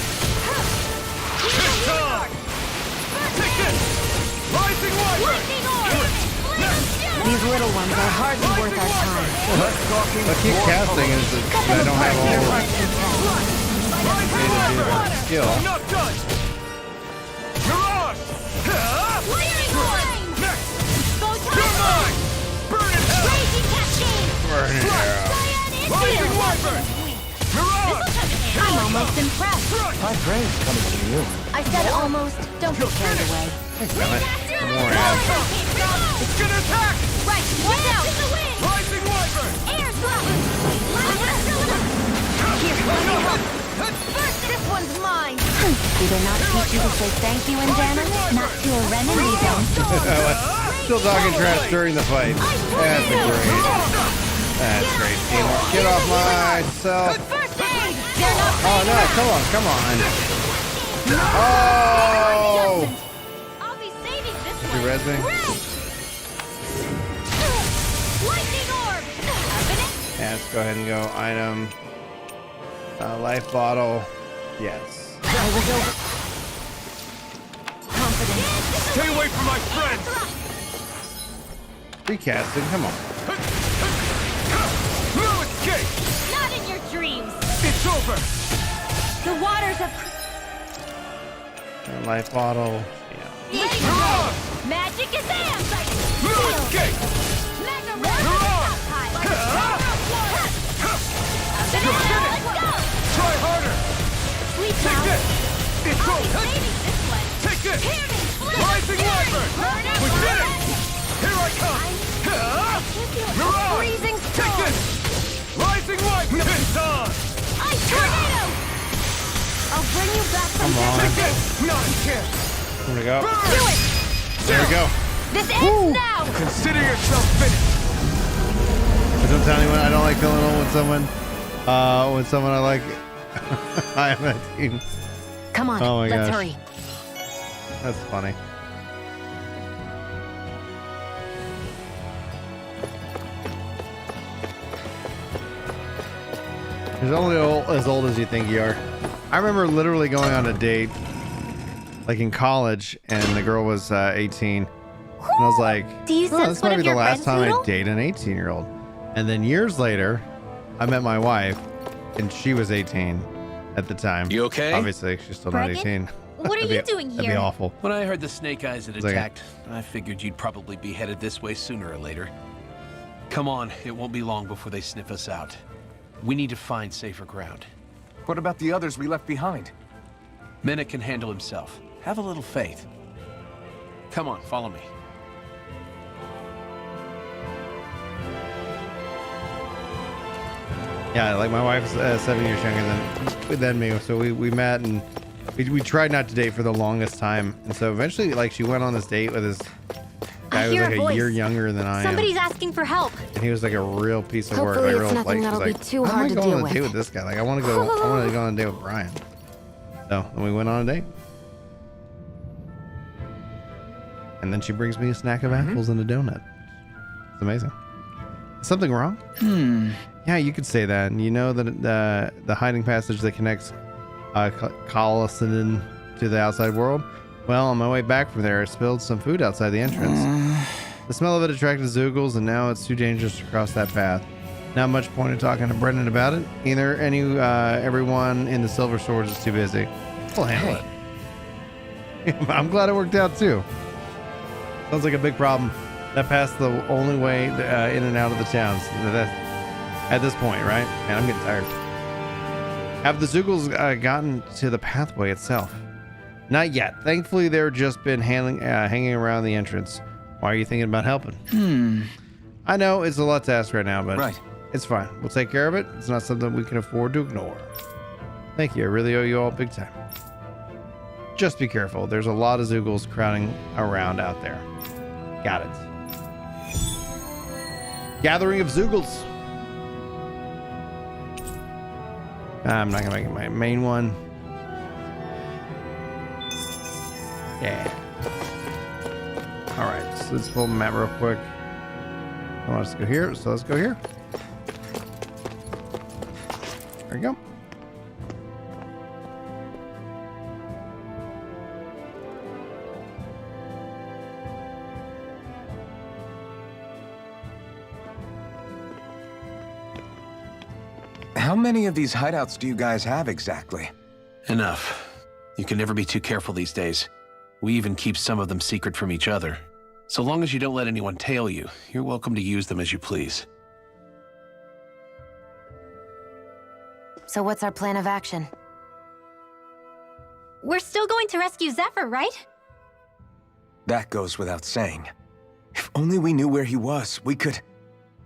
It's time! Take this! Rising Wyvern! Lightning orb. These little ones are hardly worth our time. What I keep casting is that I don't have all the skill. I'm not done! Mirage! Lightning flame. Next! Photon You're blast. mine! Burn it hell! Raging cascade. Burn it out. Cyan Rising infield. Wyvern! Mirage! I'm almost impressed. My praise coming from you. I said almost. Don't get carried away. Damn it. More ads. It's gonna attack! Right, watch out. Rising Wyvern! Air slap. Here, let me help. First, this one's mine. Do they not teach you to say thank you, Indiana? Not to a Renan, we don't. Still talking trash during the fight. That's great. That's great teamwork. Get off myself. First aid. They're not Oh no, come on. Oh! I'll be saving this Did one. you res me? Lightning orb. Yeah, let's go ahead and go. Item. Life bottle. Yes. I was over. Confident. Stay away from my friends! Recasting, come on. No escape! Not in your dreams. It's over! The waters of And life bottle. Yeah. Mirage! magic is amp. No escape! Magnum Mirage! You're finished! Let's go. Try harder! Sleep Take now. this! It's I'll be over! saving this one. Take this! Hear me. Rising Wyvern! We did it! Here I come! Mirage! Freezing Take storm. this! Rising Wyvern! It's on! Ice tornado. I'll bring you back from Come on. Take this! Not a chance! Here we go. Do it. There we go. This ends now. Consider yourself finished! But don't tell anyone I don't like feeling old when someone I like I am that team. Come on. Oh my let's gosh. hurry. That's funny. She's only as old as you think you are. I remember literally going on a date, like in college, and the girl was 18. And I was like, Do you sense this one might be of the your last friends, time Noodle? I date an 18-year-old. And then years later, I met my wife, and she was 18 at the time. You okay? Obviously, she's still not Bracken? 18. What are you doing That'd be here? awful. When I heard the Snake Eyes had It's like- attacked, I figured you'd probably be headed this way sooner or later. Come on, it won't be long before they sniff us out. We need to find safer ground. What about the others we left behind? Minnick can handle himself. Have a little faith. Come on, follow me. Yeah, like my wife's 7 years younger than me, so we met and we tried not to date for the longest time, and so eventually, like, she went on this date with this guy who was hear like a a voice. year younger than I am, Somebody's asking for help. and he was like a real piece of work. Hopefully Like, it's real, nothing like, that'll be she's like, too "How am hard I to going deal on a date with?" with this guy? Like, I want to go on a date with Brian. So then we went on a date, and then she brings me a snack of apples and a donut. It's amazing. Is something wrong? Yeah, you could say that. And you know that the hiding passage that connects Coliseum to the outside world? Well, on my way back from there, I spilled some food outside the entrance. The smell of it attracted Zoogles, and now it's too dangerous to cross that path. Not much point in talking to Brendan about it. Either everyone in the Silver Swords is too busy. We'll handle it. I'm glad it worked out too. Sounds like a big problem. That path's the only way in and out of the towns. At this point, right? Man, I'm getting tired. Have the Zoogles gotten to the pathway itself? Not yet. Thankfully, they've just been hanging around the entrance. Why are you thinking about helping? I know it's a lot to ask right now, but it's fine. We'll take care of it. It's not something we can afford to ignore. Thank you. I really owe you all big time. Just be careful. There's a lot of Zoogles crowding around out there. Got it. Gathering of Zoogles. I'm not gonna make it my main one. Yeah. All right, so let's pull the map real quick. I want us to go here, so let's go here. There we go. How many of these hideouts do you guys have exactly? Enough. You can never be too careful these days. We even keep some of them secret from each other. So long as you don't let anyone tail you, you're welcome to use them as you please. So what's our plan of action? We're still going to rescue Zephyr, right? That goes without saying. If only we knew where he was, we could...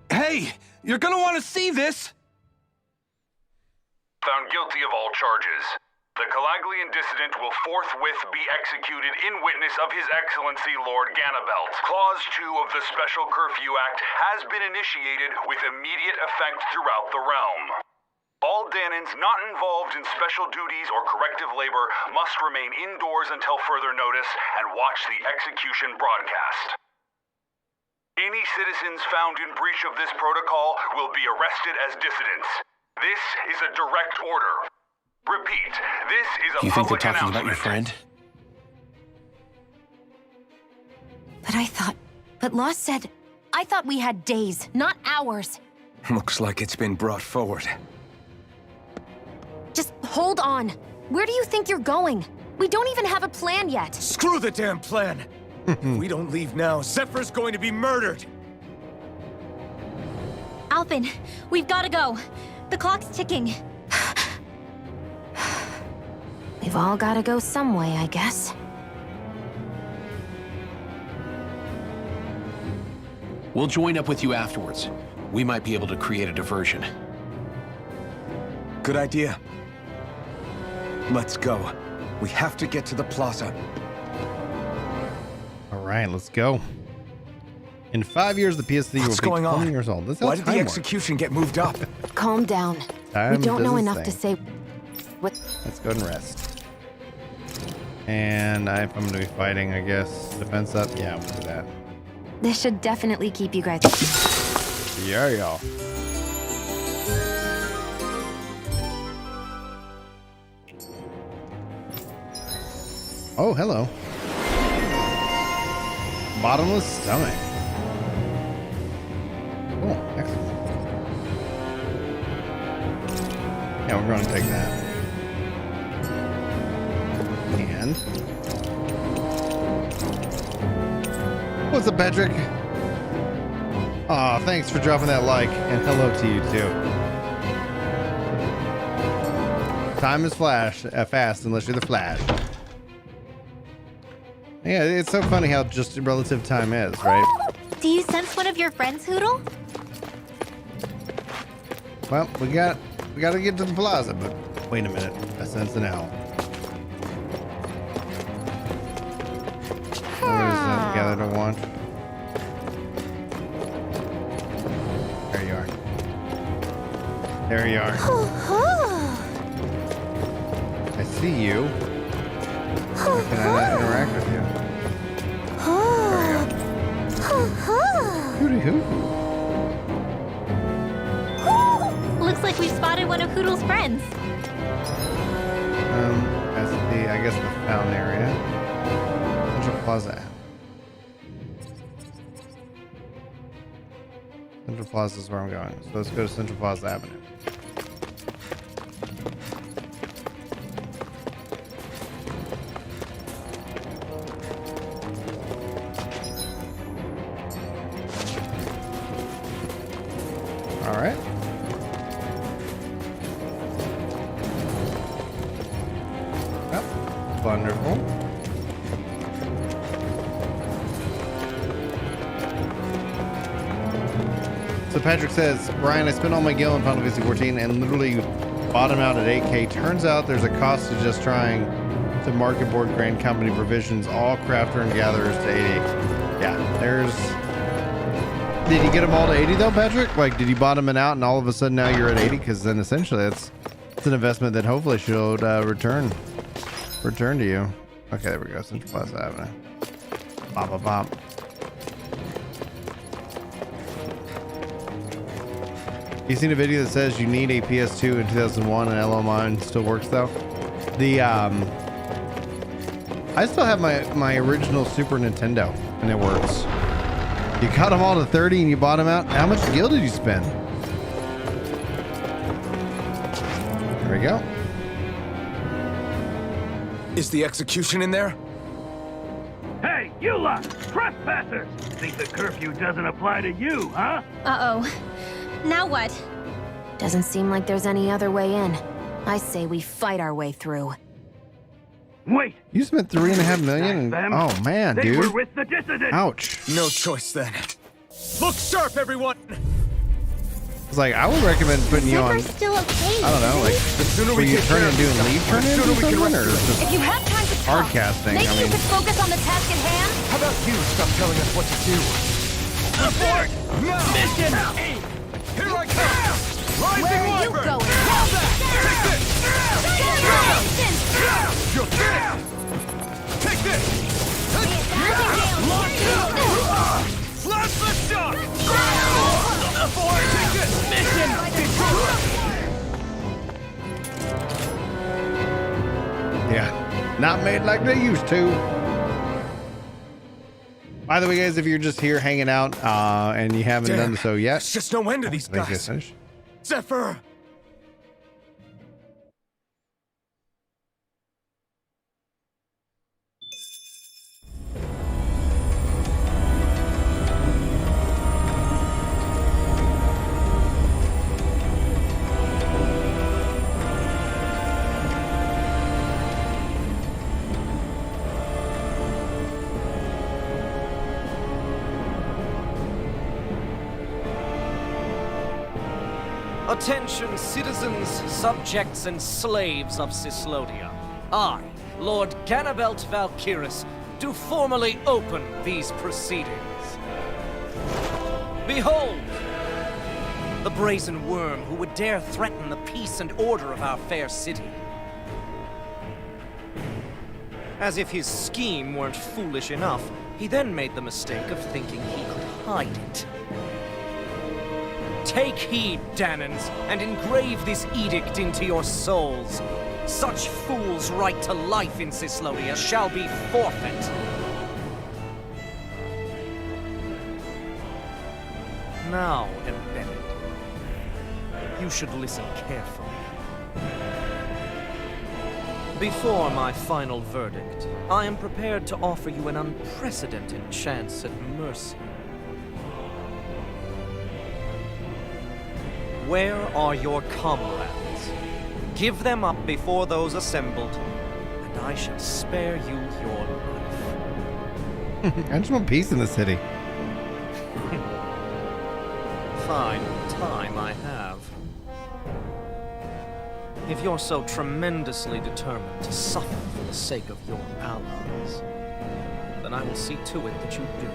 Hey! You're gonna want to see this! Found guilty of all charges. The Calaglian dissident will forthwith be executed in witness of His Excellency Lord Ganabelt. Clause 2 of the Special Curfew Act has been initiated with immediate effect throughout the realm. All Danans not involved in special duties or corrective labor must remain indoors until further notice and watch the execution broadcast. Any citizens found in breach of this protocol will be arrested as dissidents. This is a direct order. Repeat, this is a You think they're public talking about announcement. your friend? But Law said, I thought we had days, not hours. Looks like it's been brought forward. Just hold on. Where do you think you're going? We don't even have a plan yet. Screw the damn plan! If we don't leave now, Zephyr's going to be murdered! Alpin, we've got to go. The clock's ticking. We've all got to go some way, I guess. We'll join up with you afterwards. We might be able to create a diversion. Good idea. Let's go. We have to get to the plaza. All right, let's go. In 5 years, the PSD What's will be going 20 on? years old. That's Why how did time the works. execution get moved up? Calm down. Time We don't know does its enough to say thing. what. Let's go and rest. And if I'm going to be fighting, I guess, defense up. Yeah, we'll do that. This should definitely keep you guys. Yeah, y'all. Oh, hello. Bottomless stomach. Cool. Excellent. Yeah, we're going to take that. And what's up, Patrick? Aw, thanks for dropping that like, and hello to you too. Time is fast unless you're the Flash. Yeah, it's so funny how just relative time is, right? Do you sense one of your friends, Hoodle? Well, we got to get to the plaza, but wait a minute. I sense an owl. Where is that gather to watch? There you are. There you are. I see you. Why can I not interact with you? There we go. Hooty hoo. Looks like we've spotted one of Hoodle's friends. That's I guess the fountain area. Central Plaza. Central Plaza is where I'm going. So let's go to Central Plaza Avenue. All right. Yep. Wonderful. So Patrick says, Brian, I spent all my gil in Final Fantasy XIV and literally bottom out at 8K. Turns out there's a cost to just trying to market board Grand Company provisions, all crafter and gatherers to 80. Yeah, there's... Did you get them all to 80 though, Patrick? Like, did you bottom it out and all of a sudden now you're at 80? Because then essentially it's an investment that hopefully should return to you. Okay, there we go. Central Plaza Avenue. Bop, bop, bop. You seen a video that says you need a PS2 in 2001 and LO mine still works though? The I still have my original Super Nintendo and it works. You cut them all to 30 and you bought them out. How much gil did you spend? There we go. Is the execution in there? Hey, you lot! Trespassers! Think the curfew doesn't apply to you, huh? Uh-oh. Now what? Doesn't seem like there's any other way in. I say we fight our way through. Wait! You spent $3.5 million? Oh man, they dude. were with the dissidents! Ouch. No choice then. Look sharp, everyone! It's like, I would recommend putting you on, Still okay, I don't know, like, The sooner were we you take turning care and of doing this leave stuff, turn the ins or sooner we can something? Or rest just If you have time to talk, hardcasting? maybe I you mean, could focus on the task at hand? How about you stop telling us what to do? Report! Now! Mission! Here I come! Rising Where are you Wyvern! going? Fall back! Take this! You're finished! Take this! Flash the shot! Take this! Mission! yeah, not made like they used to. By the way, guys, if you're just here hanging out and you haven't done so yet, There's just no end to these thank you, guys. finish. Zephyr! Attention, citizens, subjects, and slaves of Cyslodia. I, Lord Ganabelt Valkyris, do formally open these proceedings. Behold! The brazen worm who would dare threaten the peace and order of our fair city. As if his scheme weren't foolish enough, he then made the mistake of thinking he could hide it. Take heed, Danans, and engrave this edict into your souls. Such fools' right to life in Cyslodia shall be forfeit. Now, Embedded, you should listen carefully. Before my final verdict, I am prepared to offer you an unprecedented chance at mercy. Where are your comrades? Give them up before those assembled, and I shall spare you your life. I just want peace in the city. Fine time I have. If you're so tremendously determined to suffer for the sake of your allies, then I will see to it that you do.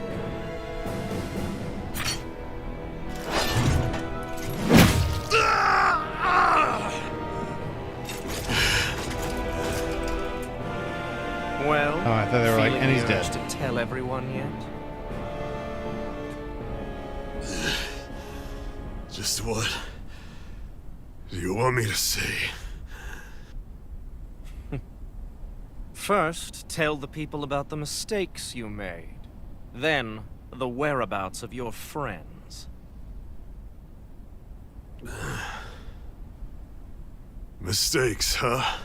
Well, oh, I thought they were like, and he's the dead. urge to tell everyone yet? Just what do you want me to say? First, tell the people about the mistakes you made. Then, the whereabouts of your friends. Mistakes, huh?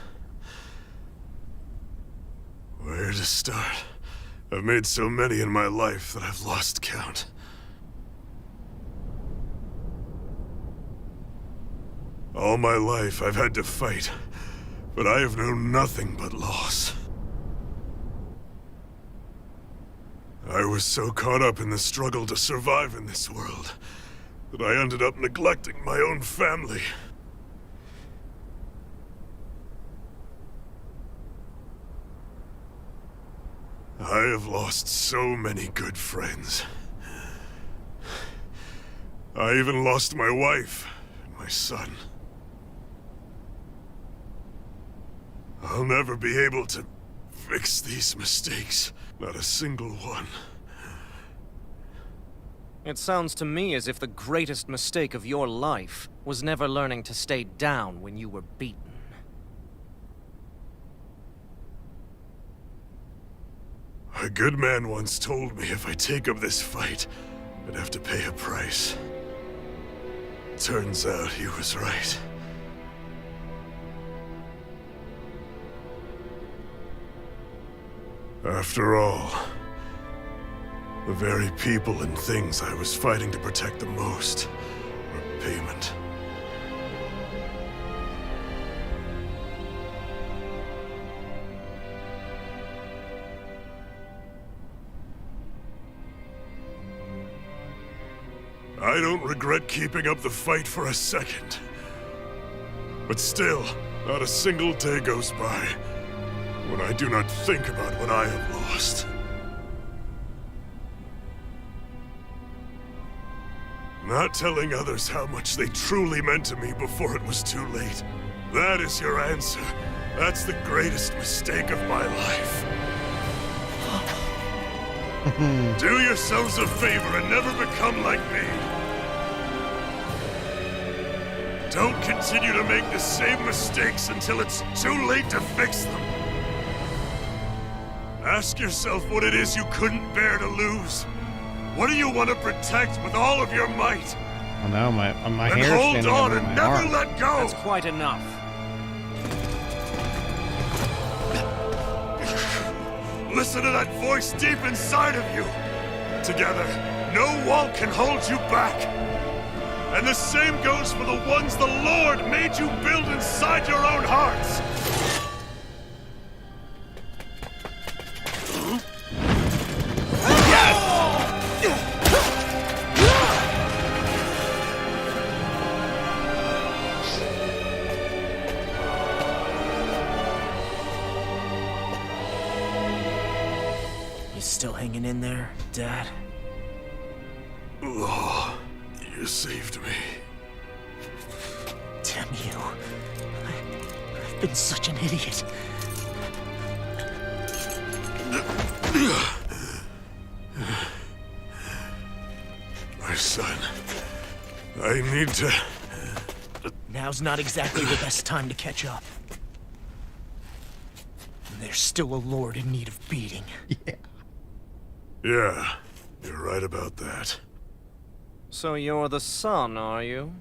Where to start? I've made so many in my life that I've lost count. All my life I've had to fight, but I have known nothing but loss. I was so caught up in the struggle to survive in this world that I ended up neglecting my own family. I have lost so many good friends. I even lost my wife and my son. I'll never be able to fix these mistakes. Not a single one. It sounds to me as if the greatest mistake of your life was never learning to stay down when you were beaten. A good man once told me if I take up this fight, I'd have to pay a price. Turns out he was right. After all, the very people and things I was fighting to protect the most were payment. I don't regret keeping up the fight for a second. But still, not a single day goes by when I do not think about what I have lost. Not telling others how much they truly meant to me before it was too late. That is your answer. That's the greatest mistake of my life. Do yourselves a favor and never become like me. Don't continue to make the same mistakes until it's too late to fix them. Ask yourself what it is you couldn't bear to lose. What do you want to protect with all of your might? Oh no, my And hair is hold standing on up and my never arm. let go! That's quite enough. Listen to that voice deep inside of you. Together, no wall can hold you back. And the same goes for the ones the Lord made you build inside your own hearts. You still hanging in there, Dad? Oh, you saved me. Damn you. I've been such an idiot. My son, I need to... Now's not exactly the best time to catch up. There's still a lord in need of beating. Yeah, you're right about that. So you're the son, are you?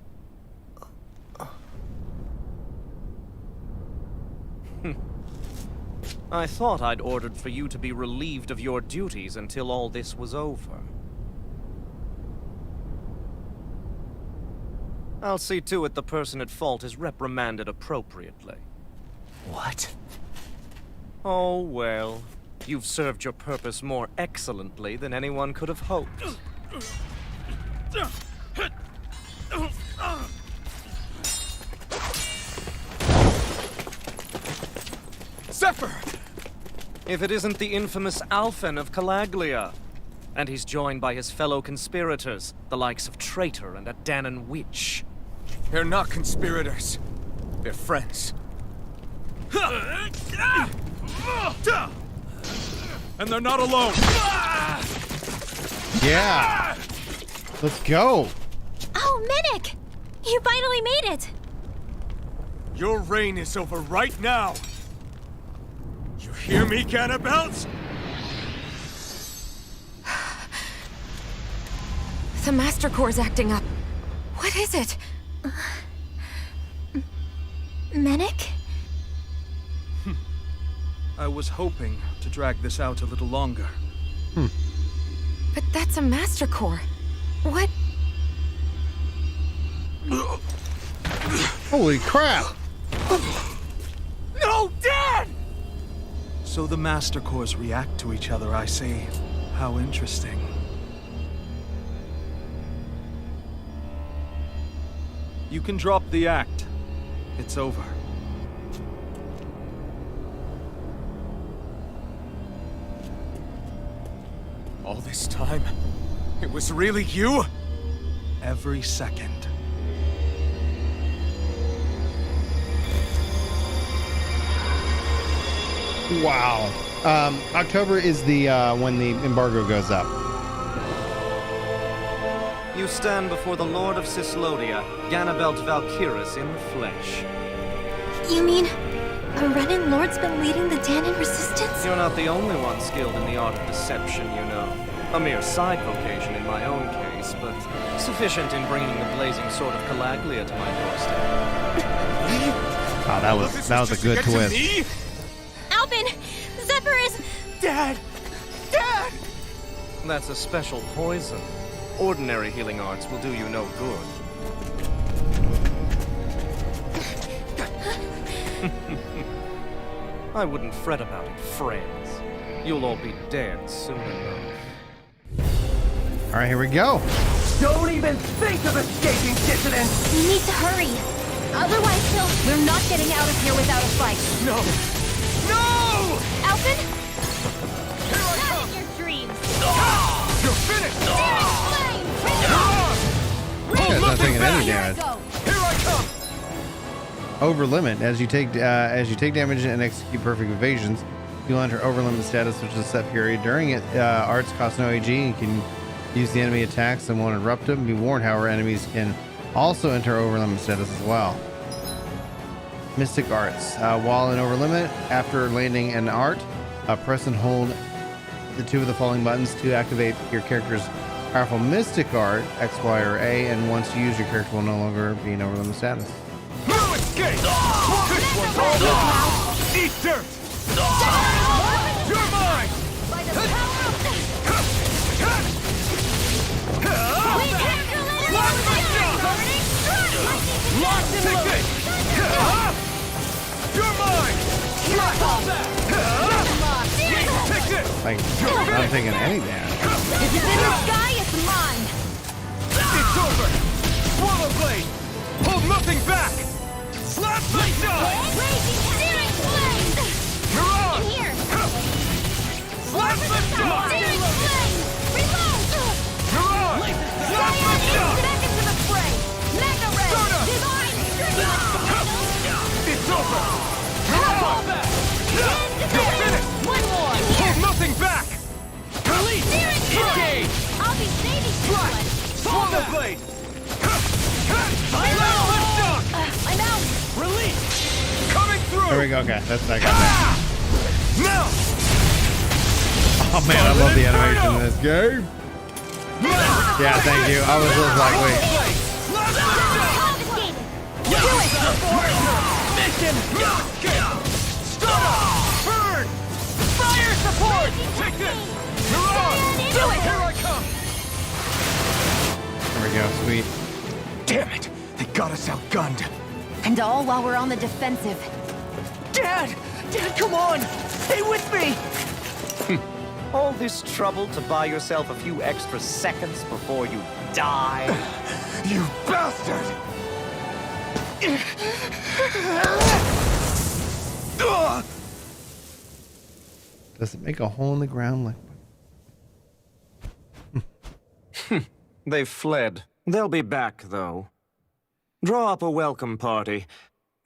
I thought I'd ordered for you to be relieved of your duties until all this was over. I'll see to it the person at fault is reprimanded appropriately. What? Oh, well. You've served your purpose more excellently than anyone could have hoped. Zephyr! If it isn't the infamous Alphen of Calaglia. And he's joined by his fellow conspirators, the likes of Traitor and a Danon Witch. They're not conspirators. They're friends. And they're not alone. Yeah. Let's go. Oh, Minnick! You finally made it! Your reign is over right now. You hear me, Cannibals? The Master Core's acting up. What is it? Minnick? I was hoping to drag this out a little longer. But that's a Master Core. What? Holy crap! No, Dad! So the Master Cores react to each other, I see. How interesting. You can drop the act. It's over. All this time, it was really you? Every second. Wow. October is the when the embargo goes up. You stand before the Lord of Cislodia, Ganabelt Valkyris in the flesh. You mean a Renin Lord's been leading the Danon resistance? You're not the only one skilled in the art of deception, you know. A mere side vocation in my own case, but sufficient in bringing the blazing sword of Calaglia to my doorstep. Oh, that was a good twist. Alvin! Zephyr is... Dad! Dad! That's a special poison. Ordinary healing arts will do you no good. I wouldn't fret about it, friends. You'll all be dead soon enough. All right, here we go. Don't even think of escaping, dissident! We need to hurry. Otherwise, we're not getting out of here without a fight. No! No! Alvin? Here I Not come! in your dreams! You're finished! Yeah, it's not taking any damage. Here I come! Over limit. As you take damage and execute perfect evasions, you'll enter over limit status, which is a set period. During it, arts cost no AG and can use the enemy attacks and won't interrupt them. Be warned, however, enemies can also enter over limit status as well. Mystic arts. While in over limit, after landing an art, press and hold the two of the following buttons to activate your character's powerful mystic art, X, Y, or A, and once you use, your character will no longer be in over limit status. No escape! This one's all mine! Eat dirt! You're mine! By the power of You're mine! Take it! Like, I'm taking any damage. If it's in the sky, it's mine! It's over! Swallow blade! Hold nothing back! Slap the shot! Searing flame! You're on! In here! Slap the shot! Searing flame! Reload! You're on! Slap the shot! Back into the fray! Mega ray! Divine It's over! You're on! You're finished! One more! Hold nothing back! Release! Searing flame! I'll be saving this one! Swallow blade! I'm out! Release! Coming through! There we go. Okay, that's I got that. Now! Oh man, I love the animation in this game. Yeah, thank you. I was just like, wait. Mission! Stop! Burn! Fire support! Take this! Do it! Here I come! There we go, sweet. Damn it! They got us outgunned. And all while we're on the defensive. Dad! Dad, come on! Stay with me! All this trouble to buy yourself a few extra seconds before you die? You bastard! Does it make a hole in the ground like? They've fled. They'll be back, though. Draw up a welcome party.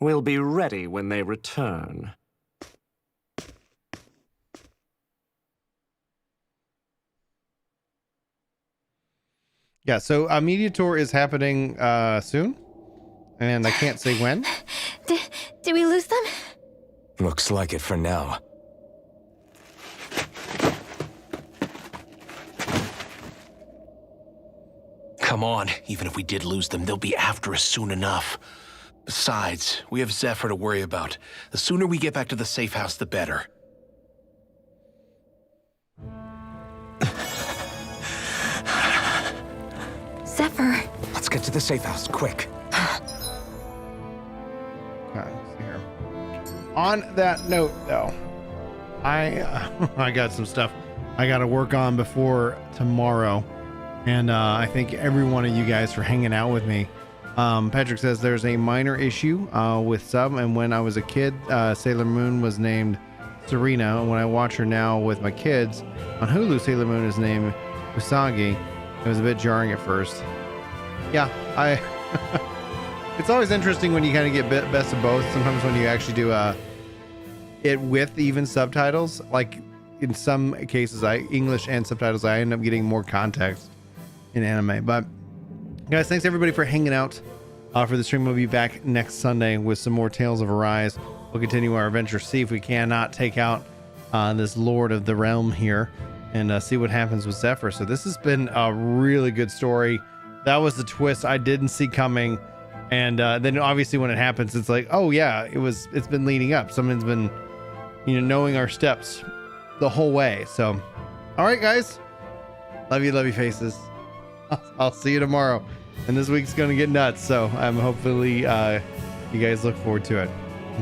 We'll be ready when they return. Yeah, so a media tour is happening soon, and I can't say when. Did we lose them? Looks like it for now. Come on, even if we did lose them, they'll be after us soon enough. Besides, we have Zephyr to worry about. The sooner we get back to the safe house, the better. Zephyr. Let's get to the safe house, quick. Okay, let's see here. On that note, though, I got some stuff I got to work on before tomorrow, and I thank every one of you guys for hanging out with me. Patrick says there's a minor issue with Sub, and when I was a kid, Sailor Moon was named Serena, and when I watch her now with my kids on Hulu, Sailor Moon is named Usagi. It was a bit jarring at first. Yeah, it's always interesting when you kind of get best of both. Sometimes when you actually do it with even subtitles, like in some cases, English and subtitles, I end up getting more context in anime. But guys, thanks everybody for hanging out for the stream. We'll be back next Sunday with some more Tales of Arise. We'll continue our adventure, see if we cannot take out this Lord of the Realm here, and see what happens with Zephyr. So this has been a really good story. That was the twist I didn't see coming, and then obviously when it happens, it's like, oh yeah, it's been leading up. Someone's been, knowing our steps the whole way. So, all right, guys, love you faces. I'll see you tomorrow, and this week's gonna get nuts. So I'm hopefully you guys look forward to it.